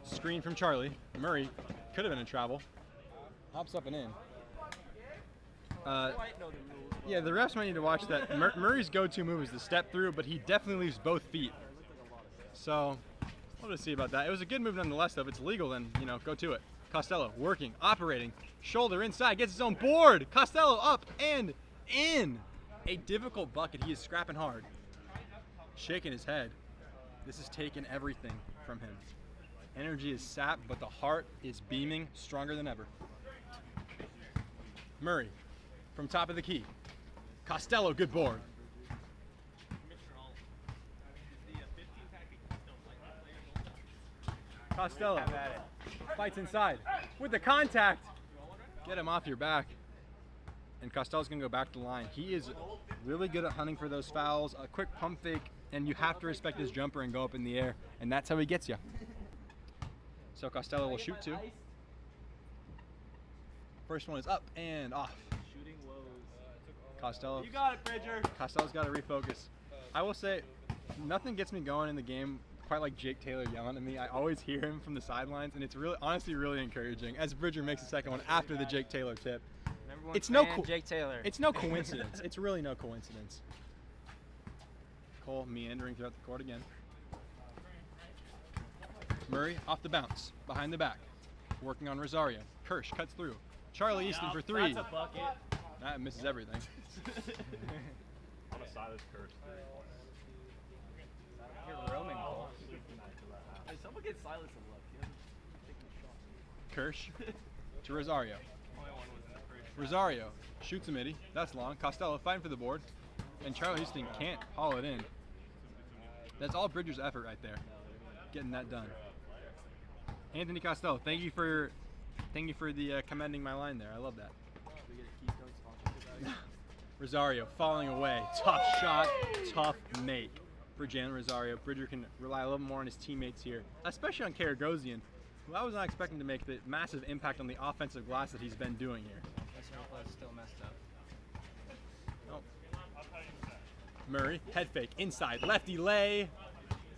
Speaker 8: Screen from Charlie. Murray could have been in travel. Hops up and in. Yeah, the refs might need to watch that. Murray's go-to move is the step through, but he definitely leaves both feet. So, we'll just see about that. It was a good move nonetheless, though. If it's legal, then, you know, go to it. Costello working, operating, shoulder inside, gets his own board. Costello up and in. A difficult bucket. He is scrapping hard. Shaking his head. This has taken everything from him. Energy is sapped, but the heart is beaming, stronger than ever. Murray from top of the key. Costello, good board. Costello fights inside with the contact. Get him off your back. And Costello's gonna go back to the line. He is really good at hunting for those fouls. A quick pump fake, and you have to respect his jumper and go up in the air, and that's how he gets you. So Costello will shoot two. First one is up and off.
Speaker 3: Shooting lows.
Speaker 8: Costello.
Speaker 3: You got it, Bridger.
Speaker 8: Costello's got to refocus. I will say, nothing gets me going in the game quite like Jake Taylor yelling at me. I always hear him from the sidelines, and it's really, honestly, really encouraging. As Bridger makes the second one after the Jake Taylor tip. It's no
Speaker 14: Jake Taylor.
Speaker 8: It's no coincidence. It's really no coincidence. Cole meandering throughout the court again. Murray off the bounce, behind the back, working on Rosario. Kirsch cuts through. Charlie Easton for three.
Speaker 3: That's a bucket.
Speaker 8: That misses everything.
Speaker 1: On a Silas Kirsch.
Speaker 14: You're roaming, Cole.
Speaker 3: Hey, someone get Silas a look. He doesn't take a shot.
Speaker 8: Kirsch to Rosario. Rosario shoots a midi. That's long. Costello fighting for the board. And Charlie Easton can't haul it in. That's all Bridger's effort right there. Getting that done. Anthony Costello, thank you for the commending my line there. I love that. Rosario falling away. Tough shot, tough make for Jalen Rosario. Bridger can rely a little more on his teammates here, especially on Karagosian, who I was not expecting to make the massive impact on the offensive glass that he's been doing here.
Speaker 14: Still messed up.
Speaker 8: Oh. Murray, head fake, inside, lefty lay.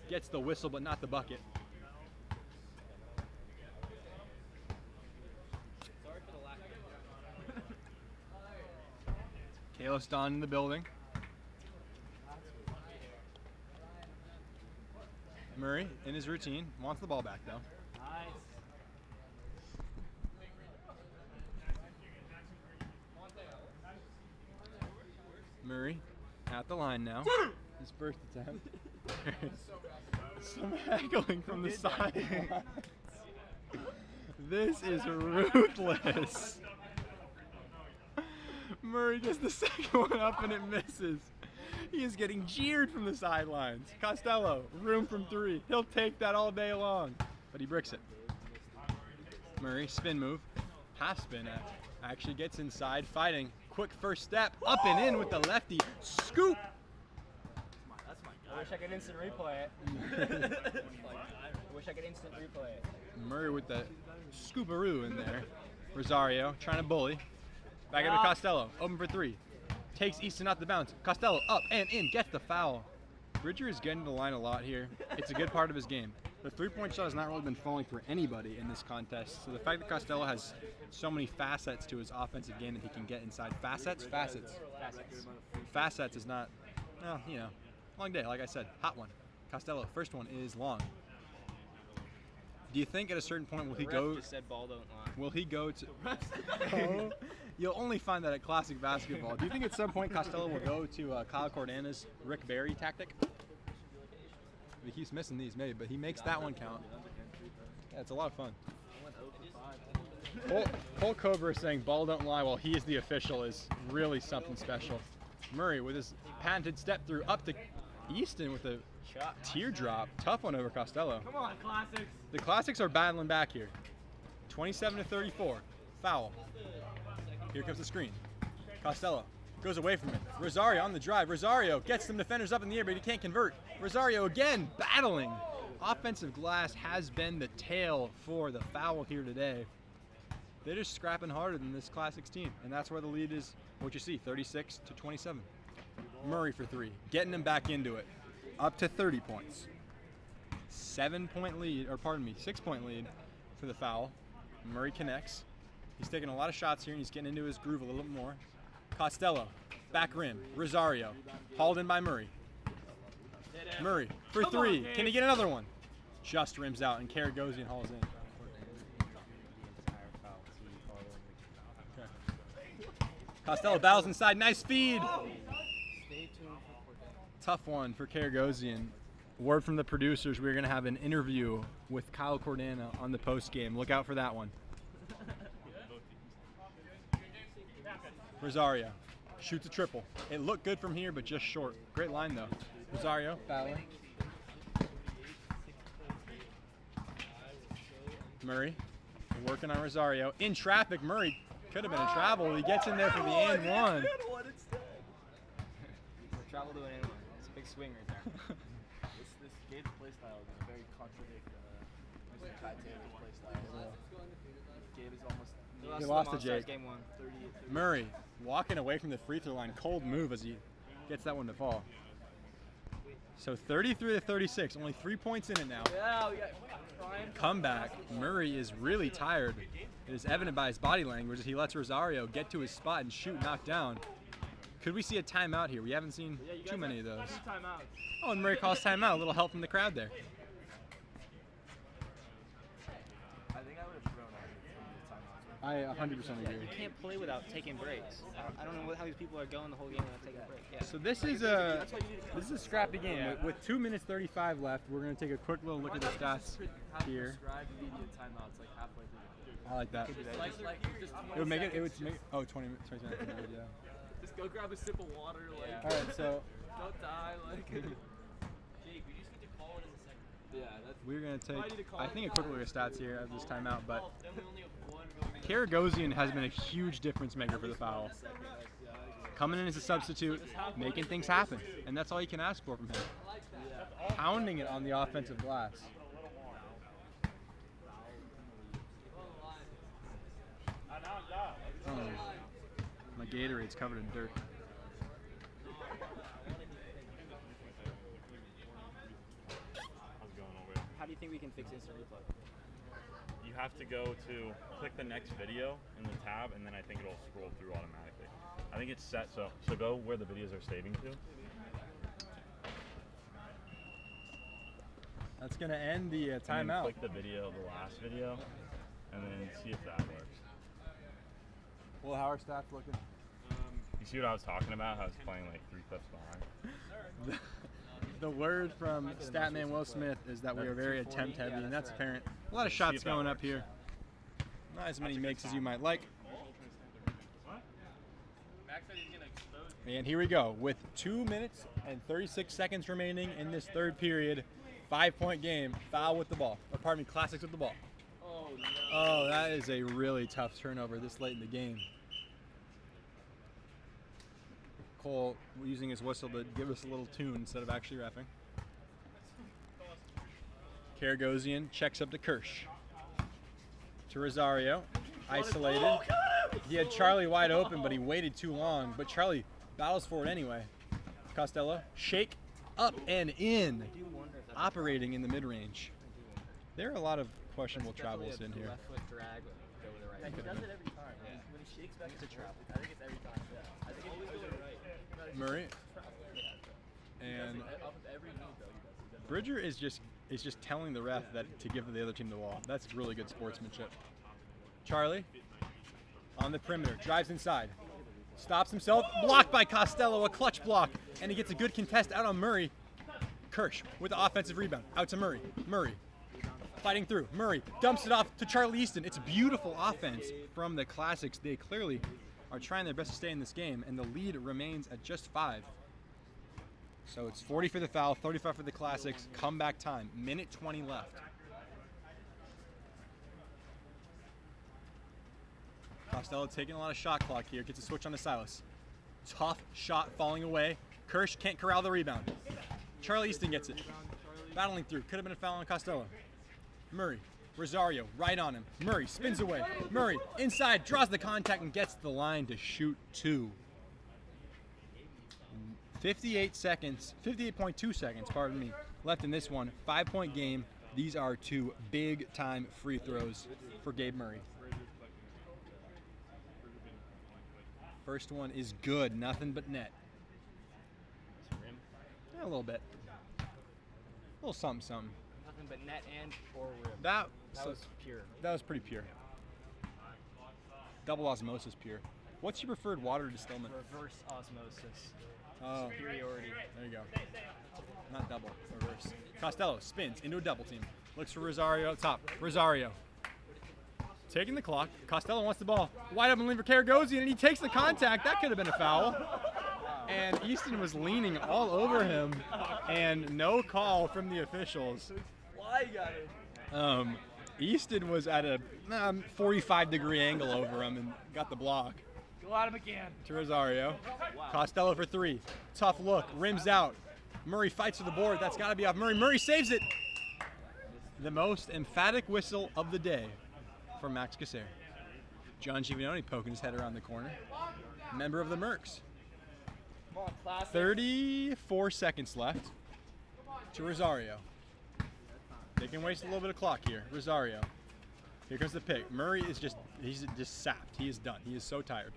Speaker 8: Gets the whistle, but not the bucket. Kalos Don in the building. Murray, in his routine, wants the ball back though.
Speaker 3: Nice.
Speaker 8: Murray at the line now. His first attempt. Some heckling from the sidelines. This is ruthless. Murray gets the second one up and it misses. He is getting jeered from the sidelines. Costello, room from three. He'll take that all day long, but he bricks it. Murray, spin move, half spin. Actually gets inside, fighting. Quick first step, up and in with the lefty. Scoop.
Speaker 14: I wish I could instant replay it. I wish I could instant replay it.
Speaker 8: Murray with the scooparoo in there. Rosario trying to bully. Back up to Costello, open for three. Takes Easton off the bounce. Costello up and in, gets the foul. Bridger is getting to the line a lot here. It's a good part of his game. The three-point shot has not really been falling for anybody in this contest. So the fact that Costello has so many facets to his offensive game that he can get inside. Facets is not, well, you know, long day, like I said. Hot one. Costello, first one is long. Do you think at a certain point will he go?
Speaker 14: Just said ball don't lie.
Speaker 8: Will he go to? Oh, you'll only find that at classic basketball. Do you think at some point Costello will go to Kyle Cordana's Rick Barry tactic? He keeps missing these, maybe, but he makes that one count. Yeah, it's a lot of fun. Cole Cobra saying "ball don't lie" while he is the official is really something special. Murray with his patented step through up to Easton with a teardrop. Tough one over Costello.
Speaker 3: Come on, Classics.
Speaker 8: The Classics are battling back here. 27-34. Foul. Here comes the screen. Costello goes away from it. Rosario on the drive. Rosario gets some defenders up in the air, but he can't convert. Rosario again battling. Offensive glass has been the tale for the Foul here today. They're just scrapping harder than this Classics team, and that's where the lead is, what you see, 36-27. Murray for three, getting them back into it. Up to 30 points. 6-point lead for the Foul. Murray connects. He's taking a lot of shots here, and he's getting into his groove a little bit more. Costello, back rim, Rosario, hauled in by Murray. Murray for three. Can he get another one? Just rims out, and Karagosian hauls in. Okay. Costello battles inside. Nice feed. Tough one for Karagosian. Word from the producers, we're going to have an interview with Kyle Cordana on the post game. Look out for that one. Rosario shoots a triple. It looked good from here, but just short. Great line, though. Rosario, fouling. Murray, working on Rosario. In traffic, Murray could have been in travel. He gets in there for the and one.
Speaker 14: Travel to an and one. It's a big swing right there.
Speaker 3: This Gabe's play style is very contradict Mr. Kai Taylor's play style. Gabe is almost.
Speaker 8: He lost to Jake.
Speaker 14: Game one.
Speaker 8: Murray walking away from the free throw line. Cold move as he gets that one to fall. So 33-36, only 3 points in it now.
Speaker 3: Yeah, we got prime.
Speaker 8: Comeback. Murray is really tired. It is evident by his body language that he lets Rosario get to his spot and shoot, knock down. Could we see a timeout here? We haven't seen too many of those. Oh, and Murray calls timeout. A little help from the crowd there.
Speaker 3: I think I would have thrown out the timeouts.
Speaker 8: I 100% agree.
Speaker 14: You can't play without taking breaks. I don't know how these people are going the whole game without taking a break. Yeah.
Speaker 8: So this is a scrappy game. With 2 minutes 35 left, we're going to take a quick little look at the stats here.
Speaker 3: Describe media timeouts like halfway through.
Speaker 8: I like that. It would make it. It would make. Oh, 20 minutes. Yeah.
Speaker 3: Just go grab a sip of water, like.
Speaker 8: All right, so.
Speaker 3: Don't die, like. Jake, we just need to call it in the second. Yeah, that's.
Speaker 8: We're gonna take. I think a quick look at stats here at this timeout, but. Karagosian has been a huge difference maker for the Foul. Coming in as a substitute, making things happen, and that's all you can ask for from him. Pounding it on the offensive glass. Oh, my Gatorade's covered in dirt.
Speaker 14: How do you think we can fix instant replay?
Speaker 1: You have to go to click the next video in the tab, and then I think it'll scroll through automatically. I think it's set so go where the videos are saving to.
Speaker 8: That's gonna end the
Speaker 1: And then
Speaker 8: timeout.
Speaker 1: click the video, the last video, and then see if that works.
Speaker 8: Well, how are stats looking?
Speaker 1: You see what I was talking about? How I was playing like 3 clips behind.
Speaker 8: The word from Statman Will Smith is that we are very attempt heavy, and that's apparent. A lot of shots going up here. Not as many makes as you might like. And here we go with 2 minutes and 36 seconds remaining in this third period. 5-point game. Foul with the ball. Or pardon me, Classics with the ball. Oh, that is a really tough turnover this late in the game. Cole using his whistle to give us a little tune instead of actually reffing. Karagosian checks up to Kirsch. To Rosario. Isolated. He had Charlie wide open, but he waited too long. But Charlie battles for it anyway. Costello, shake, up and in. Operating in the mid-range. There are a lot of questionable travels in here.
Speaker 14: Left foot drag, go with the right.
Speaker 3: He does it every time. When he shakes back, it's a travel. I think it's every time. I think it's always right.
Speaker 8: Murray. And Bridger is just telling the ref that to give the other team the ball. That's really good sportsmanship. Charlie on the perimeter, drives inside, stops himself, blocked by Costello, a clutch block, and he gets a good contest out on Murray. Kirsch with the offensive rebound, out to Murray. Murray fighting through. Murray dumps it off to Charlie Easton. It's a beautiful offense from the Classics. They clearly are trying their best to stay in this game, and the lead remains at just 5. So it's 40 for the Foul, 35 for the Classics. Comeback time, minute 20 left. Costello taking a lot of shot clock here, gets a switch on to Silas. Tough shot falling away. Kirsch can't corral the rebound. Charlie Easton gets it. Battling through. Could have been a foul on Costello. Murray. Rosario right on him. Murray spins away. Murray inside, draws the contact and gets to the line to shoot 2. 58.2 seconds, pardon me, left in this one. 5-point game. These are 2 big-time free throws for Gabe Murray. First one is good, nothing but net. Yeah, a little bit. A little something.
Speaker 14: Nothing but net and or rim.
Speaker 8: That
Speaker 14: was pure.
Speaker 8: That was pretty pure. Double osmosis pure. What's your preferred water distillment?
Speaker 14: Reverse osmosis.
Speaker 8: Oh,
Speaker 14: Superiority.
Speaker 8: There you go. Not double, reverse. Costello spins into a double team. Looks for Rosario up top. Rosario taking the clock. Costello wants the ball. Wide open lane for Karagosian, and he takes the contact. That could have been a foul. And Easton was leaning all over him, and no call from the officials.
Speaker 3: Why you got it?
Speaker 8: Easton was at a 45-degree angle over him and got the block.
Speaker 3: Go at him again.
Speaker 8: To Rosario. Costello for 3. Tough look. Rims out. Murray fights for the board. That's got to be off. Murray saves it. The most emphatic whistle of the day from Max Cassare. John Giovanni poking his head around the corner. Member of the Mercs. 34 seconds left to Rosario. They can waste a little bit of clock here. Rosario. Here comes the pick. Murray is he's just sapped. He is done. He is so tired.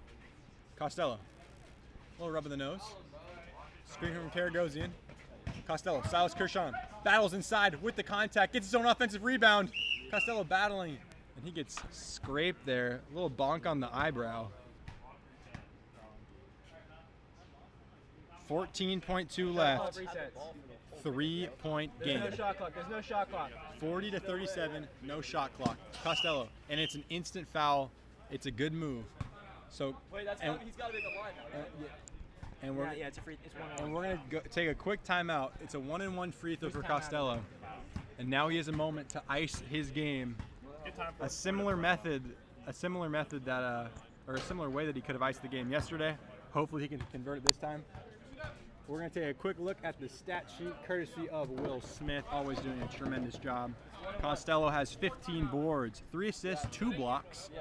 Speaker 8: Costello. A little rub of the nose. Screen from Karagosian. Costello. Silas Kershaw. Battles inside with the contact. Gets his own offensive rebound. Costello battling. And he gets scraped there. A little bonk on the eyebrow. 14.2 left. 3-point game.
Speaker 14: There's no shot clock. There's no shot clock.
Speaker 8: 40-37, no shot clock. Costello, and it's an instant foul. It's a good move. So
Speaker 3: Wait, he's got to make a line now, right?
Speaker 8: and we're
Speaker 14: It's a free. It's 1-1.
Speaker 8: and we're gonna take a quick timeout. It's a 1-and-1 free throw for Costello, and now he has a moment to ice his game. A similar method that or a similar way that he could have iced the game yesterday. Hopefully he can convert it this time. We're going to take a quick look at the stat sheet courtesy of Will Smith, always doing a tremendous job. Costello has 15 boards, 3 assists, 2 blocks,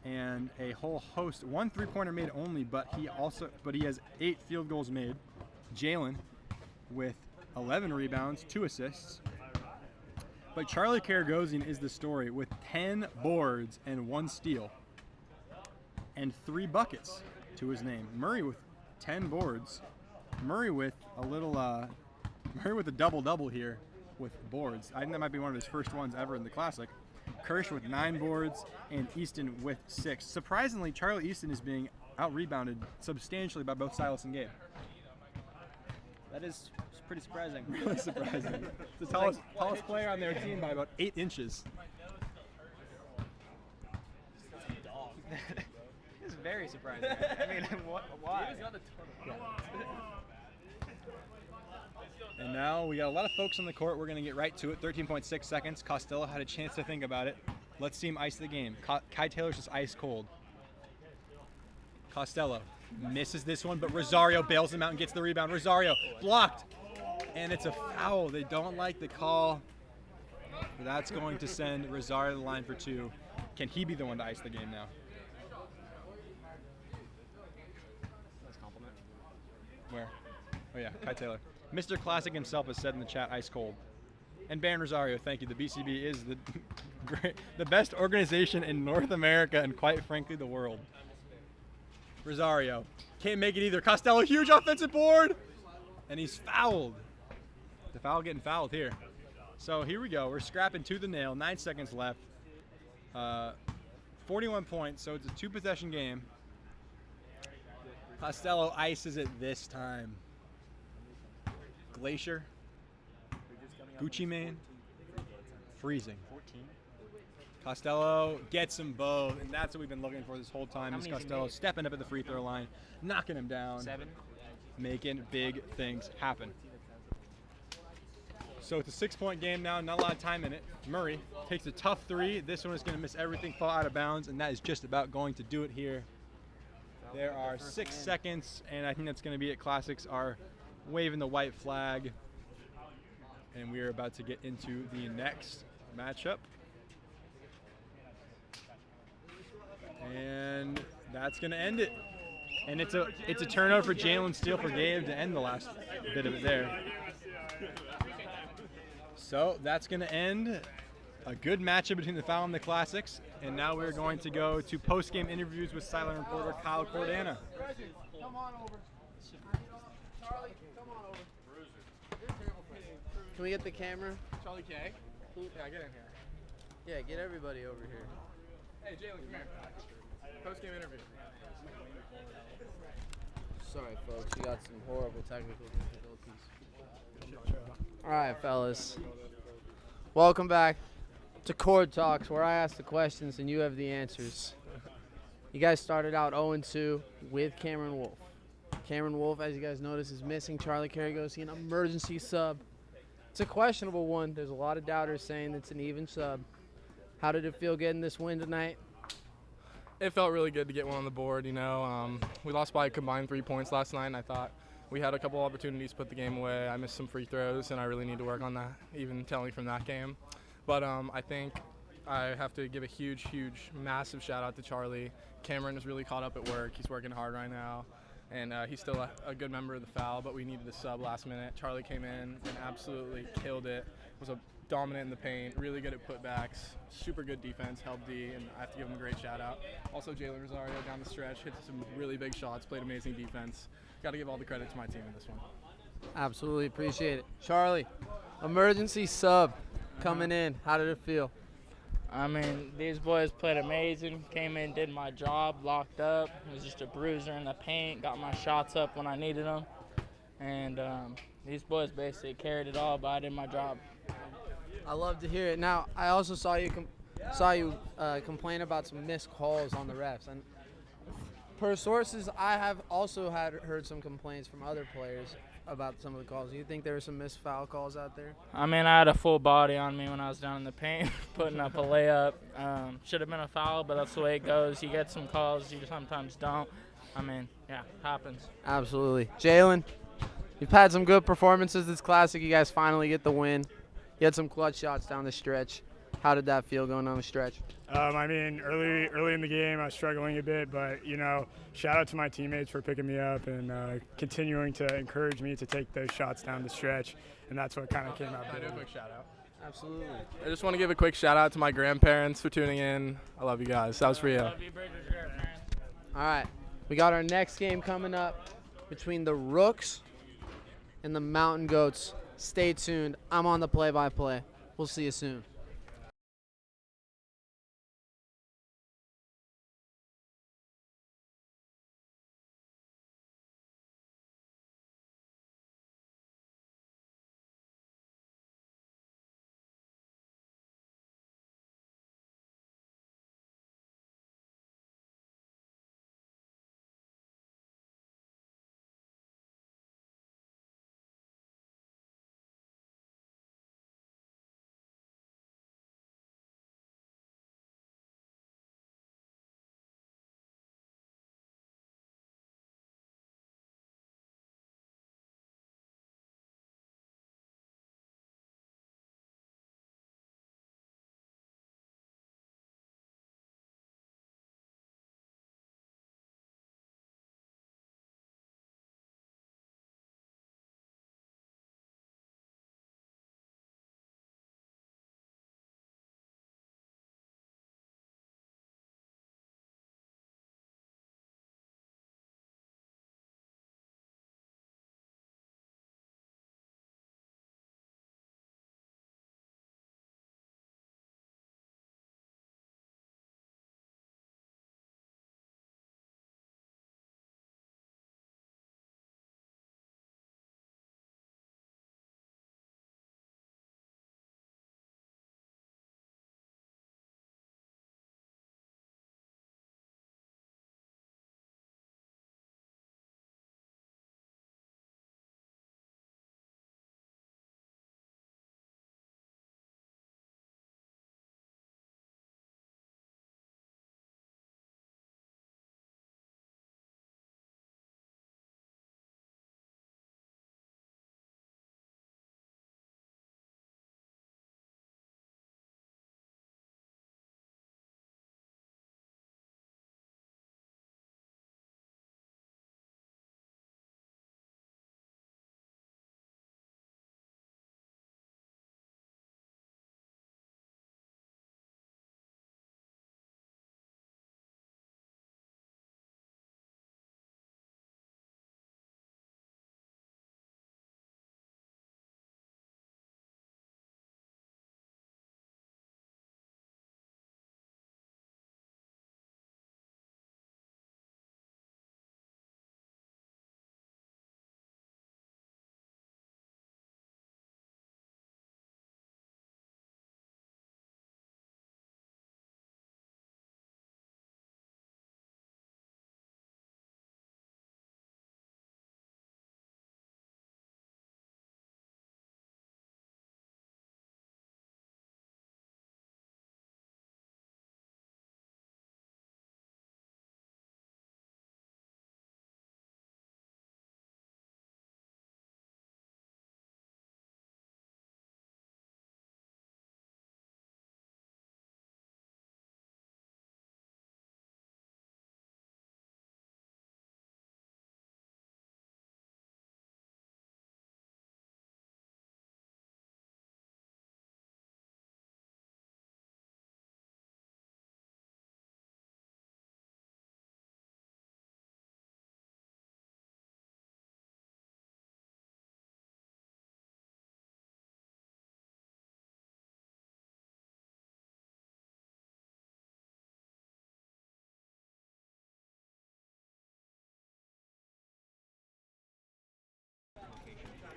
Speaker 8: and a whole host. 1 3-pointer made only, but he has 8 field goals made. Jalen with 11 rebounds, 2 assists. But Charlie Karagosian is the story with 10 boards and 1 steal and 3 buckets to his name. Murray with 10 boards. Murray with a double-double here with boards. I think that might be one of his first ones ever in the Classic. Kirsch with 9 boards and Easton with 6. Surprisingly, Charlie Easton is being out-rebounded substantially by both Silas and Gabe.
Speaker 14: That is pretty surprising.
Speaker 8: Really surprising. The tallest player on their team by about 8 inches.
Speaker 14: It's very surprising. I mean, why?
Speaker 8: And now we got a lot of folks on the court. We're going to get right to it. 13.6 seconds. Costello had a chance to think about it. Let's see him ice the game. Kai Taylor's just ice cold. Costello misses this one, but Rosario bails him out and gets the rebound. Rosario blocked, and it's a foul. They don't like the call. That's going to send Rosario to the line for 2. Can he be the one to ice the game now?
Speaker 14: Nice compliment.
Speaker 8: Where? Oh yeah, Kai Taylor. Mr. Classic himself has said in the chat, ice cold. And Baron Rosario, thank you. The BCB is the best organization in North America and quite frankly the world. Rosario can't make it either. Costello, huge offensive board, and he's fouled. The foul getting fouled here. So here we go. We're scrapping to the nail. 9 seconds left. 41 points, so it's a 2-possession game. Costello ices it this time. Glacier, Gucci Mane, freezing.
Speaker 14: 14.
Speaker 8: Costello gets them both, and that's what we've been looking for this whole time. Is Costello stepping up at the free throw line, knocking him down,
Speaker 14: 7.
Speaker 8: making big things happen. So it's a 6-point game now, not a lot of time in it. Murray takes a tough 3. This one is going to miss everything, fall out of bounds, and that is just about going to do it here. There are 6 seconds, and I think that's going to be it. Classics are waving the white flag. And we are about to get into the next matchup. And that's going to end it. And it's a turnover for Jalen Steele for Gabe to end the last bit of it there. So that's going to end a good matchup between the Foul and the Classics. And now we're going to go to post-game interviews with sideline reporter Kyle Cordana.
Speaker 3: Come on over. Charlie, come on over. Can we get the camera?
Speaker 6: Charlie K. Yeah, get in here.
Speaker 3: Yeah, get everybody over here.
Speaker 6: Hey, Jalen, come here. Post-game interview.
Speaker 3: Sorry, folks. We got some horrible technical difficulties. All right, fellas. Welcome back to Cord Talks, where I ask the questions and you have the answers. You guys started out 0-2 with Cameron Wolf. Cameron Wolf, as you guys notice, is missing Charlie Karagosi, an emergency sub. It's a questionable one. There's a lot of doubters saying it's an even sub. How did it feel getting this win tonight?
Speaker 12: It felt really good to get one on the board. We lost by a combined 3 points last night, and I thought we had a couple opportunities to put the game away. I missed some free throws, and I really need to work on that, even telling from that game. But I think I have to give a huge, massive shout out to Charlie. Cameron is really caught up at work. He's working hard right now, and he's still a good member of the Foul, but we needed a sub last minute. Charlie came in and absolutely killed it. Was dominant in the paint, really good at putbacks, super good defense, held D, and I have to give him a great shout out. Also, Jalen Rosario down the stretch, hit some really big shots, played amazing defense. Got to give all the credit to my team in this one.
Speaker 3: Absolutely appreciate it. Charlie, emergency sub coming in. How did it feel?
Speaker 15: I mean, these boys played amazing. Came in, did my job, locked up. Was just a bruiser in the paint. Got my shots up when I needed them. And these boys basically carried it all, but I did my job.
Speaker 3: I love to hear it. Now, I also saw you complain about some missed calls on the refs. And per sources, I have also heard some complaints from other players about some of the calls. Do you think there were some missed foul calls out there?
Speaker 15: I mean, I had a full body on me when I was down in the paint, putting up a layup. Should have been a foul, but that's the way it goes. You get some calls, you sometimes don't. I mean, yeah, happens.
Speaker 3: Absolutely. Jalen, you've had some good performances this Classic. You guys finally get the win. You had some clutch shots down the stretch. How did that feel going down the stretch?
Speaker 16: I mean, early in the game, I was struggling a bit, but, shout out to my teammates for picking me up and continuing to encourage me to take those shots down the stretch, and that's what kind of came out.
Speaker 12: Can I do a quick shout out?
Speaker 3: Absolutely.
Speaker 12: I just want to give a quick shout out to my grandparents for tuning in. I love you guys. That was for you.
Speaker 3: All right. We got our next game coming up between the Rooks and the Mountain Goats. Stay tuned. I'm on the play-by-play. We'll see you soon.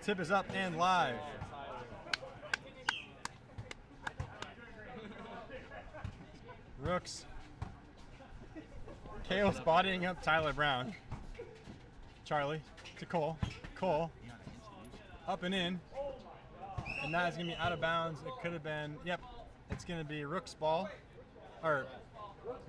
Speaker 8: Tip is up and live. Rooks. Kale's bodying up Tyler Brown. Charlie to Cole. Cole. Up and in. And that is going to be out of bounds. It could have been, yep, it's going to be Rook's ball. Or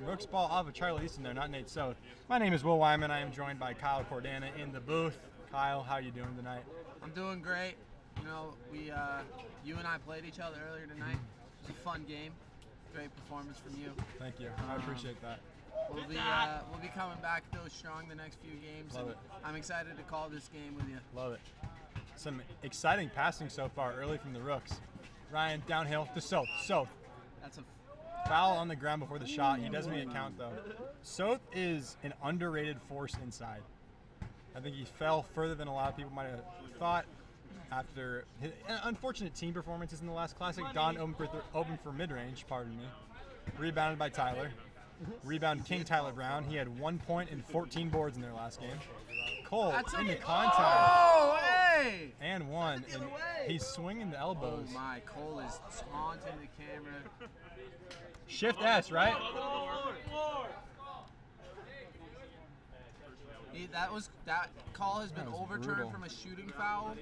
Speaker 8: Rook's ball off of Charlie Easton there, not Nate South. My name is Will Wyman. I am joined by Kyle Cordana in the booth. Kyle, how you doing tonight?
Speaker 6: I'm doing great. You know, you and I played each other earlier tonight. It was a fun game. Great performance from you.
Speaker 8: Thank you. I appreciate that.
Speaker 6: We'll be coming back still strong the next few games.
Speaker 8: Love it.
Speaker 6: I'm excited to call this game with you.
Speaker 8: Love it. Some exciting passing so far early from the Rooks. Ryan downhill to Soth. Soth.
Speaker 6: That's a
Speaker 8: foul on the ground before the shot. He doesn't make it count though. Soth is an underrated force inside. I think he fell further than a lot of people might have thought after his unfortunate team performances in the last Classic. Don opened for mid-range, pardon me. Rebounded by Tyler. Rebound King Tyler Brown. He had 1 point and 14 boards in their last game. Cole into contact.
Speaker 6: Oh, hey!
Speaker 8: And one. And he's swinging the elbows.
Speaker 6: Oh my, Cole is taunting the camera.
Speaker 8: Shift S, right?
Speaker 6: That call has been
Speaker 8: That was
Speaker 6: overturned
Speaker 8: brutal.
Speaker 6: from a shooting foul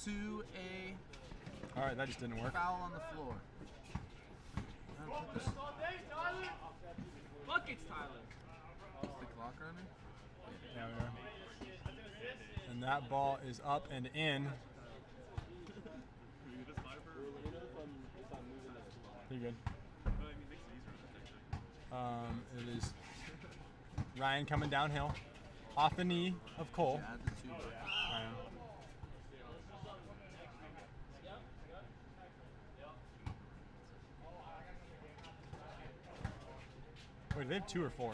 Speaker 6: to a
Speaker 8: All right, that just didn't work.
Speaker 6: foul on the floor.
Speaker 14: Buckets, Tyler.
Speaker 6: Is the clock running?
Speaker 8: Yeah, we are. And that ball is up and in. Pretty good. It is Ryan coming downhill. Off the knee of Cole.
Speaker 6: Add the two.
Speaker 8: Ryan. Wait, do they have 2 or 4?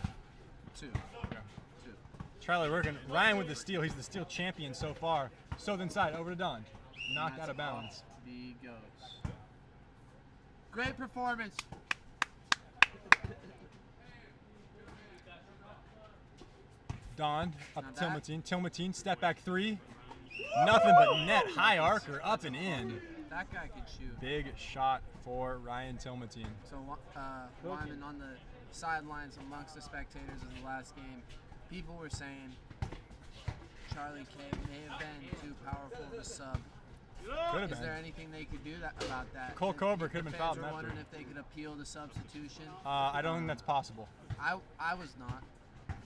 Speaker 6: 2.
Speaker 8: Okay.
Speaker 6: 2.
Speaker 8: Charlie working. Ryan with the steal. He's the steal champion so far. South inside, over to Don. Knocked out of bounds.
Speaker 6: B goes. Great performance.
Speaker 8: Don up
Speaker 6: Not
Speaker 8: to
Speaker 6: bad.
Speaker 8: Tilmatine. Tilmatine, step back 3. Nothing but net. High arcer, up and in.
Speaker 6: That guy could shoot.
Speaker 8: Big shot for Ryan Tilmatine.
Speaker 6: So Wyman on the sidelines amongst the spectators of the last game, people were saying Charlie K may have been too powerful of a sub.
Speaker 8: Could have
Speaker 6: Is there
Speaker 8: been.
Speaker 6: anything they could do about that?
Speaker 8: Cole Cobra could have
Speaker 6: The
Speaker 8: been
Speaker 6: fans
Speaker 8: fouled in
Speaker 6: were
Speaker 8: that
Speaker 6: wondering
Speaker 8: three.
Speaker 6: if they could appeal to substitution.
Speaker 8: I don't think that's possible.
Speaker 6: I was not.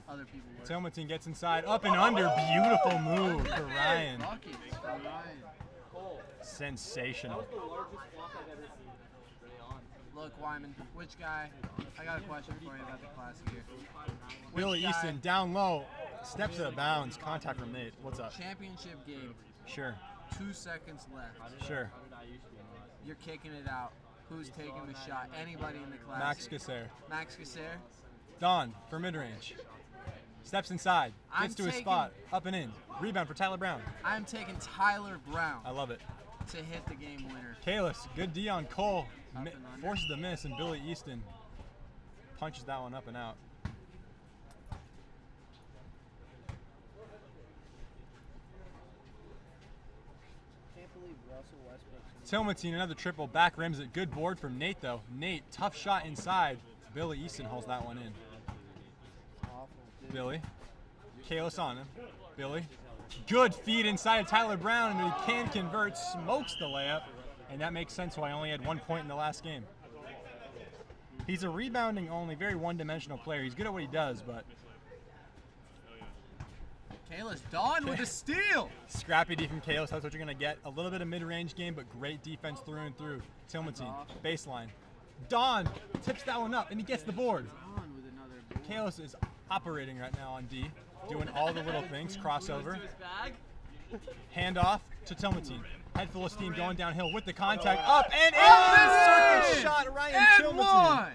Speaker 6: Other people were.
Speaker 8: Tilmatine gets inside, up and under. Beautiful move for Ryan.
Speaker 6: Buckets from Ryan.
Speaker 8: Sensational.
Speaker 6: Look, Wyman, which guy? I got a question for you about the classic here.
Speaker 8: Billy
Speaker 6: Which guy-
Speaker 8: Easton down low, steps out of bounds. Contact from Nate. What's up?
Speaker 6: Championship game.
Speaker 8: Sure.
Speaker 6: 2 seconds left.
Speaker 8: Sure.
Speaker 6: You're kicking it out. Who's taking the shot? Anybody in the class?
Speaker 8: Max Gasser.
Speaker 6: Max Gasser.
Speaker 8: Don for mid-range. Steps inside.
Speaker 6: I'm
Speaker 8: Gets to his
Speaker 6: taking-
Speaker 8: spot. Up and in. Rebound for Tyler Brown.
Speaker 6: I'm taking Tyler Brown
Speaker 8: I love it.
Speaker 6: to hit the game winner.
Speaker 8: Kalis, good D on Cole. Forces the miss, and Billy Easton punches that one up and out.
Speaker 10: Can't believe Russell Westbrook's
Speaker 8: Tilmatine, another triple. Back rims it. Good board from Nate, though. Nate, tough shot inside. Billy Easton holds that one in.
Speaker 10: awful, dude.
Speaker 8: Billy. Kalis on him. Billy. Good feed inside of Tyler Brown, and he can convert. Smokes the layup, and that makes sense why he only had 1 point in the last game. He's a rebounding only, very one-dimensional player. He's good at what he does, but
Speaker 6: Kalis Dawn with a steal.
Speaker 8: scrappy D from Kalis, that's what you're going to get. A little bit of mid-range game, but great defense through and through. Tilmatine, baseline. Don tips that one up, and he gets the board.
Speaker 6: Dawn with another board.
Speaker 8: Kalis is operating right now on D, doing all the little things, crossover. Handoff to Tilmatine. Head full of steam going downhill with the contact. Up and in! Circuit shot, Ryan
Speaker 6: And
Speaker 8: Tilmatine.
Speaker 6: one.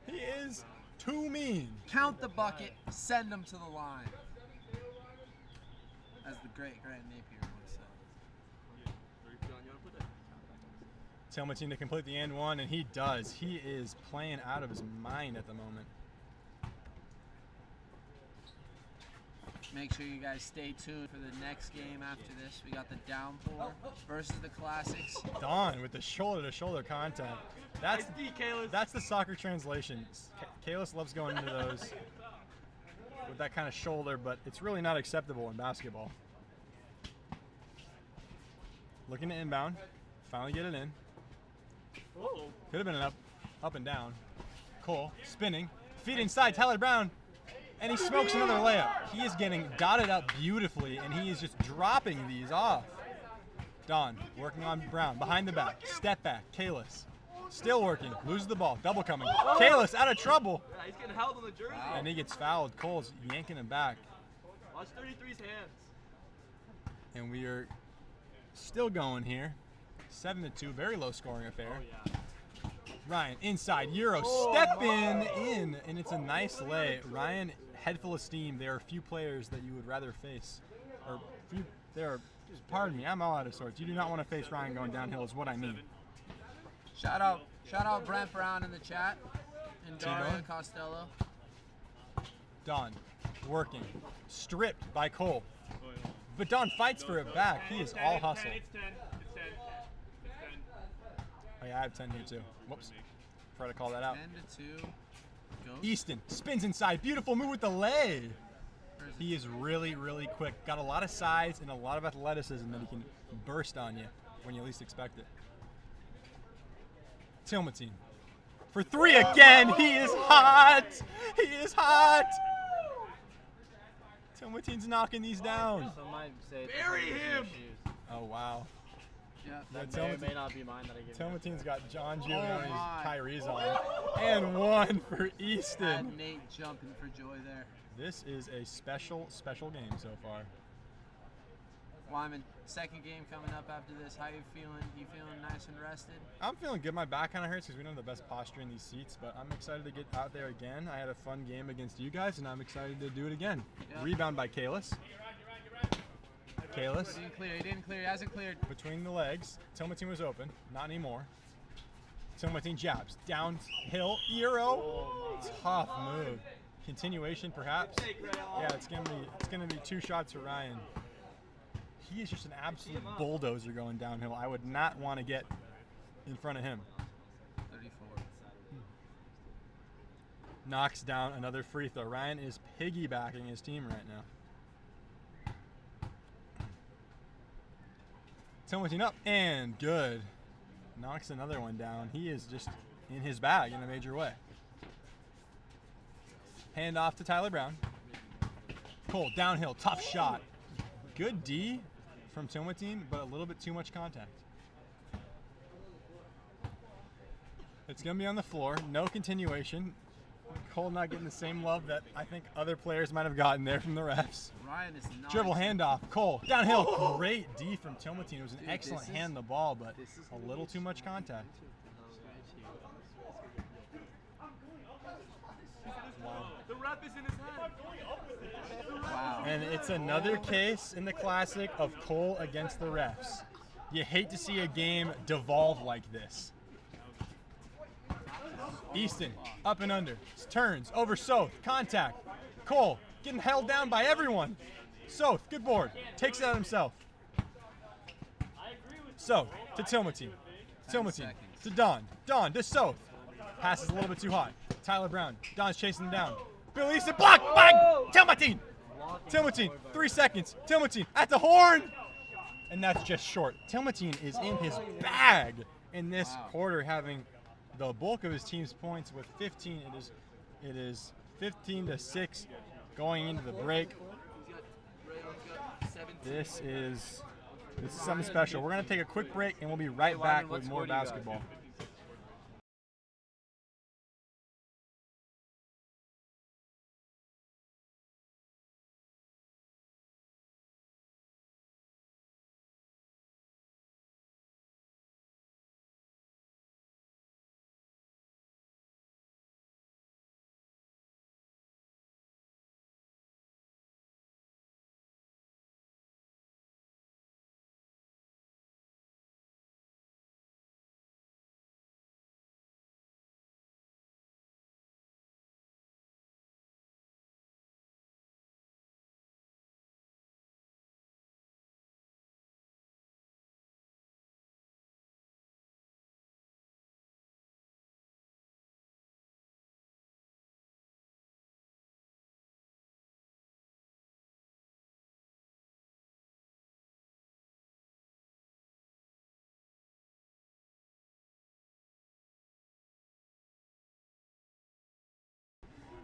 Speaker 8: He is too mean.
Speaker 6: Count the bucket. Send them to the line. As the great Grant Napier once said.
Speaker 8: Tilmatine to complete the and one, and he does. He is playing out of his mind at the moment.
Speaker 6: Make sure you guys stay tuned for the next game after this. We got the Downpour versus the Classics.
Speaker 8: Don with the shoulder-to-shoulder contact. That's the soccer translation. Kalis loves going into those with that kind of shoulder, but it's really not acceptable in basketball. Looking to inbound. Finally get it in. Could have been an up and down. Cole spinning. Feet inside. Tyler Brown. And he smokes another layup. He is getting dotted up beautifully, and he is just dropping these off. Don working on Brown. Behind the back. Step back. Kalis. Still working. Loses the ball. Double coming. Kalis out of trouble.
Speaker 2: Yeah, he's getting held on the jersey.
Speaker 8: And he gets fouled. Cole's yanking him back.
Speaker 2: Watch 33's hands.
Speaker 8: And we are still going here. 7-2. Very low scoring affair.
Speaker 2: Oh, yeah.
Speaker 8: Ryan inside. Euro step in, and it's a nice lay. Ryan, head full of steam. There are few players that you would rather face. Pardon me, I'm all out of sorts. You do not want to face Ryan going downhill is what I mean.
Speaker 6: Shout out Brent Brown in the chat and Daria
Speaker 8: T-Bone.
Speaker 6: Costello.
Speaker 8: Don working. Stripped by Cole. But Don fights for it back. He is all hustle.
Speaker 2: It's 10.
Speaker 8: Oh yeah, I have 10 here too. Whoops. Try to call that out.
Speaker 6: 10-2. Ghost.
Speaker 8: Easton spins inside. Beautiful move with the lay. He is really, really quick. Got a lot of size and a lot of athleticism that he can burst on you when you least expect it. Tilmatine. For three again. He is hot. He is hot. Tilmatine's knocking these down.
Speaker 3: Some might say
Speaker 2: Bury him.
Speaker 8: Oh, wow.
Speaker 6: Yeah,
Speaker 3: That may or may not be mine that I give.
Speaker 8: Tilmatine's got John Giovanni's Kyrie's on. And one for Easton.
Speaker 6: Had Nate jumping for joy there.
Speaker 8: This is a special, special game so far.
Speaker 6: Wyman, second game coming up after this. How you feeling? You feeling nice and rested?
Speaker 8: I'm feeling good. My back kind of hurts because we don't have the best posture in these seats, but I'm excited to get out there again. I had a fun game against you guys, and I'm excited to do it again.
Speaker 6: Yep.
Speaker 8: Rebound by Kalis. Kalis.
Speaker 6: He didn't clear. He didn't clear. He hasn't cleared.
Speaker 8: Between the legs. Tilmatine was open. Not anymore. Tilmatine jabs. Downhill. Euro. Tough move. Continuation, perhaps. Yeah, it's gonna be 2 shots for Ryan. He is just an absolute bulldozer going downhill. I would not want to get in front of him.
Speaker 6: 34.
Speaker 8: Knocks down another free throw. Ryan is piggybacking his team right now. Tilmatine up and good. Knocks another one down. He is just in his bag in a major way. Hand off to Tyler Brown. Cole downhill, tough shot. Good D from Tilmatine, but a little bit too much contact. It's going to be on the floor. No continuation. Cole not getting the same love that I think other players might have gotten there from the refs.
Speaker 6: Ryan is not.
Speaker 8: Dribble handoff. Cole downhill. Great D from Tilmatine. It was an excellent hand the ball, but a little too much contact.
Speaker 2: The rep is in his hand.
Speaker 6: Wow.
Speaker 8: And it's another case in the Classic of Cole against the refs. You hate to see a game devolve like this. Easton, up and under, turns, over Soth, contact. Cole, getting held down by everyone. Soth, good board, takes it out himself. Soth to Tilmatine. Tilmatine to Don. Don to Soth. Passes a little bit too high. Tyler Brown, Don's chasing him down. Bill Easton, blocked by Tilmatine. Tilmatine, 3 seconds. Tilmatine at the horn. And that's just short. Tilmatine is in his bag in this quarter, having the bulk of his team's points with 15. It is 15-6 going into the break. This is something special. We're going to take a quick break and we'll be right back with more basketball.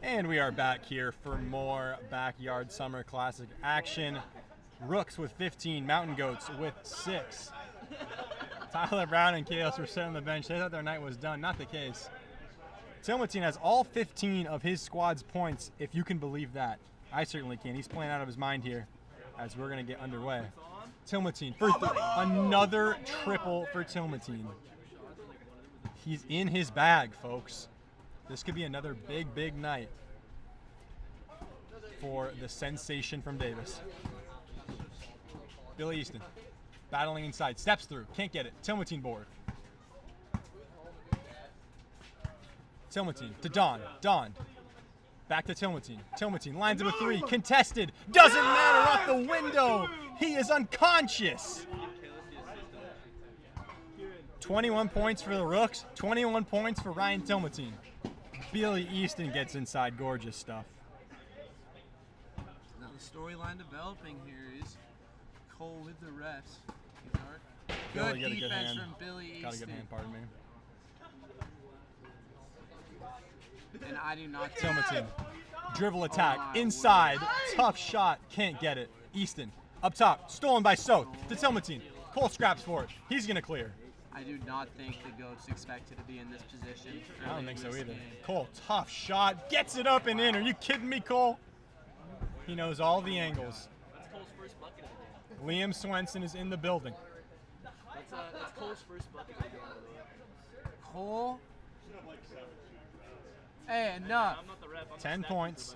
Speaker 8: And we are back here for more Backyard Summer Classic action. Rooks with 15, Mountain Goats with 6. Tyler Brown and Chaos were sitting on the bench. They thought their night was done. Not the case. Tilmateen has all 15 of his squad's points, if you can believe that. I certainly can. He's playing out of his mind here as we're going to get underway. Tilmateen, another triple for Tilmateen. He's in his bag, folks. This could be another big, big night for the sensation from Davis. Billy Easton, battling inside, steps through, can't get it. Tilmateen board. Tilmateen to Don. Don, back to Tilmateen. Tilmateen lines up a 3, contested, doesn't matter, off the window. He is unconscious. 21 points for the Rooks, 21 points for Ryan Tilmateen. Billy Easton gets inside, gorgeous stuff.
Speaker 6: Now the storyline developing here is Cole with the refs.
Speaker 8: Billy
Speaker 6: Good
Speaker 8: got a good
Speaker 6: defense
Speaker 8: hand.
Speaker 6: from Billy Easton.
Speaker 8: Got a good hand, pardon me.
Speaker 6: And I do not
Speaker 8: Tilmateen, dribble attack, inside, tough shot, can't get it. Easton, up top, stolen by Soth, to Tilmateen. Cole scraps for it, he's gonna clear.
Speaker 6: I do not think the Goats expected to be in this position.
Speaker 8: I don't think so either. Cole, tough shot, gets it up and in. Are you kidding me, Cole? He knows all the angles.
Speaker 2: That's Cole's first bucket of the game.
Speaker 8: Liam Swenson is in the building.
Speaker 2: That's Cole's first bucket of the game.
Speaker 6: Cole? Hey, enough.
Speaker 8: 10 points.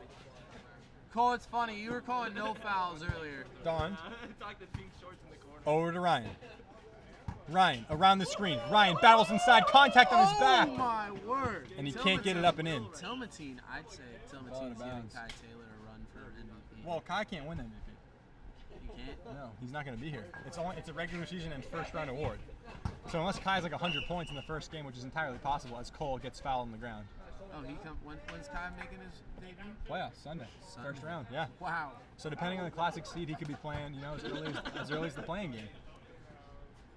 Speaker 6: Cole, it's funny. You were calling no fouls earlier.
Speaker 8: Don.
Speaker 2: Talk the pink shorts in the corner.
Speaker 8: Over to Ryan. Ryan, around the screen. Ryan battles inside, contact on his back.
Speaker 6: Oh my word.
Speaker 8: And he can't get it up and in.
Speaker 6: Tilmateen, I'd say Tilmateen's giving Kai Taylor a run for MVP.
Speaker 8: Well, Kai can't win MVP.
Speaker 6: He can't?
Speaker 8: No, he's not going to be here. It's a regular season and first round award. So unless Kai's like 100 points in the first game, which is entirely possible, as Cole gets fouled on the ground.
Speaker 6: Oh, when's Kai making his debut?
Speaker 8: Playoffs, Sunday. First round, yeah.
Speaker 6: Wow.
Speaker 8: So depending on the classic seed, he could be playing, as early as the playing game.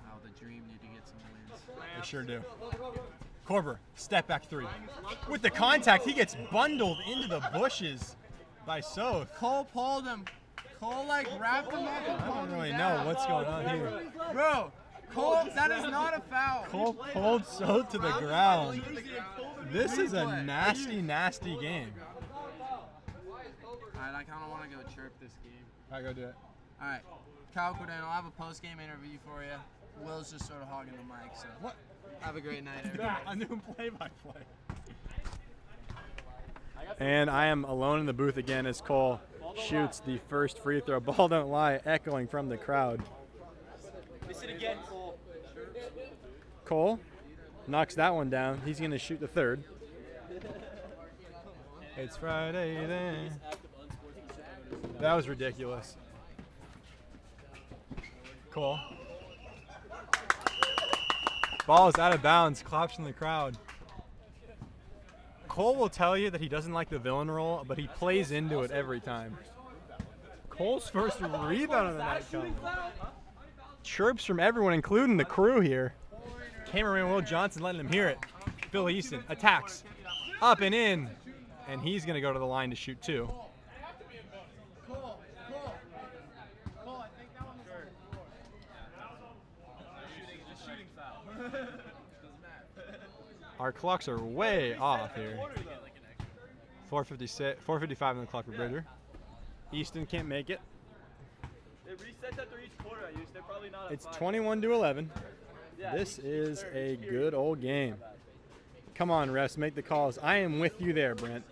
Speaker 6: Wow, the Dream need to get some wins.
Speaker 8: They sure do. Korver, step back 3. With the contact, he gets bundled into the bushes by Soth.
Speaker 6: Cole pulled him. Cole wrapped him up.
Speaker 8: I don't really know what's going on here.
Speaker 6: Bro, Cole, that is not a foul.
Speaker 8: Cole pulled Soth to the ground. This is a nasty, nasty game.
Speaker 6: Alright, I kind of want to go chirp this game.
Speaker 8: Alright, go do it.
Speaker 6: Alright, Kyle Cordano, I'll have a post-game interview for you. Will's just sort of hogging the mic, so
Speaker 8: what?
Speaker 6: Have a great night, everybody.
Speaker 8: A new play-by-play. And I am alone in the booth again as Cole shoots the first free throw. Ball don't lie, echoing from the crowd.
Speaker 2: Miss it again, Cole.
Speaker 8: Cole knocks that one down. He's going to shoot the third. It's Friday then. That was ridiculous. Cole. Ball is out of bounds. Claps from the crowd. Cole will tell you that he doesn't like the villain role, but he plays into it every time. Cole's first rebound of the night coming. Chirps from everyone, including the crew here. Cameraman Will Johnson letting him hear it. Billy Easton attacks. Up and in. And he's going to go to the line to shoot 2. Our clocks are way off here. 4:55 on the clock for Bridger. Easton can't make it.
Speaker 2: They reset after each quarter. They're probably not.
Speaker 8: It's 21-11. This is a good old game. Come on, refs, make the calls. I am with you there, Brent.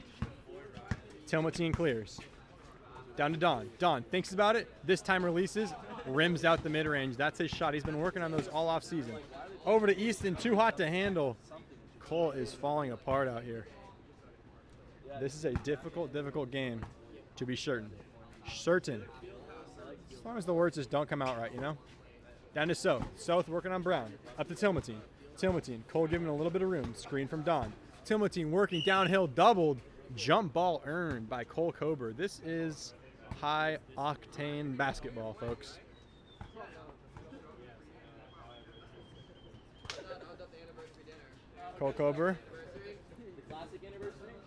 Speaker 8: Tilmateen clears. Down to Don. Don thinks about it. This time releases. Rims out the mid-range. That's his shot. He's been working on those all off season. Over to Easton. Too hot to handle. Cole is falling apart out here. This is a difficult game, to be certain. As long as the words just don't come out right, you know? Down to Soth. Soth working on Brown. Up to Tilmateen. Tilmateen. Cole giving a little bit of room. Screen from Don. Tilmateen working downhill, doubled. Jump ball earned by Cole Kober. This is high-octane basketball, folks. Cole Kober.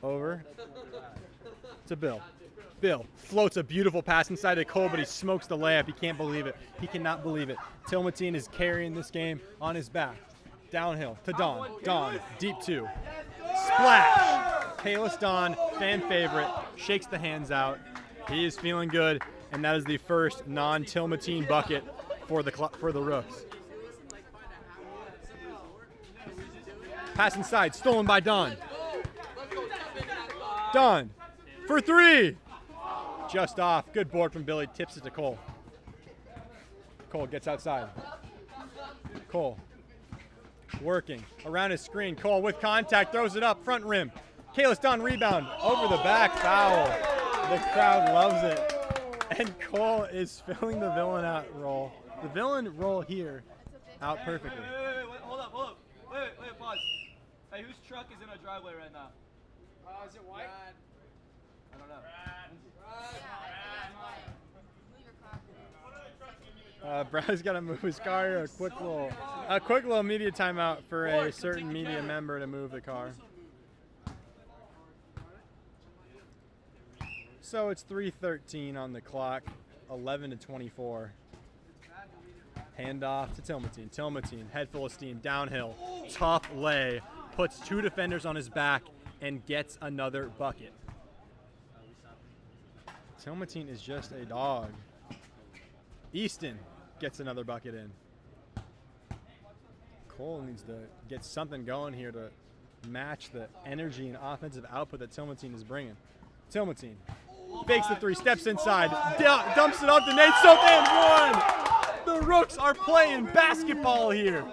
Speaker 8: Over. to Bill. Bill floats a beautiful pass inside to Cole, but he smokes the layup. He can't believe it. He cannot believe it. Tilmatine is carrying this game on his back. Downhill to Don. Don, deep 2. Splash! Kalis Don, fan favorite, shakes the hands out. He is feeling good, and that is the first non-Tilmatine bucket for the Rooks. Pass inside, stolen by Don. Don for 3. Just off. Good board from Billy. Tips it to Cole. Cole gets outside. Cole working around his screen. Cole with contact. Throws it up. Front rim. Kalis Don rebound. Over the back. Foul. The crowd loves it. And Cole is filling the villain out role. The villain role here out perfectly.
Speaker 2: Wait, hold up. Wait, pause. Hey, whose truck is in our driveway right now? Is it white? I don't know.
Speaker 8: Brad's got to move his car. A quick little media timeout for a certain media member to move the car. So it's 3:13 on the clock, 11-24. Handoff to Tilmatine. Tilmatine, head full of steam, downhill, tough lay, puts 2 defenders on his back and gets another bucket. Tilmatine is just a dog. Easton gets another bucket in. Cole needs to get something going here to match the energy and offensive output that Tilmatine is bringing. Tilmatine fakes the 3, steps inside, dumps it off to Nate Soth and 1. The Rooks are playing basketball here.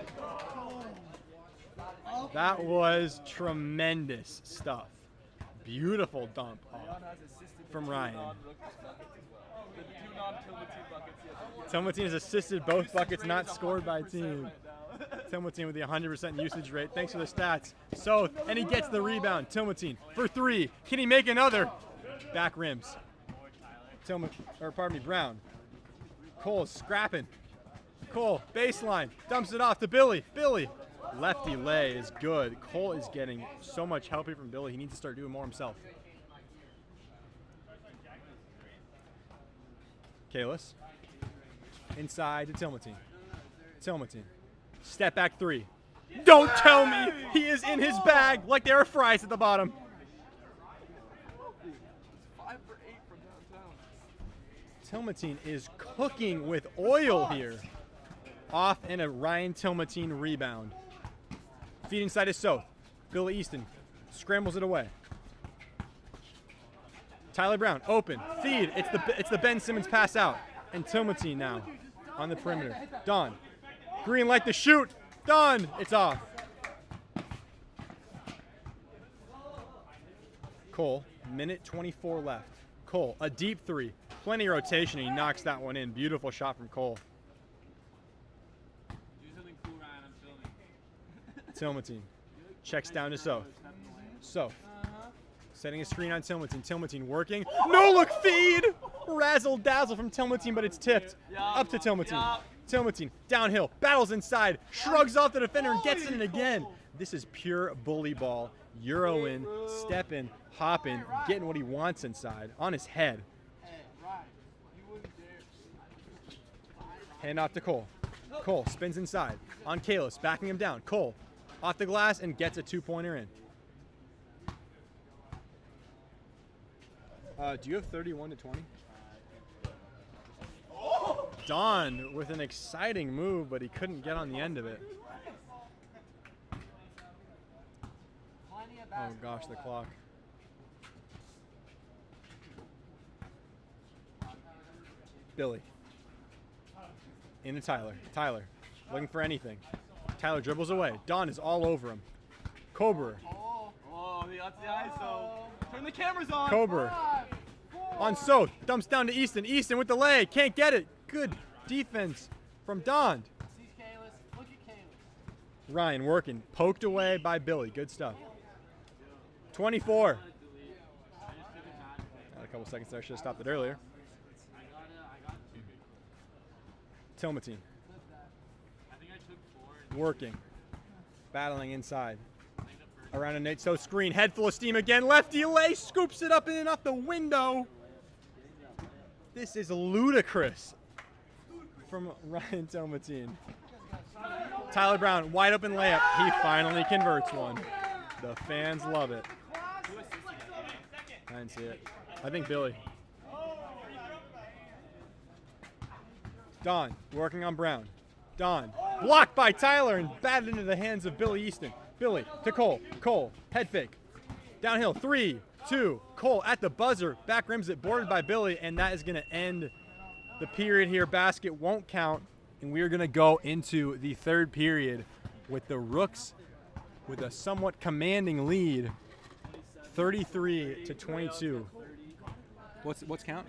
Speaker 8: That was tremendous stuff. Beautiful dump off from Ryan. Tilmatine has assisted both buckets not scored by team. Tilmatine with the 100% usage rate. Thanks for the stats. Soth, and he gets the rebound. Tilmatine for 3. Can he make another? Back rims. Brown. Cole scrapping. Cole, baseline, dumps it off to Billy. Billy, lefty lay is good. Cole is getting so much help here from Billy. He needs to start doing more himself. Kalis, inside to Tilmatine. Tilmatine, step back 3. Don't tell me he is in his bag like there are fries at the bottom.
Speaker 2: 5 for 8 from downtown.
Speaker 8: Tilmatine is cooking with oil here. Off and a Ryan Tilmatine rebound. Feed inside is Soth. Billy Easton scrambles it away. Tyler Brown, open, feed. It's the Ben Simmons pass out. And Tilmatine now on the perimeter. Don, green light to shoot. Don, it's off. Cole, minute 24 left. Cole, a deep 3. Plenty of rotation, and he knocks that one in. Beautiful shot from Cole. Tilmatine checks down to Soth. Soth setting a screen on Tilmatine. Tilmatine working. No look feed! Razzle dazzle from Tilmatine, but it's tipped. Up to Tilmatine. Tilmatine downhill, battles inside, shrugs off the defender and gets in again. This is pure bully ball. Euro in, step in, hop in, getting what he wants inside on his head. Hand off to Cole. Cole spins inside on Kalis, backing him down. Cole off the glass and gets a 2-pointer in. Do you have 31-20? Don with an exciting move, but he couldn't get on the end of it. Oh gosh, the clock. Billy. Into Tyler. Tyler looking for anything. Tyler dribbles away. Don is all over him. Cobra.
Speaker 2: Oh, he got the ISO. Turn the cameras on.
Speaker 8: Cobra. On Soth. Dumps down to Easton. Easton with the lay. Can't get it. Good defense from Don. Ryan working. Poked away by Billy. Good stuff. 24. Got a couple seconds there. Should have stopped it earlier. Tilmatine. Working. Battling inside. Around a Nate So screen, head full of steam again. Lefty Lay scoops it up in and off the window. This is ludicrous from Ryan Tomatine. Tyler Brown, wide open layup. He finally converts one. The fans love it. I didn't see it. I think Billy. Don working on Brown. Don blocked by Tyler and batted into the hands of Billy Easton. Billy to Cole. Cole, head fake. Downhill, 3, 2. Cole at the buzzer. Back rims it, boarded by Billy, and that is going to end the period here. Basket won't count, and we are going to go into the third period with the Rooks with a somewhat commanding lead, 33-22. What's count?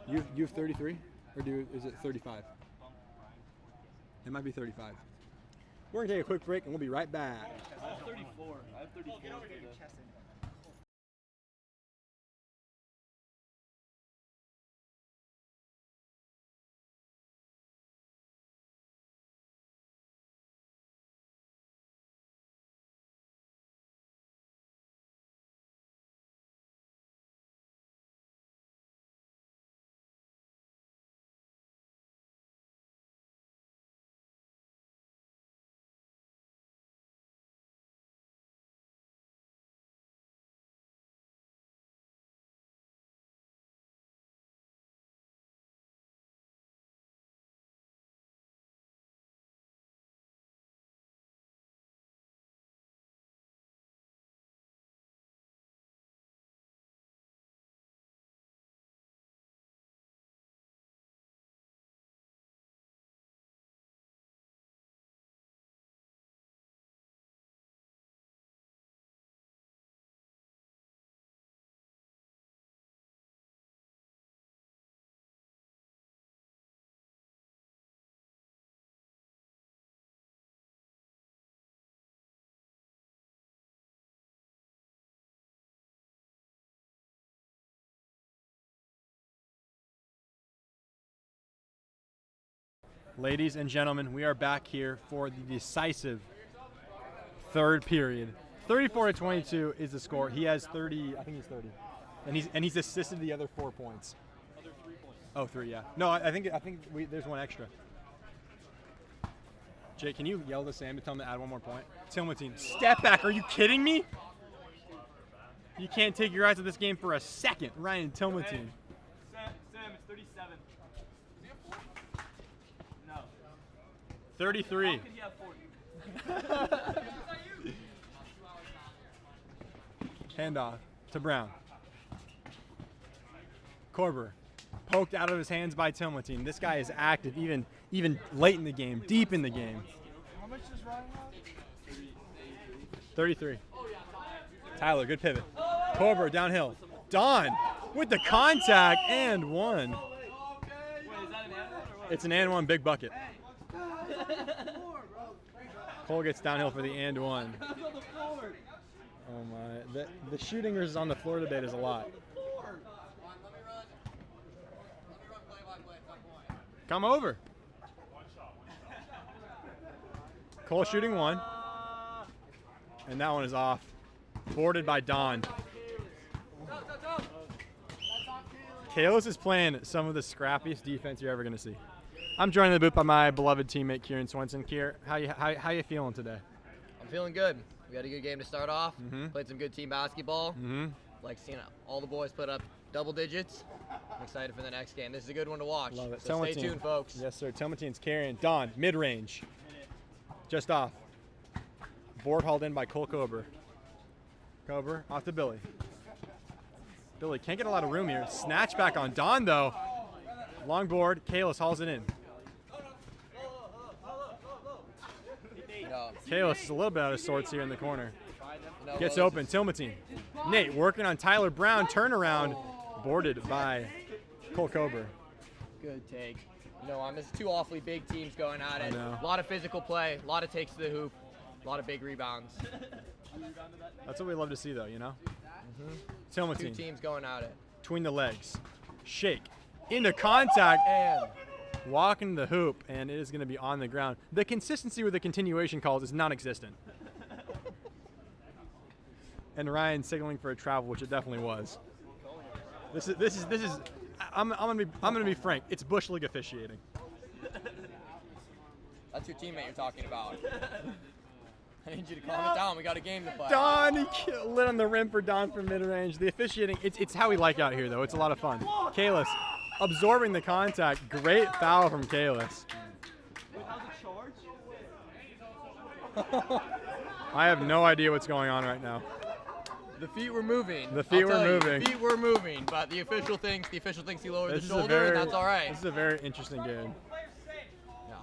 Speaker 8: You have 33, or is it 35? It might be 35. We're gonna take a quick break and we'll be right back.
Speaker 2: I have 34. I have 34.
Speaker 8: Ladies and gentlemen, we are back here for the decisive third period. 34-22 is the score. He has 30. I think he's 30, and he's assisted the other 4 points.
Speaker 2: Other 3 points.
Speaker 8: Oh, 3, yeah. No, I think there's one extra. Jake, can you yell to Sam to tell him to add 1 more point? Tilmatine, step back. Are you kidding me? You can't take your eyes off this game for a second. Ryan Tilmatine.
Speaker 2: Sam, it's 37.
Speaker 8: 33.
Speaker 2: How could he have 40?
Speaker 8: Handoff to Brown. Korber poked out of his hands by Tilmatine. This guy is active even late in the game, deep in the game.
Speaker 2: How much does Ryan have?
Speaker 8: 33. Tyler, good pivot. Korber downhill. Don with the contact and one.
Speaker 2: Wait, is that an and-one or what?
Speaker 8: It's an and one, big bucket. Cole gets downhill for the and one. Oh my, the shootingers on the floor debate is a lot. Come over. Cole shooting 1. And that one is off. Boarded by Don. Kalos is playing some of the scrappiest defense you're ever going to see. I'm joined in the booth by my beloved teammate Kieran Swenson. Kier, how you feeling today?
Speaker 17: I'm feeling good. We had a good game to start off.
Speaker 8: Mm-hmm.
Speaker 17: Played some good team basketball.
Speaker 8: Mm-hmm.
Speaker 17: Like seeing all the boys put up double digits. I'm excited for the next game. This is a good one to watch.
Speaker 8: Love it.
Speaker 17: So stay
Speaker 8: Tilmatine.
Speaker 17: tuned, folks.
Speaker 8: Yes, sir. Tilmatine's carrying. Don, mid-range. Just off. Board hauled in by Cole Kober. Kober off to Billy. Billy can't get a lot of room here. Snatch back on Don, though. Long board. Kalis hauls it in. Kalis is a little bit out of sorts here in the corner. Gets open. Tilmatine. Nate working on Tyler Brown. Turnaround. Boarded by Cole Kober.
Speaker 17: Good take. There's 2 awfully big teams going at it.
Speaker 8: I know.
Speaker 17: A lot of physical play, a lot of takes to the hoop, a lot of big rebounds.
Speaker 8: That's what we love to see, though, you know?
Speaker 17: Mm-hmm. 2
Speaker 8: Tilmatine.
Speaker 17: teams going at it.
Speaker 8: Between the legs. Shake. Into contact. And walking the hoop, and it is going to be on the ground. The consistency with the continuation calls is non-existent. and Ryan signaling for a travel, which it definitely was. This is. I'm gonna be frank. It's Bush League officiating.
Speaker 17: That's your teammate you're talking about. I need you to calm it down. We got a game to play.
Speaker 8: Don, he lit on the rim for Don from mid-range. The officiating, it's how we like out here, though. It's a lot of fun. Kalis absorbing the contact. Great foul from Kalis. I have no idea what's going on right now.
Speaker 17: The feet were moving.
Speaker 8: The feet
Speaker 17: I'll
Speaker 8: were
Speaker 17: tell you,
Speaker 8: moving.
Speaker 17: the feet were moving, but the official thinks he lowered the shoulder, and that's all right.
Speaker 8: This is a very interesting game.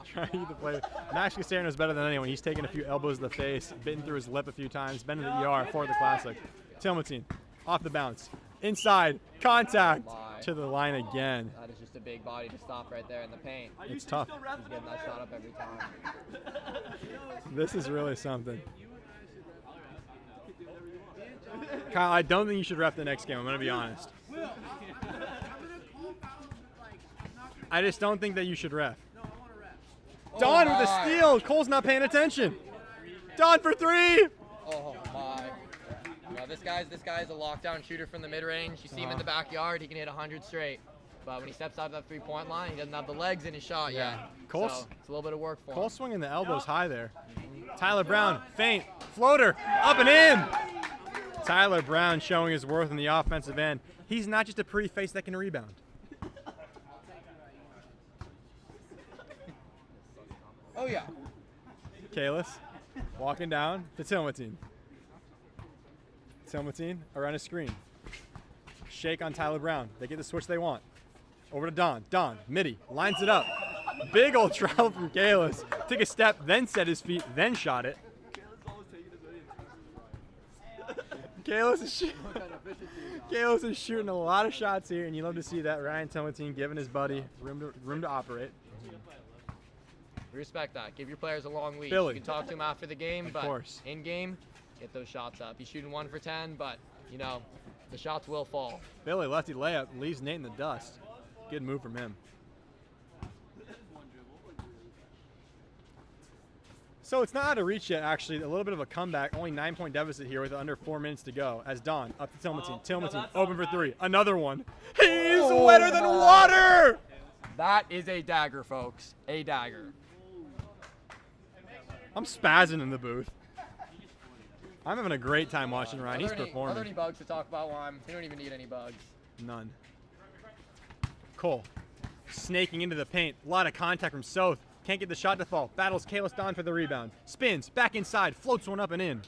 Speaker 8: Trying to play. Max Castellano is better than anyone. He's taken a few elbows to the face, bitten through his lip a few times, been to the ER for the Classic. Tilmatine, off the bounce. Inside, contact to the line again.
Speaker 17: That is just a big body to stop right there in the paint.
Speaker 8: It's tough.
Speaker 17: He's getting that shot up every time.
Speaker 8: This is really something. Kyle, I don't think you should ref the next game. I'm going to be honest. I just don't think that you should ref. Don with a steal. Cole's not paying attention. Don for three.
Speaker 17: Oh my! You know, this guy's a lockdown shooter from the mid-range. You see him in the backyard, he can hit 100 straight. But when he steps out of that three-point line, he doesn't have the legs in his shot yet.
Speaker 8: Cole's,
Speaker 17: so it's a little bit of work for him.
Speaker 8: Cole swinging the elbows high there. Tyler Brown, feint, floater, up and in. Tyler Brown showing his worth in the offensive end. He's not just a pretty face that can rebound.
Speaker 17: Oh yeah.
Speaker 8: Kalis walking down to Tilmatine. Tilmatine around a screen. Shake on Tyler Brown. They get the switch they want. Over to Don. Don, midi, lines it up. Big old travel from Kalis. Took a step, then set his feet, then shot it. Kalis is shooting a lot of shots here, and you love to see that. Ryan Tilmatine giving his buddy room to operate.
Speaker 17: We respect that. Give your players a long leash.
Speaker 8: Billy.
Speaker 17: You can talk to them after the game,
Speaker 8: Of
Speaker 17: but
Speaker 8: course.
Speaker 17: in game, get those shots up. He's shooting 1 for 10, but you know, the shots will fall.
Speaker 8: Billy, lefty layup, leaves Nate in the dust. Good move from him. So it's not out of reach yet, actually. A little bit of a comeback. Only 9-point deficit here with under 4 minutes to go. As Don up to Tilmatine. Tilmatine open for three. Another one. He's wetter than water.
Speaker 17: That is a dagger, folks. A dagger.
Speaker 8: I'm spazzing in the booth. I'm having a great time watching Ryan. He's
Speaker 17: Are there
Speaker 8: performing.
Speaker 17: any bugs to talk about, Lime? We don't even need any bugs.
Speaker 8: None. Cole snaking into the paint. A lot of contact from Soth. Can't get the shot to fall. Battles Kalis Don for the rebound. Spins. Back inside. Floats one up and in.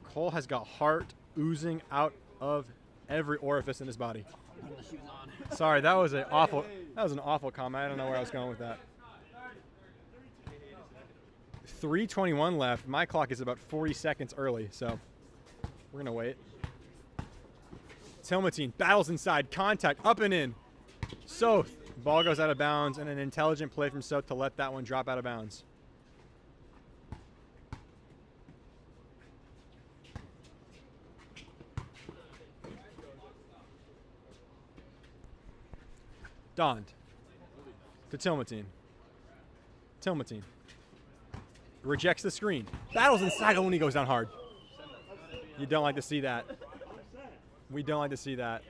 Speaker 8: Cole has got heart oozing out of every orifice in his body. Sorry, that was an awful comment. I don't know where I was going with that. 3:21 left. My clock is about 40 seconds early, so we're going to wait. Tilmatine battles inside. Contact. Up and in. Soth. Ball goes out of bounds, and an intelligent play from Soth to let that one drop out of bounds. Donned to Tilmatine. Tilmatine rejects the screen. Battles inside. Oh, and he goes down hard. You don't like to see that. We don't like to see that.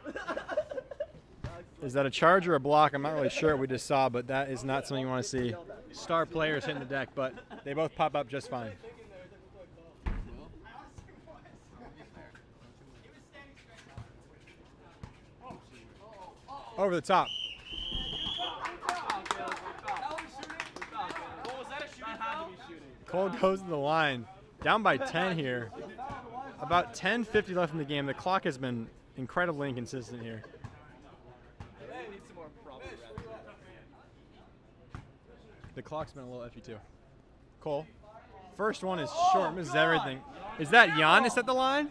Speaker 8: Is that a charge or a block? I'm not really sure what we just saw, but that is not something you want to see. Star players hitting the deck, but they both pop up just fine. Over the top. Cole goes to the line. Down by 10 here. About 10:50 left in the game. The clock has been incredibly inconsistent here. The clock's been a little iffy too. Cole. First one is short, misses everything. Is that Giannis at the line?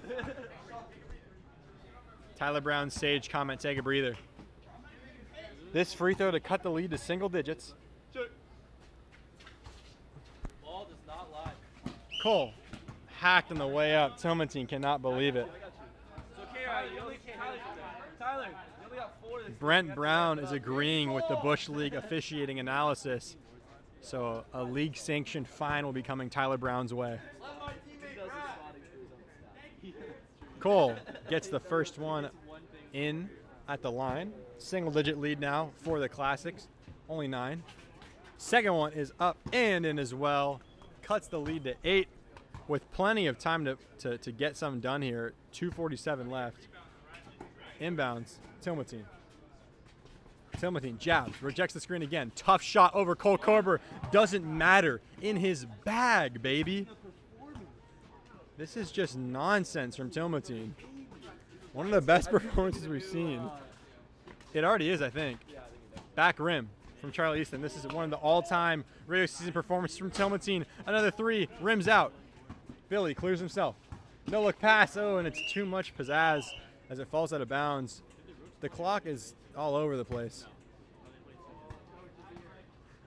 Speaker 8: Tyler Brown, sage comment, take a breather. This free throw to cut the lead to single digits.
Speaker 2: Ball does not lie.
Speaker 8: Cole hacked on the way up. Tilmatine cannot believe it.
Speaker 2: It's okay, Tyler, you only got 4 this
Speaker 8: Brent Brown is agreeing with the Bush League officiating analysis. So a league-sanctioned fine will be coming Tyler Brown's way. Cole gets the first one in at the line. Single-digit lead now for the Classics, only 9. Second one is up and in as well. Cuts the lead to 8 with plenty of time to get something done here. 2:47 left. Inbounds, Tilmatine. Tilmatine jabs, rejects the screen again. Tough shot over Cole Korber. Doesn't matter. In his bag, baby. This is just nonsense from Tilmatine. One of the best performances we've seen. It already is, I think. Back rim from Charlie Easton. This is one of the all-time regular season performances from Tilmatine. Another 3, rims out. Billy clears himself. No look pass. Oh, and it's too much pizzazz as it falls out of bounds. The clock is all over the place.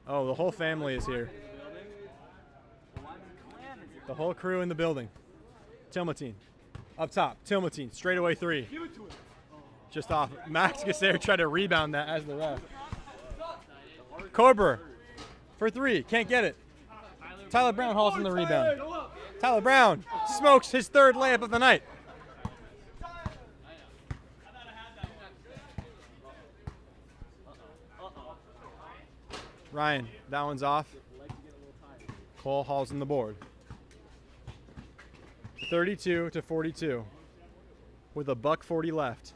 Speaker 8: Oh, the whole family is here. The whole crew in the building. Tilmatine. Up top, Tilmatine, straightaway 3. Just off. Max Gasser tried to rebound that as the ref. Korber for 3, can't get it. Tyler Brown hauls in the rebound. Tyler Brown smokes his 3rd layup of the night. Ryan, that one's off. Cole hauls in the board. 32-42 with a $1:40 left.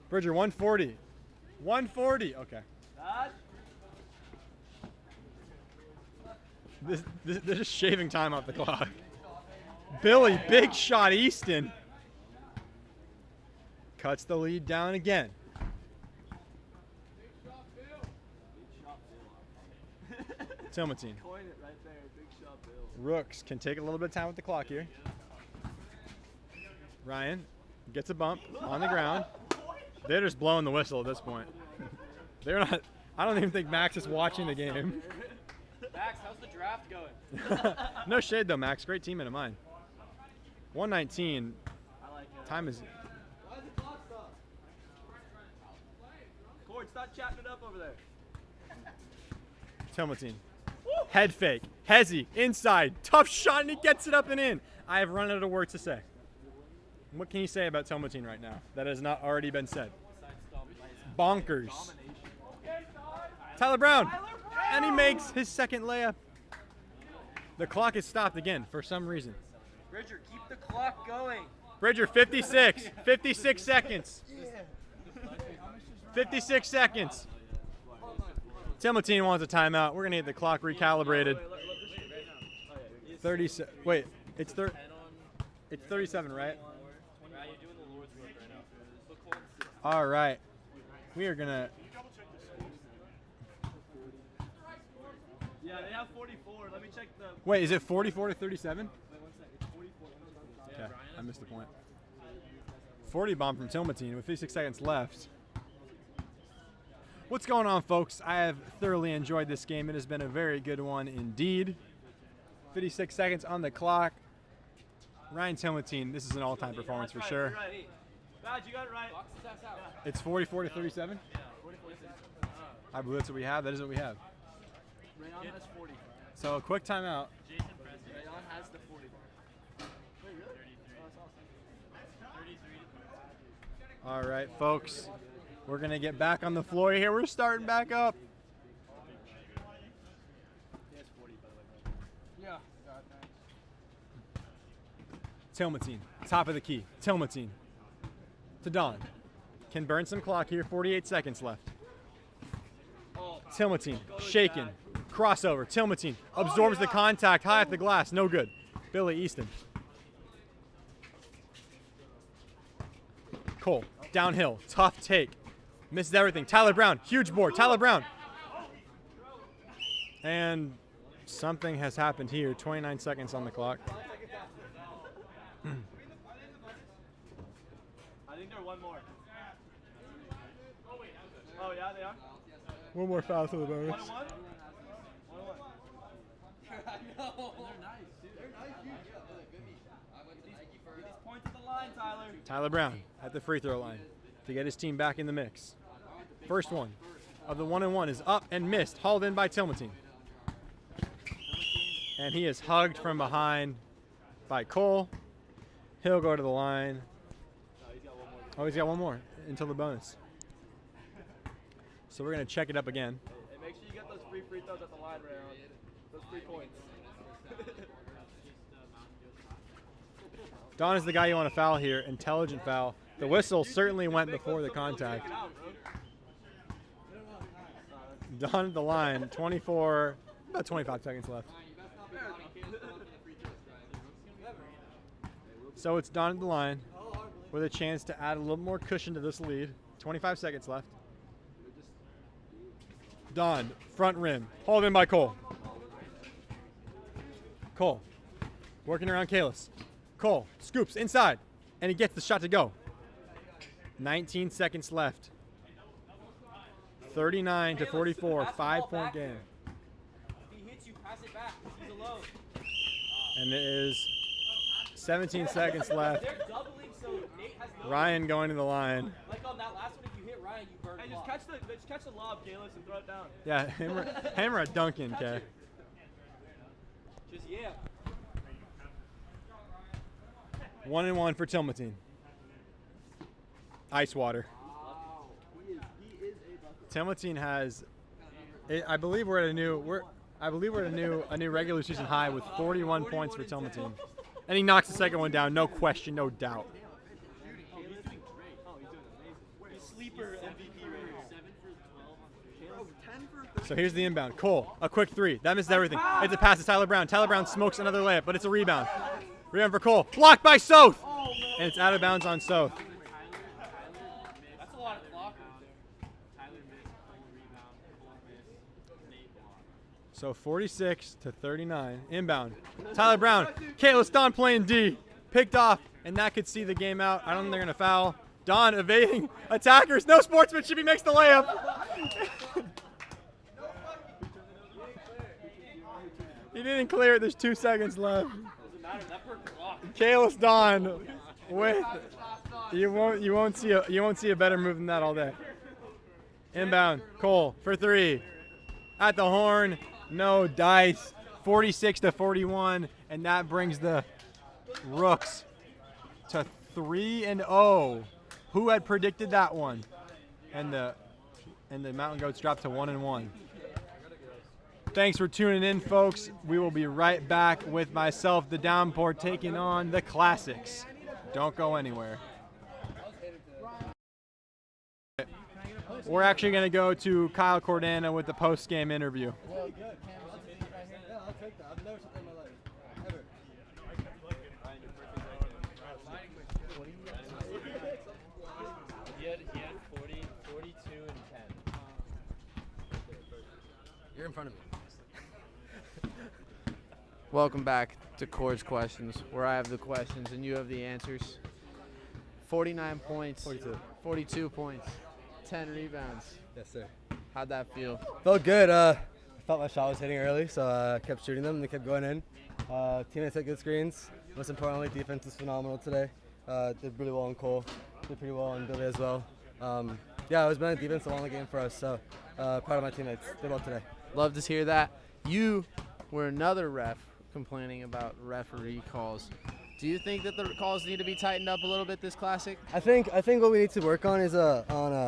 Speaker 8: Bridger, 140. 140. Okay. They're just shaving time off the clock. Billy, big shot, Easton. Cuts the lead down again. Tilmatine. Rooks can take a little bit of time with the clock here. Ryan gets a bump on the ground. They're just blowing the whistle at this point. They're not. I don't even think Max is watching the game.
Speaker 2: Max, how's the draft going?
Speaker 8: No shade though, Max. Great teammate of mine. 119. Time is.
Speaker 2: Why is the clock stop? Cord, stop chatting it up over there.
Speaker 8: Tilmatine. Head fake. Hezzy inside. Tough shot and he gets it up and in. I have run out of words to say. What can you say about Tilmatine right now that has not already been said? Bonkers. Tyler Brown. And he makes his 2nd layup. The clock is stopped again for some reason.
Speaker 2: Bridger, keep the clock going.
Speaker 8: Bridger, 56. 56 seconds. 56 seconds. Tilmatine wants a timeout. We're going to get the clock recalibrated. 37. Wait, it's 37, right? All right. We are going to.
Speaker 2: Yeah, they have 44. Let me check the.
Speaker 8: Wait, is it 44 to 37? Okay, I missed the point. 40 bomb from Tilmatine with 56 seconds left. What's going on, folks? I have thoroughly enjoyed this game. It has been a very good one indeed. 56 seconds on the clock. Ryan Tilmatine, this is an all-time performance for sure.
Speaker 2: Badge, you got it right.
Speaker 8: It's 44 to 37?
Speaker 2: Yeah, 44
Speaker 8: I believe that's what we have. That is what we have.
Speaker 2: Rayon has 40.
Speaker 8: So a quick timeout.
Speaker 2: Rayon has the 40. Wait, really? 33.
Speaker 8: All right, folks. We're going to get back on the floor here. We're starting back up.
Speaker 2: Yeah.
Speaker 8: Tilmatine, top of the key. Tilmatine to Don. Can burn some clock here. 48 seconds left. Tilmatine, shaken. Crossover. Tilmatine absorbs the contact high at the glass. No good. Billy Easton. Cole, downhill. Tough take. Misses everything. Tyler Brown, huge board. Tyler Brown. And something has happened here. 29 seconds on the clock.
Speaker 2: I think they're one more. Oh, yeah, they are?
Speaker 8: One more foul to the bonus.
Speaker 2: 1-1? 1-1. I know. They're nice, dude. They're nice, dude. Get these points at the line, Tyler.
Speaker 8: Tyler Brown at the free throw line to get his team back in the mix. First one of the 1-and-1 is up and missed. Hauled in by Tilmatine. And he is hugged from behind by Cole. He'll go to the line. Oh, he's got one more until the bonus. So we're going to check it up again.
Speaker 2: Hey, make sure you get those free throws at the line, Rayon. Those 3 points.
Speaker 8: Don is the guy you want to foul here. Intelligent foul. The whistle certainly went before the contact. Don at the line, 24, about 25 seconds left. So it's Don at the line with a chance to add a little more cushion to this lead. 25 seconds left. Don, front rim, hauled in by Cole. Cole, working around Kalis. Cole scoops inside, and he gets the shot to go. 19 seconds left. 39 to 44, 5-point game.
Speaker 14: If he hits you, pass it back. He's alone.
Speaker 8: And it is 17 seconds left.
Speaker 14: They're doubling, so Nate has no.
Speaker 8: Ryan going to the line.
Speaker 14: Like on that last one, if you hit Ryan, you burn.
Speaker 2: Hey, just catch the lob, Kalis, and throw it down.
Speaker 8: Yeah, hammer a dunk in, Kay.
Speaker 14: Just yeah.
Speaker 8: 1-1 for Tilmatine. Ice water. Tilmatine has, I believe we're at a new regular season high with 41 points for Tilmatine, and he knocks the second one down, no question, no doubt.
Speaker 14: Oh, he's doing great. Oh, he's doing amazing. He's sleeper MVP right 7 for 12. 10 for 13.
Speaker 8: So here's the inbound. Cole, a quick three. That misses everything. It's a pass to Tyler Brown. Tyler Brown smokes another layup, but it's a rebound. Rebound for Cole. Blocked by Soth, and it's out of bounds on Soth.
Speaker 14: That's a lot of block right there. Tyler missed, Cole rebound, Cole missed, Nate blocked.
Speaker 8: So 46 to 39. Inbound. Tyler Brown. Kalis Don playing D. Picked off, and that could see the game out. I don't think they're going to foul. Don evading attackers. No sportsmanship. He makes the layup. He didn't clear it. There's 2 seconds left. Kalis Don with you won't see a better move than that all day. Inbound. Cole for 3. At the horn. No dice. 46 to 41, and that brings the Rooks to 3-0. Who had predicted that one? And the Mountain Goats dropped to 1-1. Thanks for tuning in, folks. We will be right back with myself, the Downpour, taking on the Classics. Don't go anywhere. We're actually going to go to Kyle Cordana with the post-game interview.
Speaker 14: He had 40, 42, and 10.
Speaker 6: You're in front of me.
Speaker 3: Welcome back to Core's Questions, where I have the questions and you have the answers. 49 points. 42 points. 10 rebounds.
Speaker 10: Yes, sir.
Speaker 3: How'd that feel?
Speaker 10: Felt good. I felt my shot was hitting early, so I kept shooting them and they kept going in. Teammates had good screens. Most importantly, defense was phenomenal today. Did really well on Cole. Did pretty well on Billy as well. Yeah, it was been defense along the game for us, so proud of my teammates. Did well today.
Speaker 3: Love to hear that. You were another ref complaining about referee calls. Do you think that the calls need to be tightened up a little bit this Classic?
Speaker 10: I think what we need to work on is on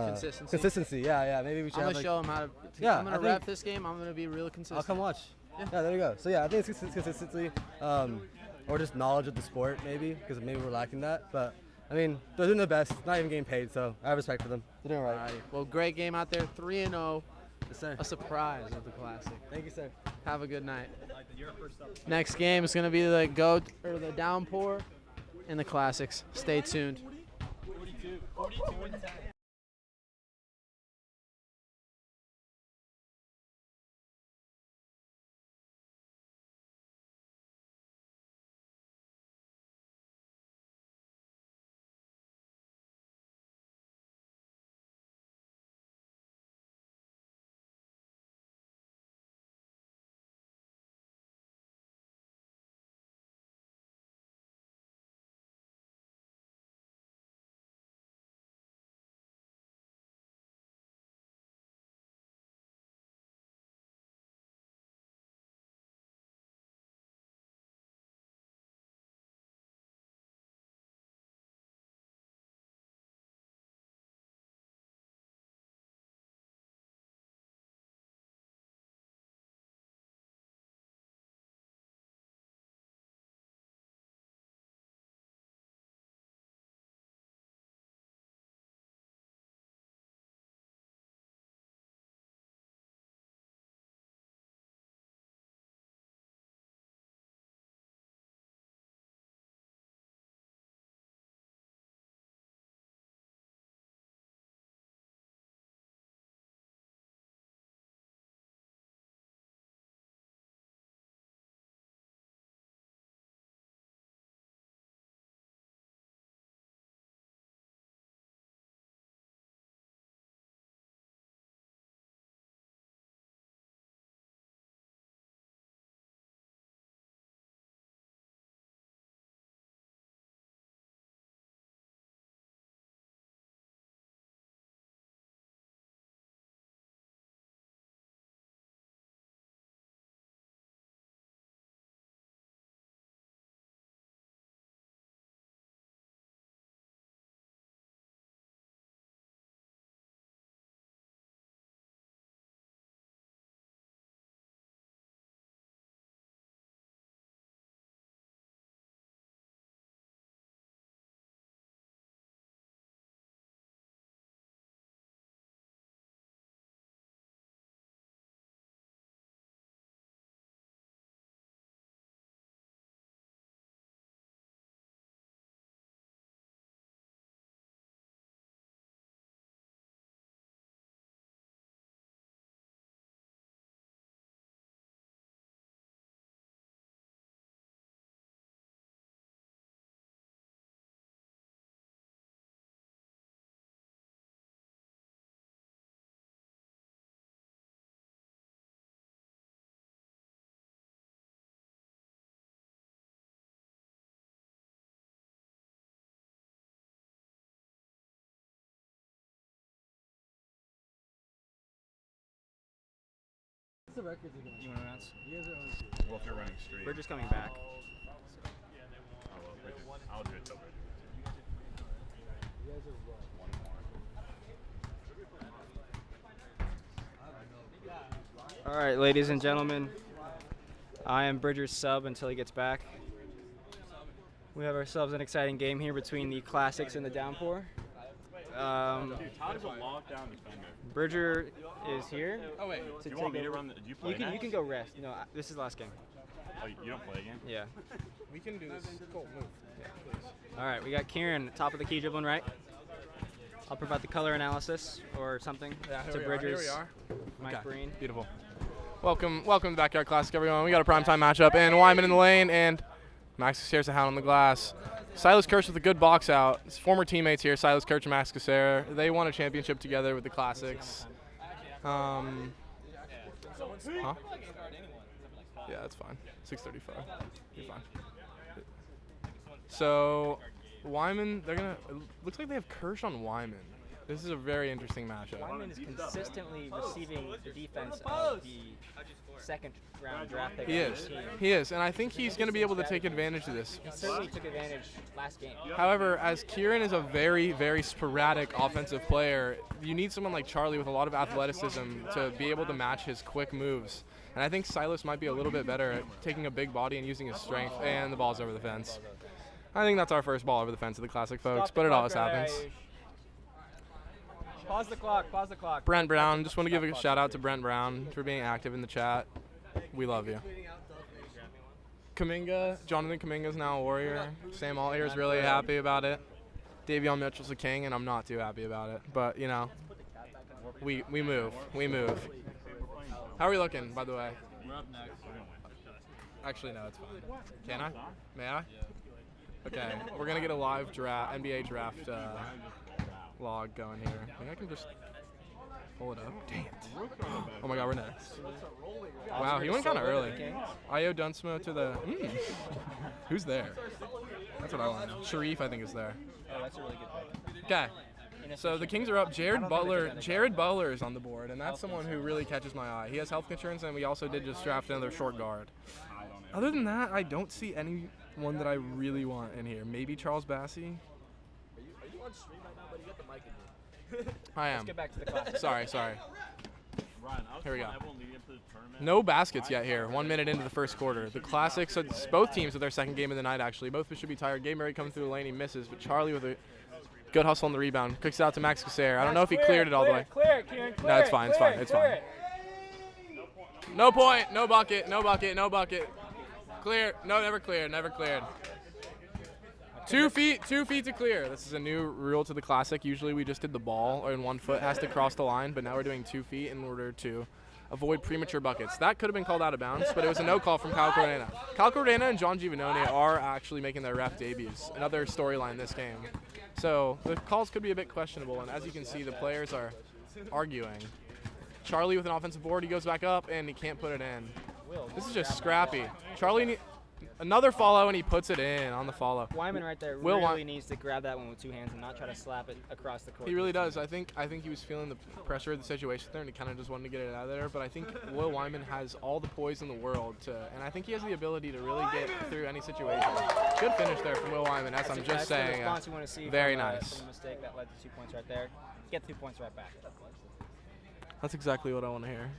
Speaker 3: Consistency.
Speaker 10: Consistency. Yeah. Maybe we should.
Speaker 3: I'm
Speaker 10: have
Speaker 3: gonna show them how to.
Speaker 10: Yeah,
Speaker 3: I'm gonna ref this game. I'm gonna be real consistent.
Speaker 10: I'll come watch.
Speaker 3: Yeah.
Speaker 10: Yeah, there you go. So yeah, I think it's consistency, or just knowledge of the sport maybe, because maybe we're lacking that. But I mean, they're doing their best. Not even getting paid, so I have respect for them. They're doing all right.
Speaker 3: Well, great game out there. 3-0.
Speaker 10: Yes, sir.
Speaker 3: A surprise of the Classic.
Speaker 10: Thank you, sir.
Speaker 3: Have a good night. Next game is gonna be the the Downpour and the Classics. Stay tuned.
Speaker 14: 42 and 10.
Speaker 10: What's the records again?
Speaker 4: You want to announce?
Speaker 10: You guys are on.
Speaker 1: Well, if you're running straight.
Speaker 4: We're just coming back.
Speaker 1: I'll do it till Bridger.
Speaker 10: You guys are wrong.
Speaker 1: One more.
Speaker 4: All right, ladies and gentlemen, I am Bridger's sub until he gets back. We have ourselves an exciting game here between the Classics and the Downpour.
Speaker 1: Todd is a lockdown defender.
Speaker 4: Bridger is here.
Speaker 1: Oh wait, do you want me to run? Do you play?
Speaker 4: You can go rest. No, this is the last game.
Speaker 1: Oh, you don't play again?
Speaker 4: Yeah.
Speaker 10: We can do this. Cool, move.
Speaker 4: Yeah. All right, we got Kieran, top of the key, dribbling right. I'll provide the color analysis or something to Bridger's.
Speaker 18: Here we are.
Speaker 4: Mike Breen.
Speaker 18: Beautiful. Welcome to the Backyard Classic, everyone. We got a primetime matchup, and Wyman in the lane, and Max Caceres a hound on the glass. Silas Kirsch with a good box out. His former teammates here, Silas Kirsch and Max Caceres. They won a championship together with the Classics. Huh? Yeah, that's fine. 6:35. You're fine. So, Wyman, it looks like they have Kirsch on Wyman. This is a very interesting matchup.
Speaker 14: Wyman is consistently receiving the defense of the second round draft pick.
Speaker 18: He is, and I think he's going to be able to take advantage of this.
Speaker 14: He certainly took advantage last game.
Speaker 18: However, as Kieran is a very, very sporadic offensive player, you need someone like Charlie with a lot of athleticism to be able to match his quick moves. And I think Silas might be a little bit better at taking a big body and using his strength, and the ball's over the fence. I think that's our first ball over the fence of the Classic, folks, but it always happens.
Speaker 14: Pause the clock.
Speaker 18: Brent Brown, just want to give a shout out to Brent Brown for being active in the chat. We love you. Kuminga, Jonathan Kuminga's now a Warrior. Sam Allier's really happy about it. Davion Mitchell's a king, and I'm not too happy about it. But, you know, we move. How are we looking, by the way?
Speaker 1: We're up next.
Speaker 18: Actually, no, it's fine. Can I? May I? Okay, we're going to get a live NBA draft log going here. I think I can just pull it up. Dang it. Oh my god, we're next. Wow, he went kind of early. Io Dunsmo to the... Who's there? That's what I want to know. Sharif, I think, is there.
Speaker 14: Oh, that's a really good pick.
Speaker 18: Okay. So the Kings are up. Jared Butler is on the board, and that's someone who really catches my eye. He has health insurance, and we also did just draft another short guard. Other than that, I don't see anyone that I really want in here. Maybe Charles Bassey.
Speaker 10: Are you on stream right now, buddy? You got the mic in here.
Speaker 18: I am.
Speaker 14: Let's get back to the class.
Speaker 18: Sorry.
Speaker 1: Ryan,
Speaker 18: Here we go.
Speaker 1: everyone leading up to the tournament.
Speaker 18: No baskets yet here. 1 minute into the first quarter. The Classics, both teams with their second game of the night, actually. Both should be tired. Gabe Murray coming through the lane, he misses, but Charlie with a good hustle on the rebound. Kicks it out to Max Caceres. I don't know if he cleared it all the way.
Speaker 14: Clear it, Kieran.
Speaker 18: No, it's fine. No point. No bucket. Clear. No, never cleared. 2 feet to clear. This is a new rule to the Classic. Usually we just did the ball, or in 1 foot has to cross the line, but now we're doing 2 feet in order to avoid premature buckets. That could have been called out of bounds, but it was a no call from Kyle Cordena. Kyle Cordena and John Giovannone are actually making their ref debuts. Another storyline this game. So the calls could be a bit questionable, and as you can see, the players are arguing. Charlie with an offensive board, he goes back up, and he can't put it in. This is just scrappy. Charlie, another follow, and he puts it in on the follow.
Speaker 4: Wyman right there really needs to grab that one with 2 hands and not try to slap it across the court.
Speaker 18: He really does. I think he was feeling the pressure of the situation there, and he kind of just wanted to get it out of there. But I think Will Wyman has all the poise in the world and I think he has the ability to really get through any situation. Good finish there from Will Wyman, as I'm just saying.
Speaker 4: The response you want to see
Speaker 18: very
Speaker 4: from,
Speaker 18: nice.
Speaker 4: From a mistake that led to 2 points right there. Get 2 points right back.
Speaker 18: That's exactly what I want to hear.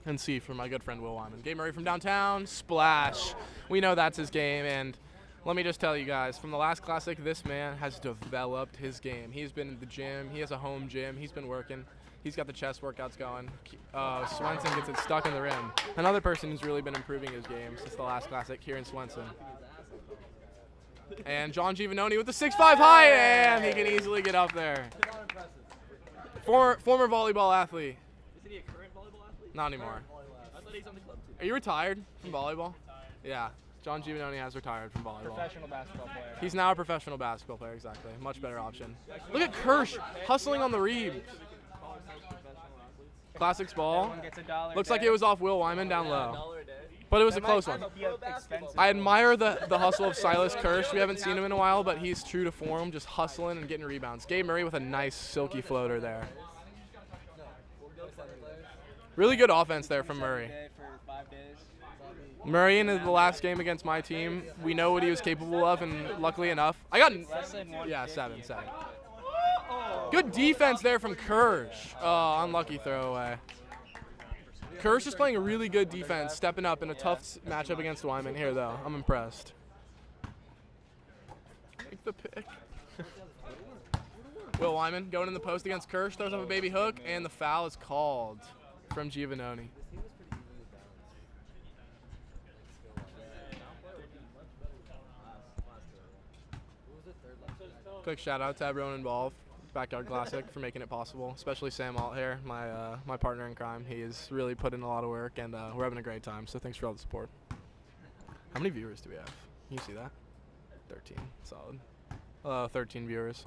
Speaker 18: And see from my good friend Will Wyman. Gabe Murray from downtown, splash. We know that's his game, and let me just tell you guys, from the last Classic, this man has developed his game. He's been in the gym. He has a home gym. He's been working. He's got the chest workouts going. Swenson gets it stuck in the rim. Another person who's really been improving his game since the last Classic, Kieran Swenson. And John Giovannone with the 6'5" high, and he can easily get up there. Former volleyball athlete.
Speaker 10: Isn't he a current volleyball athlete?
Speaker 18: Not anymore.
Speaker 10: I thought he's on the club too.
Speaker 18: Are you retired from volleyball? Yeah. John Giovannone has retired from volleyball.
Speaker 14: Professional basketball player.
Speaker 18: He's now a professional basketball player, exactly. Much better option. Look at Kirsch hustling on the read. Classics ball. Looks like it was off Will Wyman down low. But it was a close one. I admire the hustle of Silas Kirsch. We haven't seen him in a while, but he's true to form, just hustling and getting rebounds. Gabe Murray with a nice silky floater there. Really good offense there from Murray. Murray in the last game against my team, we know what he was capable of, and luckily enough, I got seven. Good defense there from Kirsch. Unlucky throwaway. Kirsch is playing a really good defense, stepping up in a tough matchup against Wyman here, though. I'm impressed. Take the pick. Will Wyman going in the post against Kirsch, throws up a baby hook, and the foul is called from Giovanoni. Quick shout out to everyone involved, Backyard Classic, for making it possible, especially Sam Alt here, my partner in crime. He has really put in a lot of work, and we're having a great time, so thanks for all the support. How many viewers do we have? Can you see that? 13, solid. 13 viewers.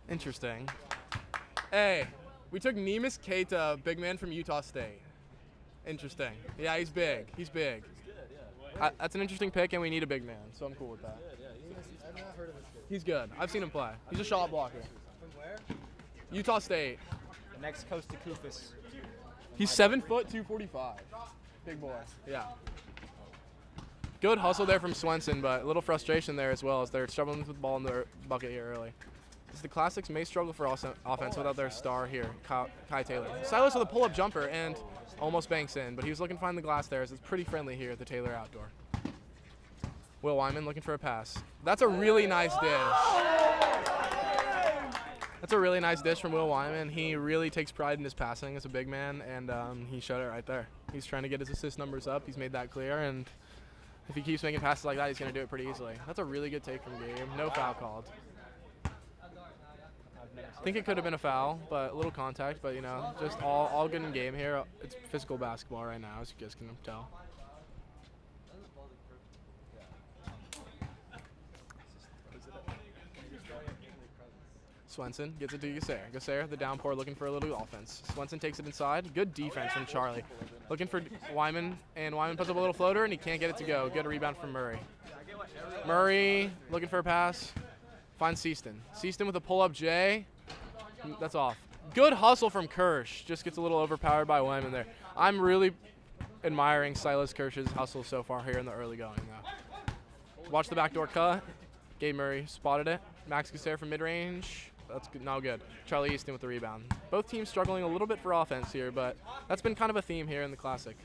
Speaker 18: Interesting. Hey, we took Nemus Keita, big man from Utah State. Interesting. Yeah, he's big. He's big. That's an interesting pick, and we need a big man, so I'm cool with that.
Speaker 10: I've not heard of this kid.
Speaker 18: He's good. I've seen him play. He's a shot blocker.
Speaker 10: From where?
Speaker 18: Utah State.
Speaker 14: The next coast to Kufus.
Speaker 18: He's 7 foot, 245. Big boy. Yeah. Good hustle there from Swenson, but a little frustration there as well as they're struggling with the ball in the bucket here early. As the Classics may struggle for offense without their star here, Kai Taylor. Silas with a pull-up jumper and almost banks in, but he was looking to find the glass there as it's pretty friendly here at the Taylor Outdoor. Will Wyman looking for a pass. That's a really nice dish. That's a really nice dish from Will Wyman. He really takes pride in his passing as a big man, and he showed it right there. He's trying to get his assist numbers up. He's made that clear, and if he keeps making passes like that, he's going to do it pretty easily. That's a really good take from Gabe. No foul called. I think it could have been a foul, but a little contact, but, you know, just all good in game here. It's physical basketball right now, as you guys can tell. Swenson gets it to Gasser. Gasser, the downpour, looking for a little offense. Swenson takes it inside. Good defense from Charlie. Looking for Wyman, and Wyman puts up a little floater, and he can't get it to go. Good rebound from Murray. Murray looking for a pass. Finds Seaston. Seaston with a pull-up J. That's off. Good hustle from Kirsch. Just gets a little overpowered by Wyman there. I'm really admiring Silas Kirsch's hustle so far here in the early going, though. Watch the backdoor cut. Gabe Murray spotted it. Max Gasser from mid-range. That's good. No good. Charlie Easton with the rebound. Both teams struggling a little bit for offense here, but that's been kind of a theme here in the Classic.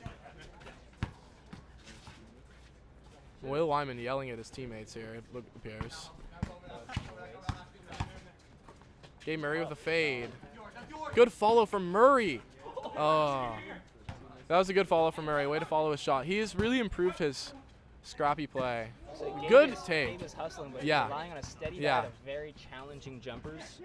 Speaker 18: Will Wyman yelling at his teammates here, it appears. Gabe Murray with a fade. Good follow from Murray. Oh, that was a good follow from Murray. Way to follow his shot. He has really improved his scrappy play.
Speaker 14: So
Speaker 18: good take.
Speaker 14: Gabe is hustling, but
Speaker 18: yeah.
Speaker 14: he's relying on a steady diet of very challenging jumpers.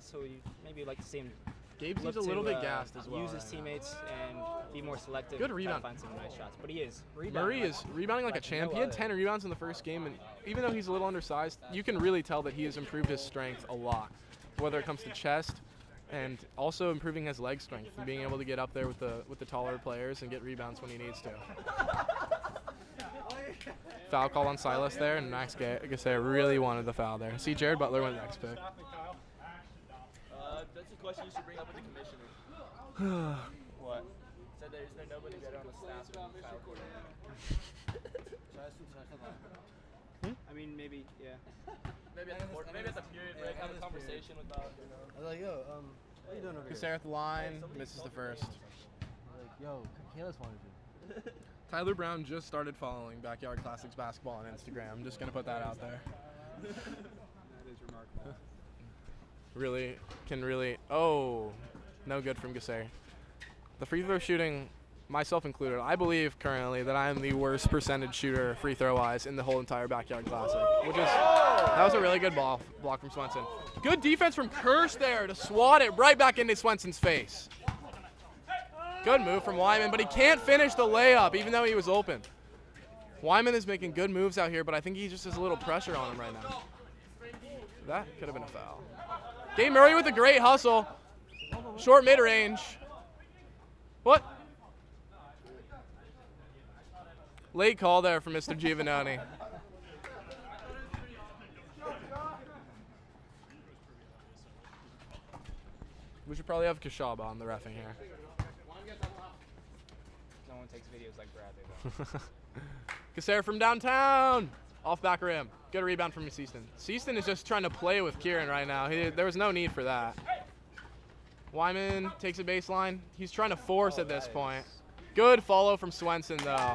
Speaker 14: So you maybe like to see him.
Speaker 18: Gabe seems a little bit gassed as well.
Speaker 14: Use his teammates and be more selective.
Speaker 18: Good rebound.
Speaker 14: Find some nice shots, but he is.
Speaker 18: Murray is rebounding like a champ. He had 10 rebounds in the first game, and even though he's a little undersized, you can really tell that he has improved his strength a lot, whether it comes to chest and also improving his leg strength and being able to get up there with the taller players and get rebounds when he needs to. Foul call on Silas there, and Max Gasser really wanted the foul there. See, Jared Butler went next pick.
Speaker 19: That's a question you should bring up with the commissioner. What? Said there's nobody better on the staff than Kyle Gordon.
Speaker 14: I mean, maybe, yeah.
Speaker 19: Maybe at the period break, have a conversation with that.
Speaker 10: I was like, yo, what are you doing over here?
Speaker 18: Gasser at the line, misses the first.
Speaker 10: Like, yo, Kalis wanted you.
Speaker 18: Tyler Brown just started following Backyard Classics basketball on Instagram. I'm just going to put that out there.
Speaker 2: That is remarkable.
Speaker 18: Oh, no good from Gasser. The free throw shooting, myself included, I believe currently that I am the worst percentage shooter free throw wise in the whole entire Backyard Classic, that was a really good block from Swenson. Good defense from Kirsch there to swat it right back into Swenson's face. Good move from Wyman, but he can't finish the layup even though he was open. Wyman is making good moves out here, but I think he just has a little pressure on him right now. That could have been a foul. Gabe Murray with a great hustle. Short mid-range. What? Late call there from Mr. Giovanoni. We should Probably have Kashaba on the reffing here.
Speaker 4: No one takes videos like Bradley, though.
Speaker 18: Cassera from downtown. Off back rim. Good rebound from Seaston. Seaston is just trying to play with Kieran right now. There was no need for that. Wyman takes a baseline. He's trying to force at this point. Good follow from Swenson, though.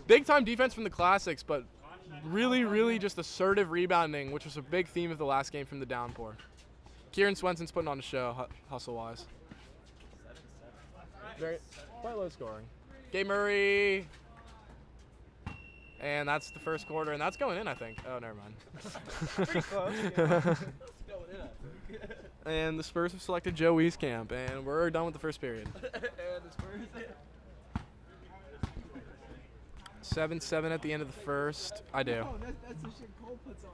Speaker 18: Big time defense from the Classics, but really, really just assertive rebounding, which was a big theme of the last game from the downpour. Kieran Swenson's putting on a show, hustle-wise. Very quite low scoring. Gabe Murray. And that's the first quarter, and that's going in, I think. Oh, never mind.
Speaker 19: Pretty close.
Speaker 18: And the Spurs have selected Joe Wieskamp, and we're done with the first period. 7-7 at the end of the first. I do.
Speaker 10: That's the shit Cole puts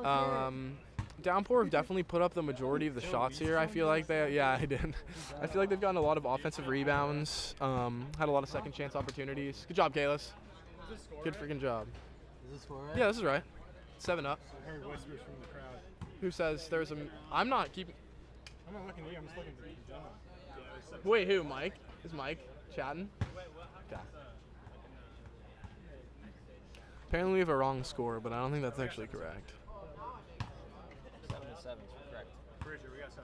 Speaker 10: on.
Speaker 18: Downpour have definitely put up the majority of the shots here. I feel like I did. I feel like they've gotten a lot of offensive rebounds. Had a lot of second chance opportunities. Good job, Kalis. Good freaking job.
Speaker 10: Is this score right?
Speaker 18: Yeah, this is right. 7 up.
Speaker 8: I heard whispers from the crowd.
Speaker 18: Who says there's a? I'm not keeping.
Speaker 8: I'm not looking at you. I'm just looking for John.
Speaker 18: Wait, who? Mike? Is Mike chatting? Okay. Apparently we have a wrong score, but I don't think that's actually correct.
Speaker 14: 7-7 is correct.
Speaker 8: Pretty sure we got 7-7.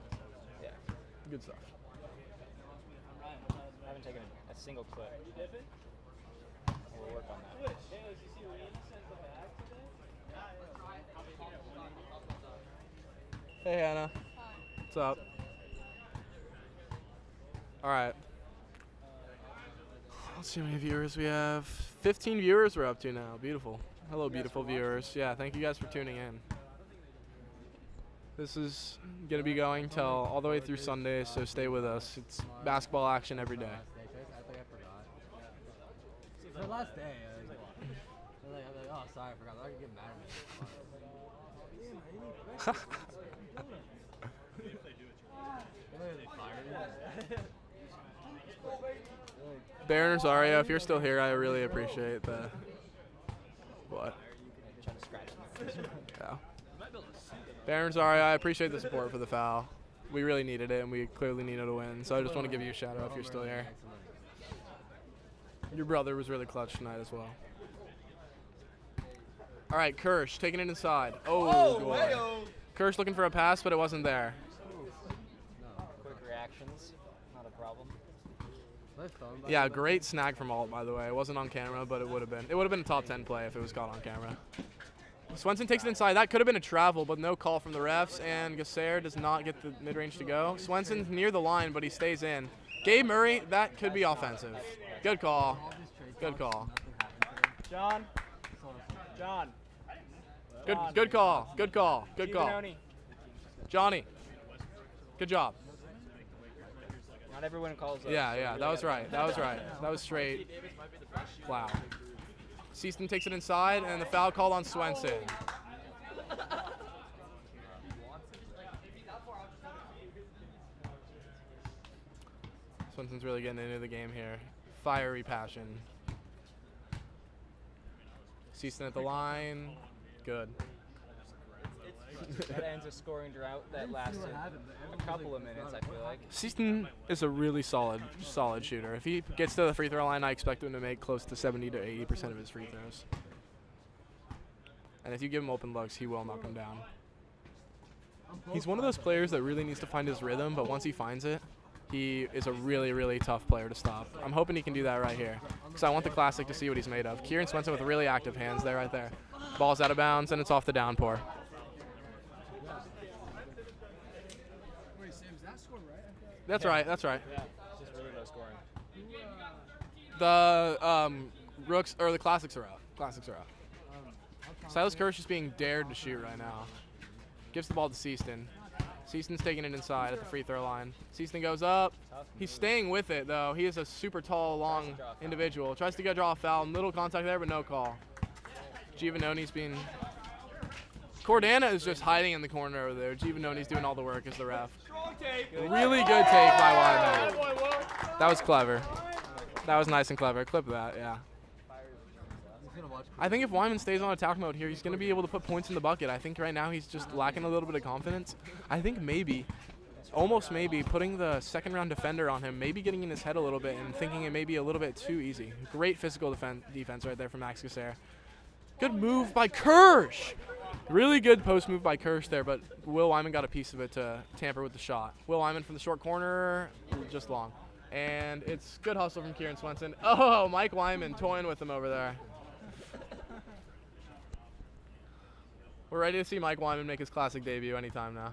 Speaker 14: Yeah.
Speaker 18: Good stuff.
Speaker 14: I haven't taken a single clip. We'll work on that.
Speaker 18: Hey, Hannah. What's up? All right. Let's see how many viewers we have. 15 viewers we're up to now. Beautiful. Hello, beautiful viewers. Yeah, thank you guys for tuning in. This is going to be going till all the way through Sunday, so stay with us. It's basketball action every day.
Speaker 10: I think I forgot. It's the last day. I'm like, oh, sorry, I forgot. They're going to get mad at me.
Speaker 18: Baron Rosario, if you're still here, I really appreciate the. What? Yeah. Baron Rosario, I appreciate the support for the foul. We really needed it, and we clearly needed a win. So I just want to give you a shout out if you're still here. Your brother was really clutch tonight as well. All right, Kirsch taking it inside. Oh, boy. Kirsch looking for a pass, but it wasn't there.
Speaker 14: Quick reactions, not a problem.
Speaker 18: Yeah, great snag from Alt, by the way. It wasn't on camera, but it would have been. It would have been a top 10 play if it was caught on camera. Swenson takes it inside. That could have been a travel, but no call from the refs, and Gasser does not get the mid-range to go. Swenson's near the line, but he stays in. Gabe Murray, that could be offensive. Good call. Good call.
Speaker 2: John.
Speaker 18: Good call. Good call. Good call. Johnny. Good job.
Speaker 14: Not everyone calls us.
Speaker 18: Yeah, that was right. That was right. That was straight. Wow. Seaston takes it inside, and the foul called on Swenson. Swenson's really getting into the game here. Fiery passion. Seaston at the line. Good.
Speaker 14: That ends a scoring drought that lasted a couple of minutes, I feel like.
Speaker 18: Seaston is a really solid shooter. If he gets to the free throw line, I expect him to make close to 70 to 80% of his free throws. And if you give him open looks, he will knock them down. He's one of those players that really needs to find his rhythm, but once he finds it, he is a really, really tough player to stop. I'm hoping he can do that right here, because I want the Classic to see what he's made of. Kieran Swenson with really active hands there, right there. Ball's out of bounds, and it's off the downpour.
Speaker 6: Wait, Sam, is that score right?
Speaker 18: That's right. That's right.
Speaker 14: Yeah, it's just really low scoring.
Speaker 18: The Rooks or the Classics are out. Classics are out. Silas Kirsch is being dared to shoot right now. Gives the ball to Seaston. Seaston's taking it inside at the free throw line. Seaston goes up. He's staying with it though. He is a super tall, long individual. Tries to draw a foul. Little contact there, but no call. Giovannoni's being. Cordana is just hiding in the corner over there. Giovannoni's doing all the work as the ref. Really good take by Wyman. That was clever. That was nice and clever. Clip that, yeah. I think if Wyman stays on attack mode here, he's going to be able to put points in the bucket. I think right now he's just lacking a little bit of confidence. I think maybe, almost maybe, putting the second-round defender on him, maybe getting in his head a little bit and thinking it may be a little bit too easy. Great physical defense right there from Max Gasser. Good move by Kirsch. Really good post move by Kirsch there, but Will Wyman got a piece of it to tamper with the shot. Will Wyman from the short corner, just long. And it's good hustle from Kieran Swenson. Oh, Mike Wyman toying with him over there. We're ready to see Mike Wyman make his classic debut anytime now.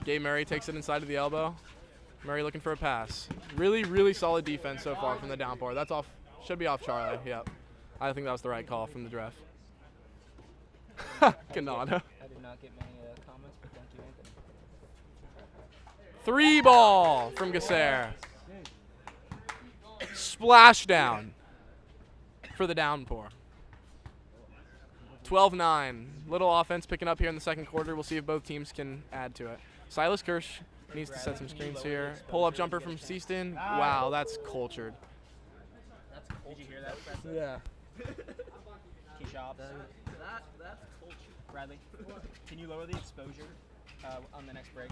Speaker 18: Gabe Murray takes it inside of the elbow. Murray looking for a pass. Really, really solid defense so far from the downpour. That's off, should be off Charlie, yep. I think that was the right call from the ref. Canada.
Speaker 14: I did not get many comments, but thank you, Anthony.
Speaker 18: 3 ball from Gasser. Splashdown for the downpour. 12-9. Little offense picking up here in the second quarter. We'll see if both teams can add to it. Silas Kirsch needs to set some screens here. Pull-up jumper from Seaston. Wow, that's cultured.
Speaker 14: Did you hear that?
Speaker 10: Yeah.
Speaker 14: Key shops. That's culture. Bradley, can you lower the exposure on the next break?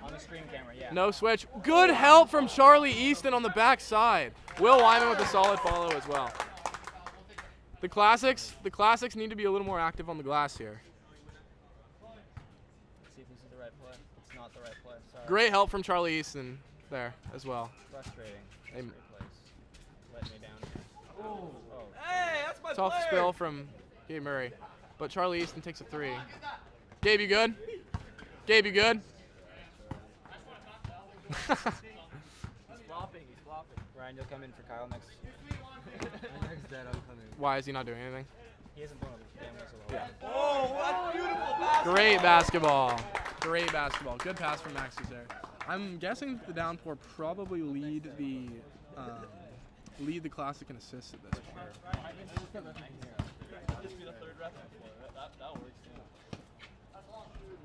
Speaker 14: On the screen camera, yeah.
Speaker 18: No switch. Good help from Charlie Easton on the backside. Will Wyman with a solid follow as well. The Classics need to be a little more active on the glass here.
Speaker 14: Let's see if this is the right play. It's not the right play. Sorry.
Speaker 18: Great help from Charlie Easton there as well.
Speaker 14: Frustrating. That's great place. Let me down.
Speaker 10: Oh. Hey, that's my
Speaker 18: Tough
Speaker 10: player.
Speaker 18: spill from Gabe Murray, but Charlie Easton takes a 3. Gabe, you good? Gabe, you good?
Speaker 14: He's flopping. Ryan, you'll come in for Kyle next.
Speaker 10: Next dead, I'm coming.
Speaker 18: Why is he not doing anything?
Speaker 14: He hasn't blown a damn whistle.
Speaker 18: Yeah.
Speaker 10: Oh, that's beautiful basketball.
Speaker 18: Great basketball. Great basketball. Good pass from Maxie there. I'm guessing the downpour probably lead the Classic in assists at this point.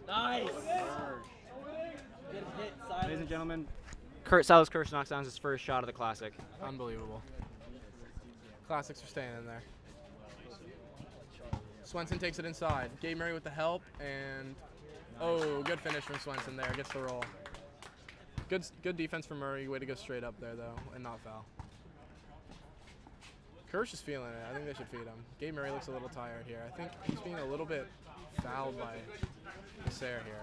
Speaker 14: Nice.
Speaker 2: Ladies and gentlemen,
Speaker 11: Silas Kirsch knocks down his first shot of the Classic.
Speaker 18: Unbelievable. Classics are staying in there. Swenson takes it inside. Gabe Murray with the help, and oh, good finish from Swenson there. Gets the roll. Good defense from Murray. Way to go straight up there, though, and not foul. Kirsch is feeling it. I think they should feed him. Gabe Murray looks a little tired here. I think he's being a little bit fouled by Gasser here.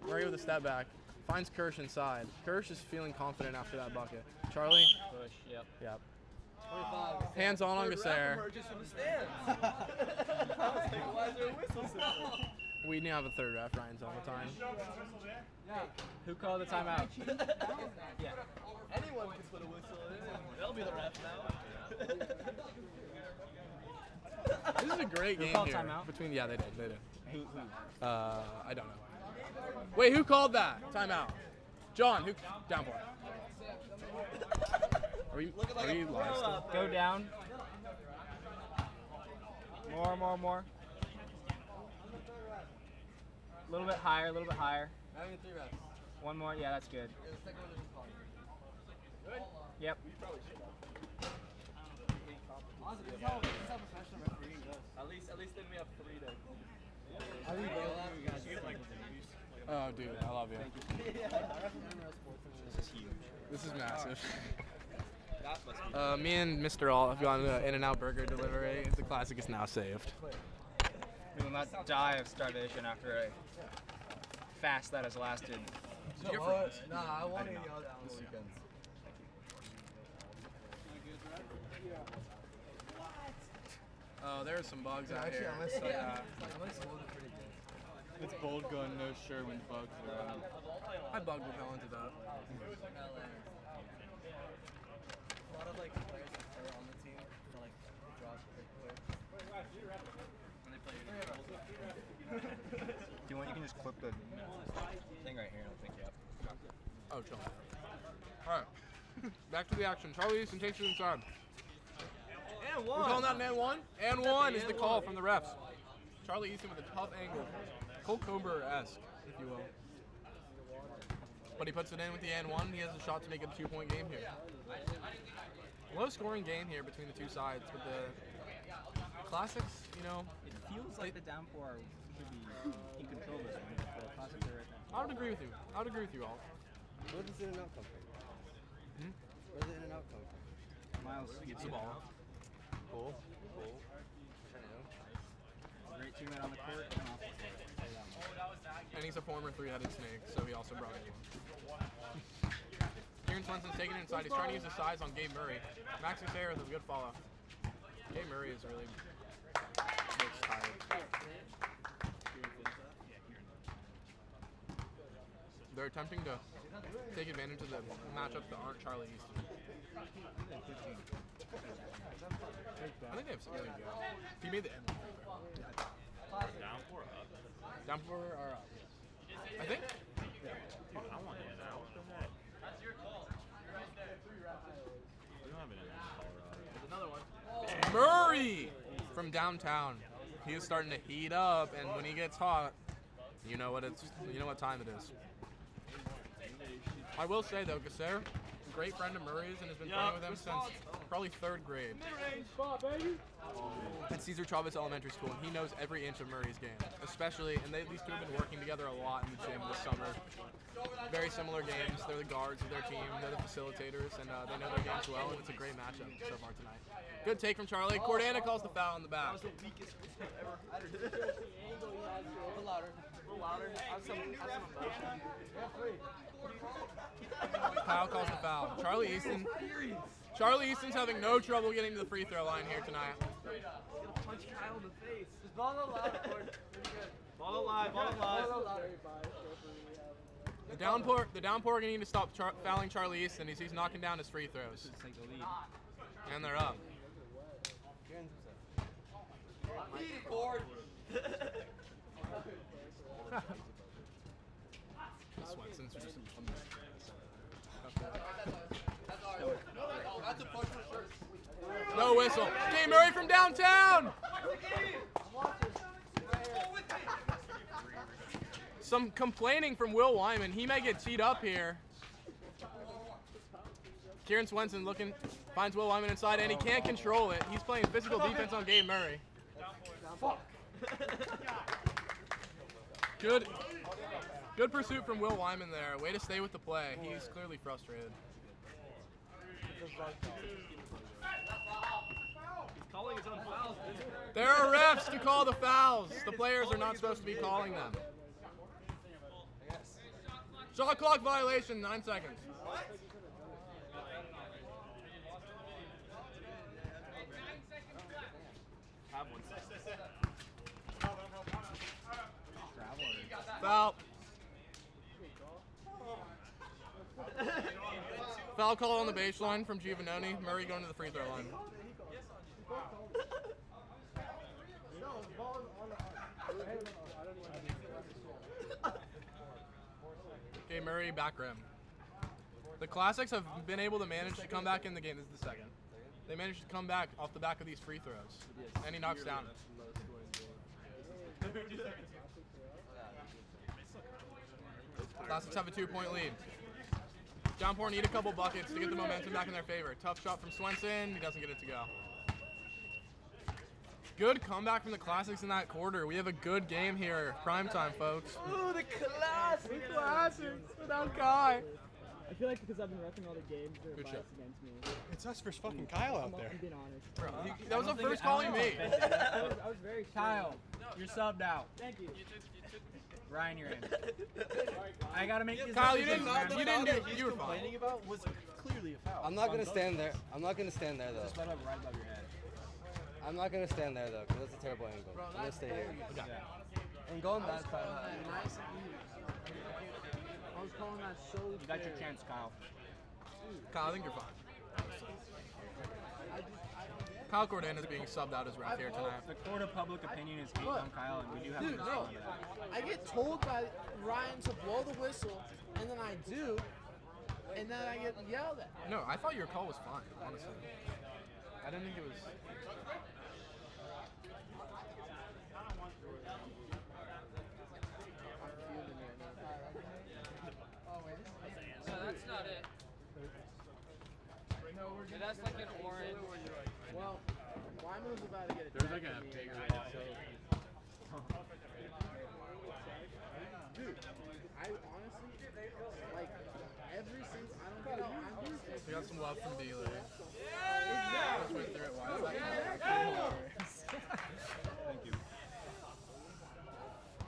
Speaker 18: Murray with a step back. Finds Kirsch inside. Kirsch is feeling confident after that bucket. Charlie?
Speaker 14: Push, yep.
Speaker 18: Yep. Hands on Gasser. We now have a third ref. Ryan's all the time.
Speaker 14: Who called the timeout?
Speaker 10: Yeah. Anyone can put a whistle in. They'll be the ref now.
Speaker 18: This is a great
Speaker 14: Who
Speaker 18: game
Speaker 14: called
Speaker 18: here.
Speaker 14: timeout?
Speaker 18: Yeah, they did.
Speaker 14: Who?
Speaker 18: I don't know. Wait, who called that? Timeout. John, who? Downpour. Are we live still?
Speaker 14: Go down. More. A little bit higher,
Speaker 10: Having 3 reps.
Speaker 14: One more, yeah, that's good. Yep.
Speaker 10: At least then we have 3 days.
Speaker 18: Oh, dude, I love you.
Speaker 14: This is huge.
Speaker 18: This is massive. Me and Mr. Alt have gone to In-N-Out Burger delivery. The Classic is now saved.
Speaker 14: We will not die of starvation after a fast that has lasted.
Speaker 10: Nah, I want to yell that on the weekends.
Speaker 18: Oh, there's some bugs out
Speaker 10: Actually,
Speaker 18: here.
Speaker 10: I might hold it pretty good.
Speaker 2: it's bold gun, no Sherman bugs around.
Speaker 18: I bug repel into that.
Speaker 10: A lot of like players that are on the team that like drop big players. When they play
Speaker 14: Do you want? You can just clip the thing right here. I'll pick you up.
Speaker 18: Oh, chill. All right. Back to the action. Charlie Easton takes it inside.
Speaker 10: And
Speaker 18: We're calling that an and one? And one is the call from the refs. Charlie Easton with a tough angle. Cole Kober-esque, if you will. But he puts it in with the and one. He has a shot to make it a 2-point game here. Low-scoring game here between the two sides. With the Classics, you know,
Speaker 14: It feels like the downpour should be in control of this one. But the Classics are right there.
Speaker 18: I would agree with you. I would agree with you all.
Speaker 10: Where does In and Out come from? Where does In and Out come from?
Speaker 14: Miles
Speaker 18: Gets the ball.
Speaker 10: Cool.
Speaker 14: Great teammate on the court and off the court.
Speaker 18: And he's a former three-headed snake, so he also brought it in. Kieran Swenson's taking it inside. He's trying to use his size on Gabe Murray. Maxi Sayers is a good follow. Gabe Murray is really looks tired. They're attempting to take advantage of the matchups that aren't Charlie Easton. I think they have something to go. He made the end.
Speaker 1: Downpour up.
Speaker 18: Downpour are up. I think.
Speaker 1: Dude, I want it now. What the heck? That's your call. We don't have it in Colorado.
Speaker 18: There's another one. Murray from downtown. He is starting to heat up, and when he gets hot, you know what time it is. I will say though, Gasser, great friend of Murray's and has been playing with him since probably 3rd grade. At Cesar Chavez Elementary School, and he knows every inch of Murray's game, especially, and these two have been working together a lot in the gym this summer. Very similar games. They're the guards of their team, they're the facilitators, and they know their games well, and it's a great matchup so far tonight. Good take from Charlie. Cordana calls the foul in the back.
Speaker 10: That was the weakest ever. A little louder. A little louder. Have some emotion.
Speaker 18: Kyle calls the foul. Charlie Easton's having no trouble getting to the free throw line here tonight.
Speaker 10: Punch Kyle in the face. Just ball alive, Pretty good.
Speaker 2: Ball alive, ball alive.
Speaker 18: The downpour are going to need to stop fouling Charlie Easton as he's knocking down his free throws. And they're up.
Speaker 10: Eat it, Cord.
Speaker 18: Swenson's just
Speaker 10: That's a push for sure.
Speaker 18: no whistle. Gabe Murray from downtown. Some complaining from Will Wyman. He may get teed up here. Kieran Swenson finds Will Wyman inside, and he can't control it. He's playing physical defense on Gabe Murray. Good pursuit from Will Wyman there. Way to stay with the play. He's clearly frustrated.
Speaker 2: Calling his own fouls.
Speaker 18: There are refs to call the fouls. The players are not supposed to be calling them. Shot clock violation, 9 seconds. Foul. Foul call on the baseline from Giovannone. Murray going to the free throw line. Okay, Murray back rim. The Classics have been able to manage to come back in the game. This is the second. They managed to come back off the back of these free throws. And he knocks down. Classics have a 2-point lead. Downpour need a couple buckets to get the momentum back in their favor. Tough shot from Swenson. He doesn't get it to go. Good comeback from the Classics in that quarter. We have a good game here. Prime time, folks.
Speaker 10: Ooh, the Classics
Speaker 18: without Kai.
Speaker 14: I feel like because I've been repping all the games, they're
Speaker 18: Good
Speaker 14: biased
Speaker 18: shot.
Speaker 14: against me.
Speaker 8: It's us versus fucking Kyle out there.
Speaker 14: I'm being honest.
Speaker 18: Bro, that was the first call he made.
Speaker 14: I was very
Speaker 2: Kyle, you're subbed out.
Speaker 14: Thank you.
Speaker 2: Ryan, you're in. I gotta make this.
Speaker 18: Kyle, you
Speaker 2: decision, man.
Speaker 18: you were fine.
Speaker 10: Complaining about was clearly a foul. I'm not gonna stand there. I'm not gonna stand there though.
Speaker 2: Just let it right above your head.
Speaker 10: I'm not gonna stand there though, because that's a terrible angle. I'm gonna stay here. And going that side.
Speaker 6: Nice and easy. I was calling that so
Speaker 2: You got your chance, Kyle.
Speaker 18: Kyle, I think you're fine. Kyle Cordana is being subbed out as ref here tonight.
Speaker 2: The court of public opinion is hate on Kyle, and we do have to
Speaker 6: Dude, no.
Speaker 2: respond to that.
Speaker 6: I get told by Ryan to blow the whistle, and then I do, and then I get yelled at.
Speaker 18: No, I thought your call was fine, honestly. I didn't think it was.
Speaker 3: That's like an orange. Well, Wyman was about to get it.
Speaker 18: There's like a bigger one.
Speaker 3: Dude, I honestly, like, every single, I don't get it.
Speaker 18: We got some love from Beeler. Just went through it once. Thank you.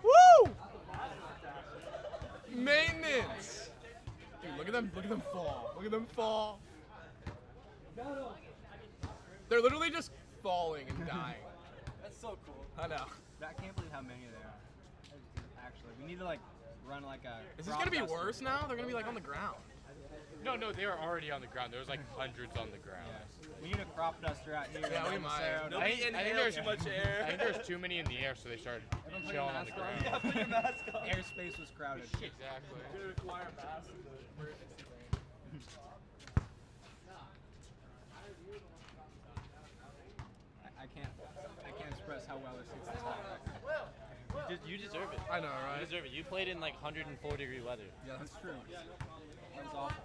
Speaker 18: Woo! Maintenance! Dude, look at them fall. Look at them fall. They're literally just falling and dying.
Speaker 4: That's so cool.
Speaker 18: I know.
Speaker 4: I can't believe how many there are. Actually, we need to like run like a.
Speaker 18: Is this gonna be worse now? They're gonna be like on the ground.
Speaker 7: No, they were already on the ground. There was like hundreds on the ground.
Speaker 4: We need a crop duster out here.
Speaker 18: Yeah, we might.
Speaker 7: I think there's too much air. I think there's too many in the air, so they started chilling on the ground.
Speaker 4: Yeah, put your mask on. Airspace was crowded.
Speaker 7: Exactly.
Speaker 19: Dude, acquire masks.
Speaker 4: I can't express how well this hits the top.
Speaker 7: You deserve it.
Speaker 18: I know, right?
Speaker 7: You deserve it. You played in like 104-degree weather.
Speaker 4: Yeah, that's true. That was awful.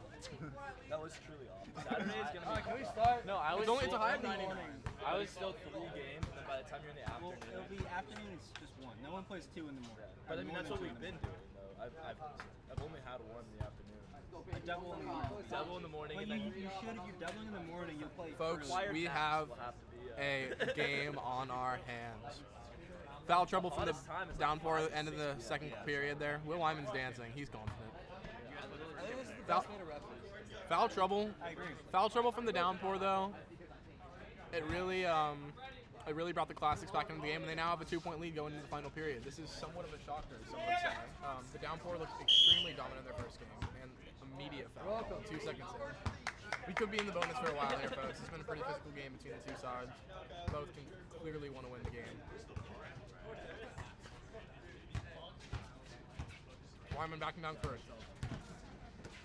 Speaker 19: That was truly awful. Saturday is gonna be.
Speaker 4: Can we start?
Speaker 7: No, I was.
Speaker 18: It's a high of 99.
Speaker 19: I was still 3 games, and then by the time you're in the
Speaker 4: Well,
Speaker 19: afternoon.
Speaker 4: it'll be afternoon. It's just one. No one plays 2 in the morning.
Speaker 19: But I mean, that's what we've been doing, though. I've only had 1 in the afternoon.
Speaker 4: A double in the morning.
Speaker 19: Double in the morning.
Speaker 4: Well,
Speaker 19: and then
Speaker 4: you should. If you're doubling in the morning, you'll play.
Speaker 18: Folks,
Speaker 19: required
Speaker 18: we
Speaker 19: max
Speaker 18: have
Speaker 19: will have to be,
Speaker 18: a game on our hands. Foul trouble from the downpour end of the second period there. Will Wyman's dancing. He's confident. Foul trouble.
Speaker 4: I agree.
Speaker 18: Foul trouble from the downpour though. It really brought the Classics back into the game, and they now have a 2-point lead going into the final period. This is somewhat of a shocker, some would say. The downpour looked extremely dominant in their first game, and immediate foul, 2 seconds in. We could be in the bonus for a while here, folks. It's been a pretty physical game between the two sides. Both can clearly want to win the game. Wyman backing down first.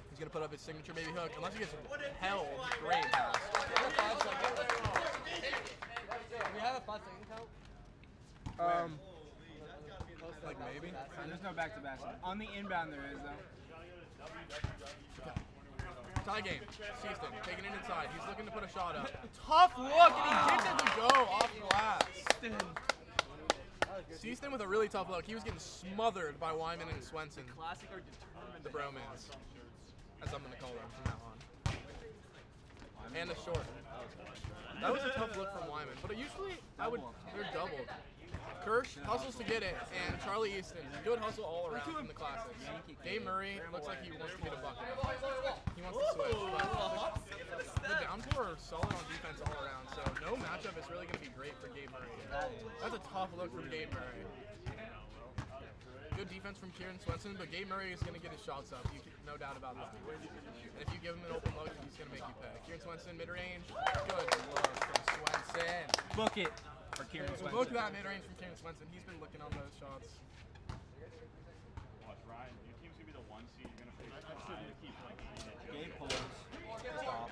Speaker 18: He's going to put up his signature baby hook, unless he gets held. Great pass.
Speaker 3: We have a 5-second count?
Speaker 18: Like maybe.
Speaker 4: There's no back-to-back. On the inbound there is, though.
Speaker 18: Tie game. Seaston taking it inside. He's looking to put a shot up. Tough look, and he gets it to go off glass. Seaston with a really tough look. He was getting smothered by Wyman and Swenson.
Speaker 19: Classic are determined.
Speaker 18: The bromance. That's what I'm going to call them from now on. And a short. That was a tough look from Wyman, but usually they're doubled. Kirsch hustles to get it, and Charlie Easton, good hustle all around from the Classics. Gabe Murray looks like he wants to get a bucket. He wants to switch, but the downpour are solid on defense all around, so no matchup is really going to be great for Gabe Murray. That's a tough look from Gabe Murray. Good defense from Kieran Swenson, but Gabe Murray is going to get his shots up, no doubt about that. And if you give him an open look, he's going to make you pay. Kieran Swenson, mid-range, good look from Swenson.
Speaker 4: Book it for Kieran Swenson.
Speaker 18: Look at that mid-range from Kieran Swenson. He's been looking on those shots.
Speaker 1: Watch Ryan. Your team's gonna be the 1 seed. You're gonna face
Speaker 4: Gabe pulls. Just off.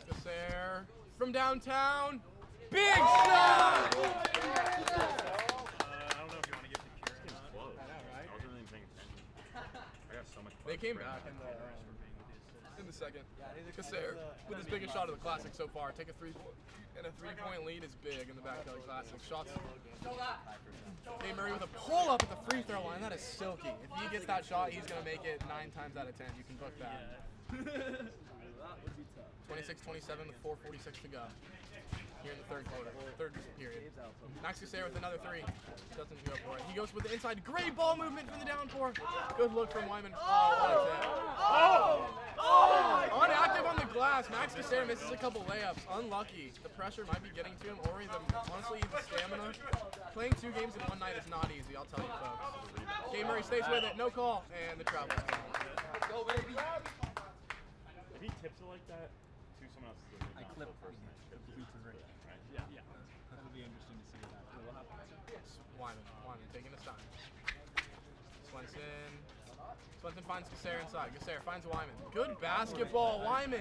Speaker 18: Gasser from downtown. Big shot!
Speaker 1: I don't know if you want to get to Kieran. It's close. I wasn't really paying attention. I got so much.
Speaker 18: They came back in the second. Gasser with his biggest shot of the Classic so far. Take a 3-point lead is big in the backyard Classic. Shots. Gabe Murray with a pull up at the free throw line. That is silky. If he gets that shot, he's going to make it 9 times out of 10. You can book that. 26-27 with 4:46 to go here in the third period. Max Gasser with another 3. Doesn't go for it. He goes with the inside. Great ball movement from the downpour. Good look from Wyman. Unactive on the glass. Max Gasser misses a couple layups. Unlucky. The pressure might be getting to him, or honestly, the stamina. Playing 2 games in one night is not easy, I'll tell you folks. Gabe Murray stays with it. No call. And the travel's gone.
Speaker 19: Go, baby.
Speaker 1: If he tips it like that, to someone else.
Speaker 4: I clip first.
Speaker 1: Right? Yeah.
Speaker 4: It'll be interesting to see what happens.
Speaker 18: Wyman taking his time. Swenson finds Gasser inside. Gasser finds Wyman. Good basketball. Wyman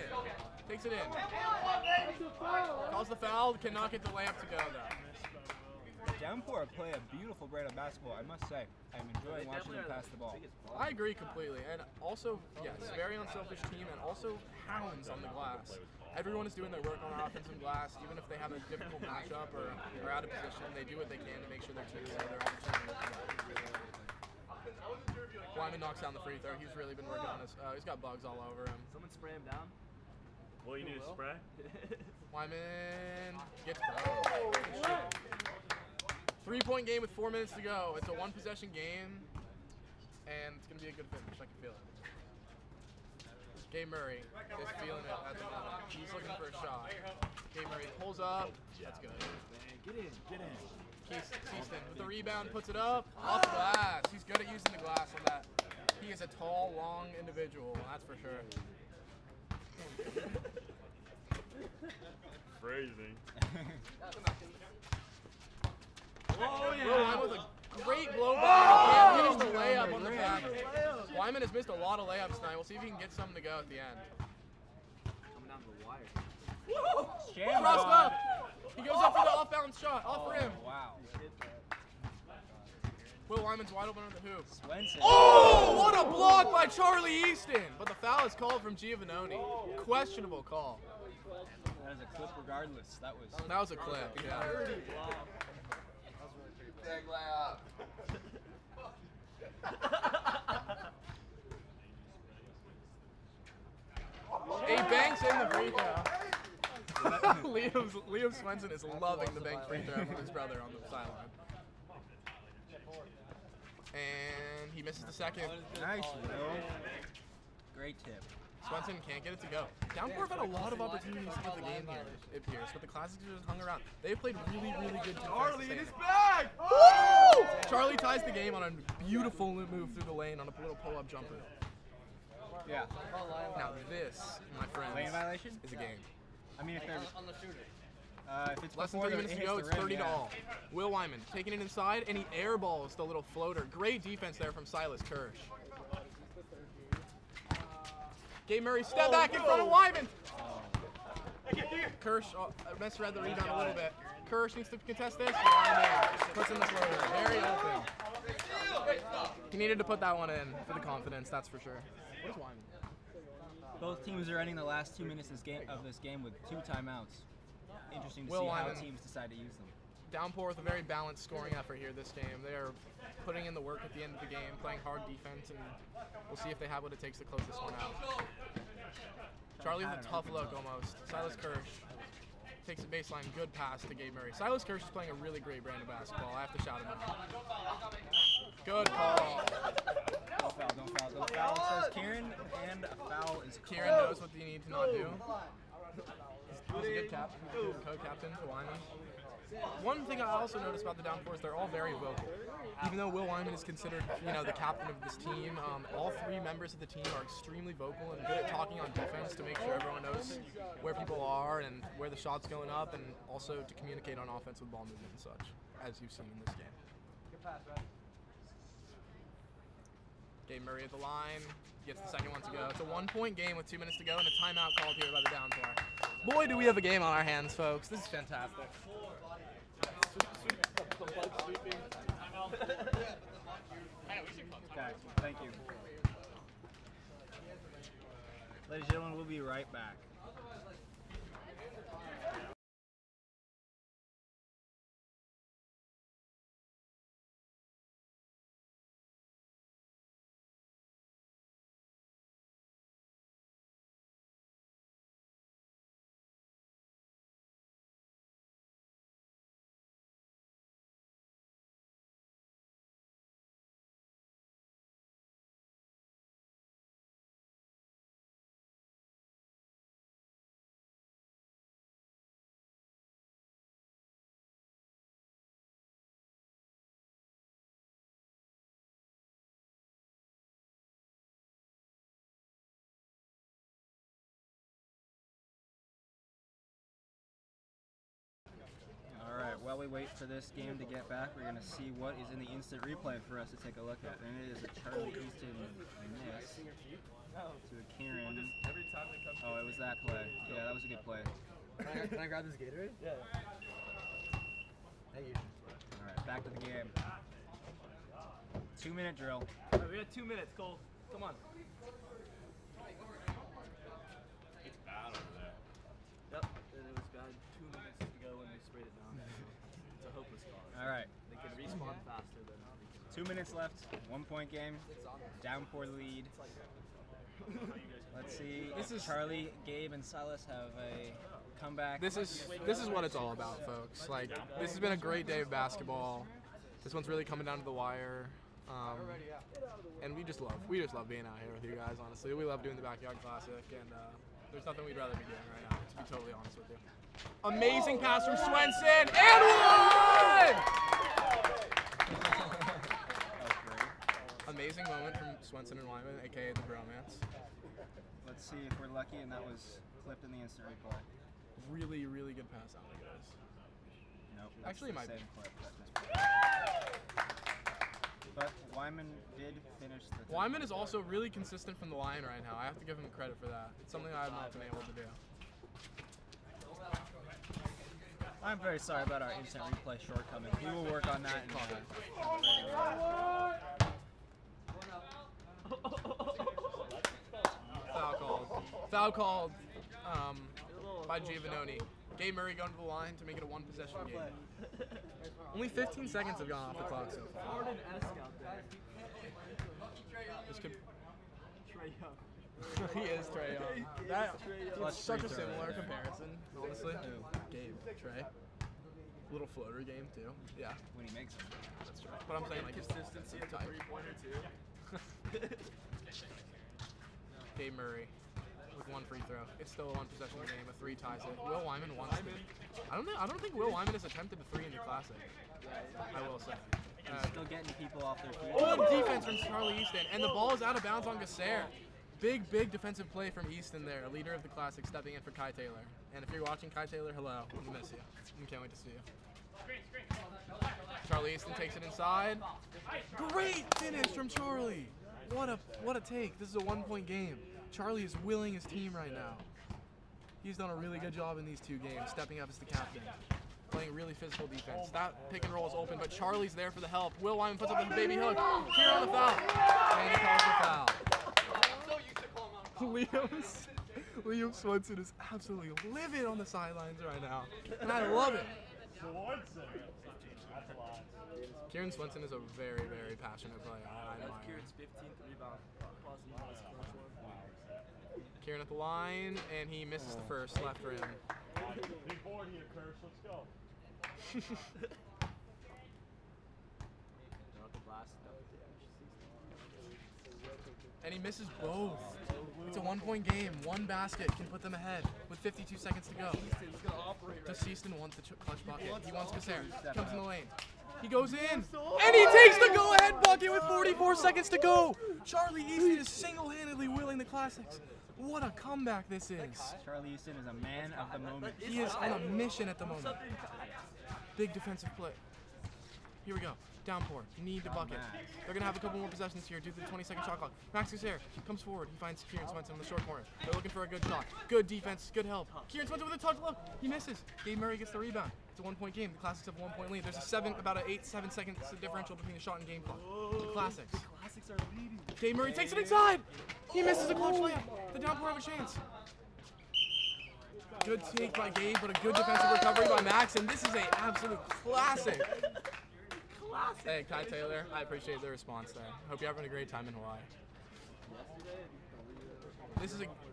Speaker 18: takes it in. Calls the foul. Cannot get the layup to go though.
Speaker 4: Downpour play a beautiful brand of basketball, I must say. I'm enjoying watching them pass the ball.
Speaker 18: I agree completely. And also, yes, very unselfish team and also hounds on the glass. Everyone is doing their work on our offensive glass, even if they have a difficult matchup or are out of position. They do what they can to make sure their team is their opportunity. Wyman knocks down the free throw. He's really been working on his. He's got bugs all over him.
Speaker 11: Someone spray him down.
Speaker 1: Well, you need to spray.
Speaker 18: Wyman gets burned. 3-point game with 4 minutes to go. It's a one-possession game, and it's going to be a good finish. I can feel it. Gabe Murray is feeling it at the moment. He's looking for a shot. Gabe Murray pulls up. That's good.
Speaker 11: Get in.
Speaker 18: Seaston with the rebound, puts it up. Off the glass. He's good at using the glass on that. He is a tall, long individual, that's for sure.
Speaker 1: Phrasing.
Speaker 18: Oh, yeah. Wyman with a great blow by. Can't finish the layup on the back. Wyman has missed a lot of layups tonight. We'll see if he can get some to go at the end.
Speaker 11: Coming down the wire.
Speaker 18: Crossed up. He goes up for the off-balance shot. Off rim.
Speaker 4: Wow.
Speaker 18: Will Wyman's wide open on the hoop.
Speaker 4: Swenson.
Speaker 18: Oh, what a block by Charlie Easton. But the foul is called from Giovanoni. Questionable call.
Speaker 4: That is a clip regardless. That
Speaker 18: was a clip, yeah.
Speaker 10: Big layup.
Speaker 18: He banks in the free throw. Liam Swenson is loving the bank free throw from his brother on the sideline. And he misses the second.
Speaker 4: Nice, Will. Great tip.
Speaker 18: Swenson can't get it to go. Downpour have had a lot of opportunities to get the game here, it appears, but the Classics just hung around. They've played really, really good defense.
Speaker 10: Charlie in his bag!
Speaker 18: Woo! Charlie ties the game on a beautiful move through the lane on a little pull-up jumper.
Speaker 4: Yeah.
Speaker 18: Now this, my friends,
Speaker 4: Lane violation?
Speaker 18: is a game.
Speaker 4: I mean, if there's
Speaker 10: On the shooter.
Speaker 4: if it's
Speaker 18: Less than
Speaker 4: before
Speaker 18: 3
Speaker 4: the-
Speaker 18: minutes
Speaker 4: it
Speaker 18: to go,
Speaker 4: hits
Speaker 18: it's
Speaker 4: the rim,
Speaker 18: 30 to
Speaker 4: yeah.
Speaker 18: all. Will Wyman taking it inside, and he airballs the little floater. Great defense there from Silas Kirsch. Gabe Murray step back in front of Wyman. Kirsch messed around the rebound a little bit. Kirsch needs to contest this. Wyman puts in the floater. Very open. He needed to put that one in for the confidence, that's for sure. What is Wyman?
Speaker 4: Both teams are ending the last 2 minutes of this game with 2 timeouts. Interesting to
Speaker 18: Will
Speaker 4: see how
Speaker 18: Wyman.
Speaker 4: teams decide to use them.
Speaker 18: Downpour with a very balanced scoring effort here this game. They are putting in the work at the end of the game, playing hard defense, and we'll see if they have what it takes to close this one out. Charlie with a tough look almost. Silas Kirsch takes a baseline, good pass to Gabe Murray. Silas Kirsch is playing a really great brand of basketball. I have to shout him out. Good call.
Speaker 4: Don't foul. It says Kieran, and a foul is called.
Speaker 18: Kieran knows what you need to not do. He's a good captain, co-captain to Wyman. One thing I also noticed about the Downpour is they're all very vocal. Even though Will Wyman is considered, the captain of this team, all 3 members of the team are extremely vocal and good at talking on defense to make sure everyone knows where people are and where the shot's going up, and also to communicate on offense with ball movement and such, as you've seen in this game.
Speaker 10: Good pass, right?
Speaker 18: Gabe Murray at the line, gets the second one to go. It's a 1-point game with 2 minutes to go and a timeout called here by the Downpour. Boy, do we have a game on our hands, folks. This is fantastic.
Speaker 4: Okay, thank you. Ladies and gentlemen, we'll be right back. Alright, while we wait for this game to get back, we're going to see what is in the instant replay for us to take a look at. And it is a Charlie Easton miss to a Kieran. Oh, it was that play. Yeah, that was a good play.
Speaker 10: Can I grab this Gatorade? Yeah. Thank you.
Speaker 14: All right, back to the game. 2-minute drill.
Speaker 19: We got 2 minutes, Cole. Come on.
Speaker 1: It's bad over there.
Speaker 19: Yep, and it was bad 2 minutes to go when they sprayed it down. It's a hopeless cause.
Speaker 14: All right.
Speaker 19: They can respawn faster than we can.
Speaker 14: 2 minutes left. 1 point game. Downpour lead. Let's see. Charlie, Gabe, and Silas have a comeback.
Speaker 18: This is what it's all about, folks. Like, this has been a great day of basketball. This one's really coming down to the wire. And we just love being out here with you guys, honestly. We love doing the Backyard Classic, and there's nothing we'd rather be doing right now, to be totally honest with you. Amazing pass from Swenson, and one! Amazing moment from Swenson and Wyman, aka the bromance.
Speaker 14: Let's see if we're lucky, and that was clipped in the instant replay.
Speaker 18: Really, really good pass out, guys.
Speaker 14: Nope.
Speaker 18: Actually, it might be.
Speaker 14: But Wyman did finish the.
Speaker 18: Wyman is also really consistent from the line right now. I have to give him credit for that. It's something I have not been able to do.
Speaker 14: I'm very sorry about our instant replay shortcoming. We will work on that.
Speaker 18: Foul called by Giovanoni. Gabe Murray going to the line to make it a one-possession game. Only 15 seconds have gone off the clock so far. This could... He is Trae Young. That's such a similar comparison, honestly. Gabe, Trae. Little floater game too. Yeah.
Speaker 14: When he makes it.
Speaker 18: That's right. But I'm saying like
Speaker 19: consistency at the three-pointer too.
Speaker 18: Gabe Murray with one free throw. It's still a one-possession game. A 3 ties it. Will Wyman wants to. I don't think Will Wyman has attempted a 3 in the Classic. I will say.
Speaker 14: Still getting people off their feet.
Speaker 18: Good defense from Charlie Easton, and the ball is out of bounds on Gasser. Big defensive play from Easton there, leader of the Classic, stepping in for Kai Taylor. And if you're watching Kai Taylor, hello, we miss you. We can't wait to see you. Charlie Easton takes it inside. Great finish from Charlie. What a take. This is a 1-point game. Charlie is willing his team right now. He's done a really good job in these 2 games, stepping up as the captain, playing really physical defense. That pick and roll is open, but Charlie's there for the help. Will Wyman puts up the baby hook. Here on the foul. And he calls the foul. Liam Swenson is absolutely livid on the sidelines right now, and I love it. Kieran Swenson is a very, very passionate player. I admire him.
Speaker 19: Kieran's 15th rebound.
Speaker 18: Kieran at the line, and he misses the first left rim.
Speaker 1: Big board here, Kirsch. Let's go.
Speaker 18: And he misses both. It's a 1-point game. One basket can put them ahead with 52 seconds to go. Does Easton want the clutch bucket? He wants Gasser. Comes in the lane. He goes in, and he takes the go-ahead bucket with 44 seconds to go. Charlie Easton is single-handedly willing the Classics. What a comeback this is.
Speaker 14: Charlie Easton is a man of the moment.
Speaker 18: He is on a mission at the moment. Big defensive play. Here we go. Downpour. Need the bucket. They're going to have a couple more possessions here due to the 20-second shot clock. Max Gasser comes forward. He finds Kieran Swenson in the short corner. They're looking for a good shot. Good defense. Good help. Kieran Swenson with a touch look. He misses. Gabe Murray gets the rebound. It's a 1-point game. The Classics have a 1-point lead. There's about an 8-7 second differential between the shot and game clock. The Classics.
Speaker 19: The Classics are leading.
Speaker 18: Gabe Murray takes it inside. He misses a clutch layup. The Downpour have a chance. Good take by Gabe, but a good defensive recovery by Max, and this is an absolute classic. Hey, Kai Taylor, I appreciate the response there. Hope you're having a great time in Hawaii.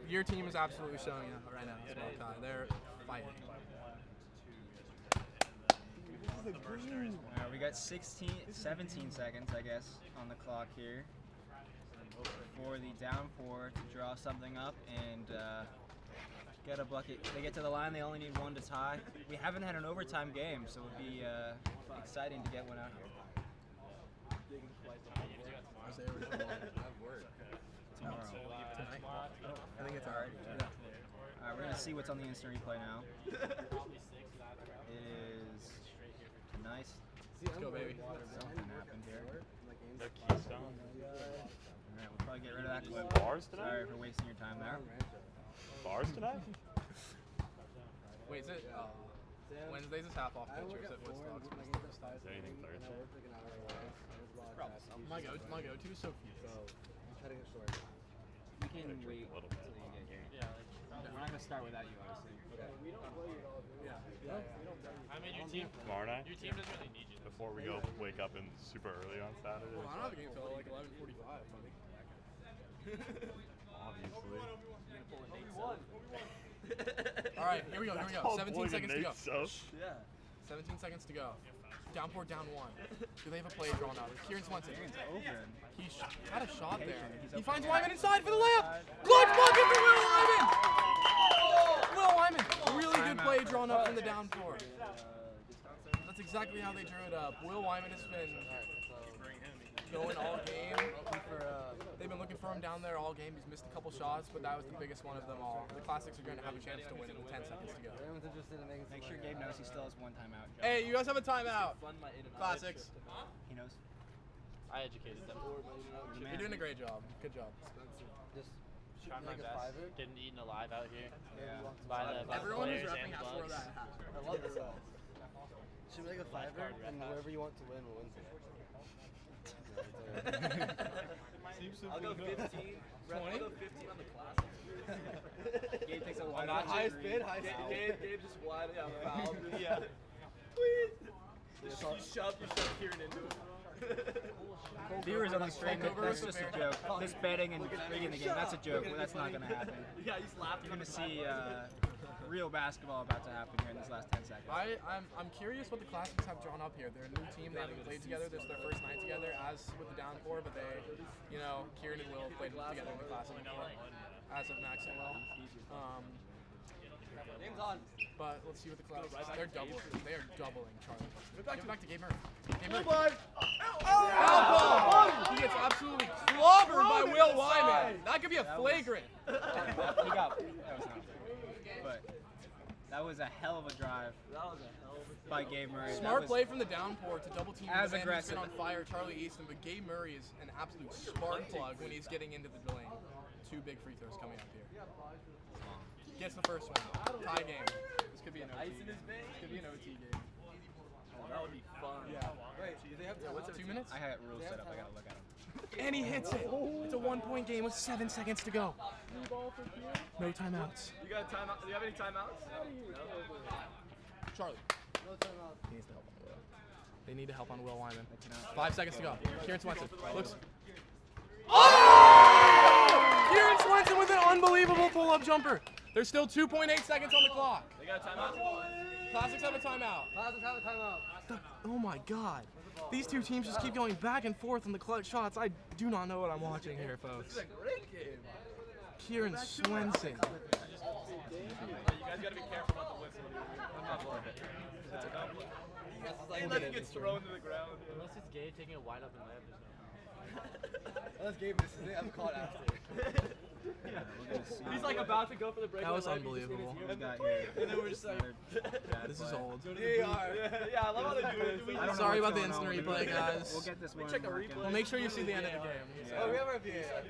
Speaker 18: Your team is absolutely showing out right now as well, Kai. They're fighting.
Speaker 14: We got 17 seconds, I guess, on the clock here for the Downpour to draw something up and get a bucket. They get to the line, they only need 1 to tie. We haven't had an overtime game, so it would be exciting to get one out here. Tomorrow.
Speaker 18: Tonight? I think it's already.
Speaker 14: Alright, we're going to see what's on the instant replay now. It is nice.
Speaker 18: Let's go, baby.
Speaker 14: Something happened here.
Speaker 1: Keystone.
Speaker 14: Alright, we'll probably get rid of that clip.
Speaker 1: Bars today?
Speaker 14: Sorry for wasting your time there.
Speaker 1: Bars today?
Speaker 18: Wait, is it? Wednesdays is half off pitchers at Woodstock.
Speaker 1: Is there anything Thursday?
Speaker 18: My go-to is so few.
Speaker 4: We can wait until you get here. Yeah, we're not gonna start without you, obviously.
Speaker 1: I mean, your team tomorrow night. Your team doesn't really need you. Before we go wake up super early on Saturday.
Speaker 18: Well, I don't have a game until like 11:45.
Speaker 1: Obviously.
Speaker 18: All right, here we go. 17 seconds to go.
Speaker 10: Yeah.
Speaker 18: 17 seconds to go. Downpour down 1. Do they have a play drawn out? Kieran Swenson. He had a shot there. He finds Wyman inside for the layup. Clutch bucket for Will Wyman. Will Wyman. Really good play drawn up from the Downpour. That's exactly how they drew it up. Will Wyman has been going all game. They've been looking for him down there all game. He's missed a couple shots, but that was the biggest one of them all. The Classics are going to have a chance to win with 10 seconds to go.
Speaker 10: Everyone's interested in making
Speaker 4: Make sure Gabe knows he still has one timeout.
Speaker 18: Hey, you guys have a timeout. Classics.
Speaker 4: He knows.
Speaker 19: I educated them.
Speaker 18: You're doing a great job. Good job.
Speaker 10: Just
Speaker 19: Trying my
Speaker 10: make a
Speaker 19: best.
Speaker 10: fiver.
Speaker 19: Getting eaten alive out here.
Speaker 10: Yeah.
Speaker 19: By the
Speaker 18: Everyone is
Speaker 19: players
Speaker 18: repping
Speaker 19: and the
Speaker 18: us for
Speaker 19: bugs.
Speaker 18: that.
Speaker 10: I love this. Should we make a fiver, and whoever you want to win will win.
Speaker 19: I'll go 15.
Speaker 18: 20?
Speaker 19: I'll go 15 on the classic.
Speaker 4: Gabe takes a
Speaker 10: On
Speaker 4: wide
Speaker 10: that highest
Speaker 4: three.
Speaker 10: bid, highest bid.
Speaker 19: Gabe just wide, fouled. Yeah. You shove Kieran into it.
Speaker 4: Viewers on the stream,
Speaker 18: Takeover
Speaker 4: that's
Speaker 18: was
Speaker 4: just a
Speaker 18: fair.
Speaker 4: joke. This betting and rigging the game, that's a joke. That's not going to happen.
Speaker 19: Yeah, he's laughing.
Speaker 4: You're going to see real basketball about to happen here in this last 10 seconds.
Speaker 18: I'm curious what the Classics have drawn up here. They're a new team. They haven't played together. This is their first night together, as with the Downpour, but they, Kieran and Will played together in the Classic before, as of Max and Will.
Speaker 10: Game's on.
Speaker 18: But let's see what the Classics. They're doubling. They are doubling Charlie. Give it back to Gabe Murray. Gabe Murray. Foul ball! He gets absolutely clobbered by Will Wyman. That could be a flagrant.
Speaker 4: He got, that was not but that was a hell of a drive by Gabe Murray.
Speaker 18: Smart play from the Downpour to double team
Speaker 4: as
Speaker 18: the man who's
Speaker 4: aggressive.
Speaker 18: been on fire, Charlie Easton, but Gabe Murray is an absolute spark plug when he's getting into the lane. 2 big free throws coming up here. Gets the first one. Tie game. This could be an OT. This could be an OT game.
Speaker 19: That would be fun.
Speaker 18: Yeah.
Speaker 10: Wait, do they have
Speaker 18: What's 2 minutes?
Speaker 4: I had rules set up. I gotta look at them.
Speaker 18: And he hits it. It's a 1-point game with 7 seconds to go. No timeouts.
Speaker 19: You got a timeout? Do you have any timeouts? No.
Speaker 18: Charlie.
Speaker 10: No timeout.
Speaker 18: He needs to help on Will. They need to help on Will Wyman. 5 seconds to go. Kieran Swenson looks. Oh! Kieran Swenson with an unbelievable pull-up jumper. There's still 2.8 seconds on the clock.
Speaker 19: They got a timeout?
Speaker 18: Classics have a timeout.
Speaker 10: Classics have a timeout.
Speaker 18: Oh my God. These two teams just keep going back and forth on the clutch shots. I do not know what I'm watching here, folks.
Speaker 19: This is a great game.
Speaker 18: Kieran Swenson.
Speaker 19: You guys gotta be careful about the whistle. I'm not blowing it. Unless it gets thrown to the ground. Unless it's Gabe taking a wide open layup,
Speaker 10: Unless Gabe misses it, I'm caught after.
Speaker 19: He's like about to go for the break.
Speaker 18: That was unbelievable.
Speaker 19: And then we're just like,
Speaker 18: This is old.
Speaker 19: yeah, I love how they do it.
Speaker 18: Sorry about the instant replay, guys.
Speaker 4: We'll get this one.
Speaker 19: Check the
Speaker 4: working.
Speaker 19: replay.
Speaker 18: Well, make sure you see the end of the game.
Speaker 10: Oh, we have our VAR.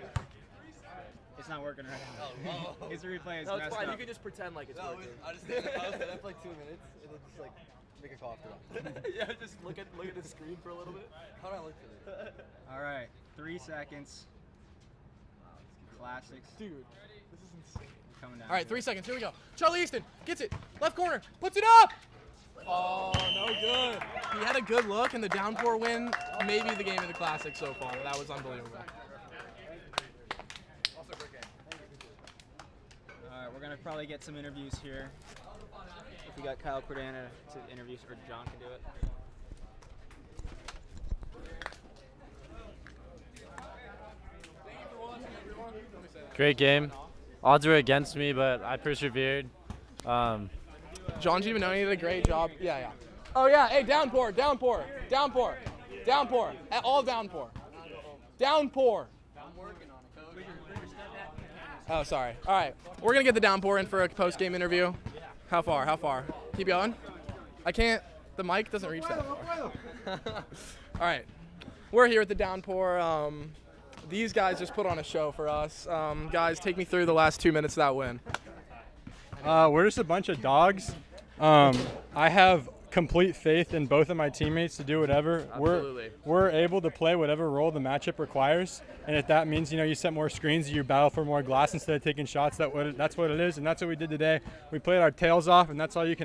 Speaker 4: It's not working right now. His replay is
Speaker 19: No, it's
Speaker 4: messed
Speaker 19: fine.
Speaker 4: up.
Speaker 19: You can just pretend like it's
Speaker 10: No,
Speaker 19: working.
Speaker 10: I was there for like 2 minutes, and then just like make a call after that.
Speaker 19: Yeah, just look at the screen for a little bit.
Speaker 10: How do I look for it?
Speaker 4: All right, 3 seconds. Classics.
Speaker 18: Dude, this is insane.
Speaker 4: Coming down.
Speaker 18: All right, 3 seconds. Here we go. Charlie Easton gets it. Left corner. Puts it up. Oh, no good. He had a good look, and the Downpour win, maybe the game of the Classic so far. That was unbelievable.
Speaker 10: Also, great game.
Speaker 4: All right, we're gonna probably get some interviews here. If we got Kyle Cordana to interview, or John can do it.
Speaker 20: Great game. Odds were against me, but I persevered.
Speaker 18: John Giovanoni did a great job. Yeah. Oh, yeah. Hey, Downpour. All Downpour. Oh, sorry. All right. We're going to get the Downpour in for a post-game interview. How far? Keep going? I can't. The mic doesn't reach that far. All right. We're here at the Downpour. These guys just put on a show for us. Guys, take me through the last 2 minutes of that win.
Speaker 8: We're just a bunch of dogs. I have complete faith in both of my teammates to do whatever.
Speaker 18: Absolutely.
Speaker 8: We're able to play whatever role the matchup requires, and if that means you set more screens, you battle for more glass instead of taking shots. That's what it is, and that's what we did today. We played our tails off, and that's all you can